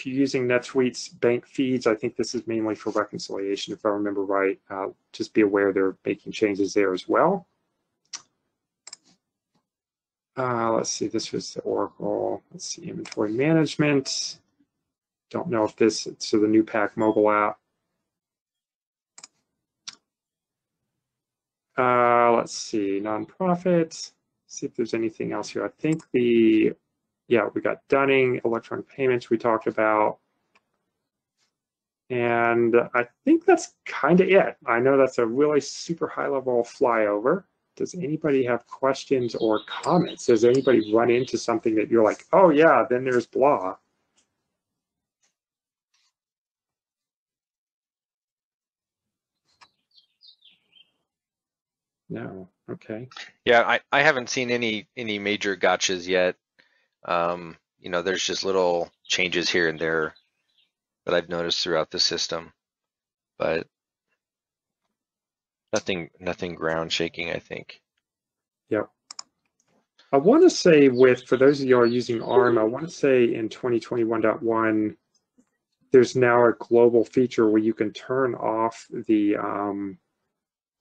using NetSuite's bank feeds, I think this is mainly for reconciliation, if I remember right. Just be aware they're making changes there as well. Let's see, this was the Oracle. Let's see, inventory management. Don't know if this, so the new Pack mobile app. Let's see, nonprofit. See if there's anything else here. I think yeah, we got Dunning, electronic payments we talked about. And I think that's kind of it. I know that's a really super high level flyover. Does anybody have questions or comments? Does anybody run into something that you're like, oh yeah, then there's blah? No, okay. Yeah, I haven't seen any major gotchas yet. You know, there's just little changes here and there that I've noticed throughout the system, but nothing ground shaking, I think. Yep. I want to say for those of you who are using ARM, I want to say in 2021.1, there's now a global feature where you can turn off the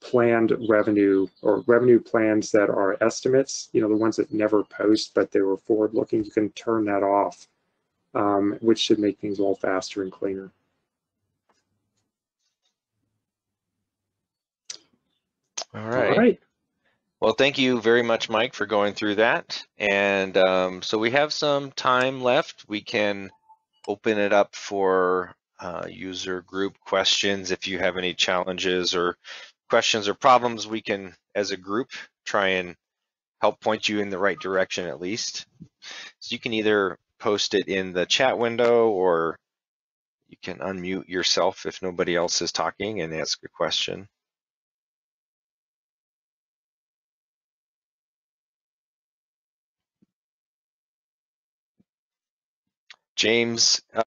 planned revenue or revenue plans that are estimates, the ones that never post, but they were forward looking. You can turn that off, which should make things a little faster and cleaner. All right. Well, thank you very much, Mike, for going through that. And so we have some time left. We can open it up for user group questions. If you have any challenges or questions or problems, we can, as a group, try and help point you in the right direction at least. So you can either post it in the chat window or you can unmute yourself if nobody else is talking and ask a question. James,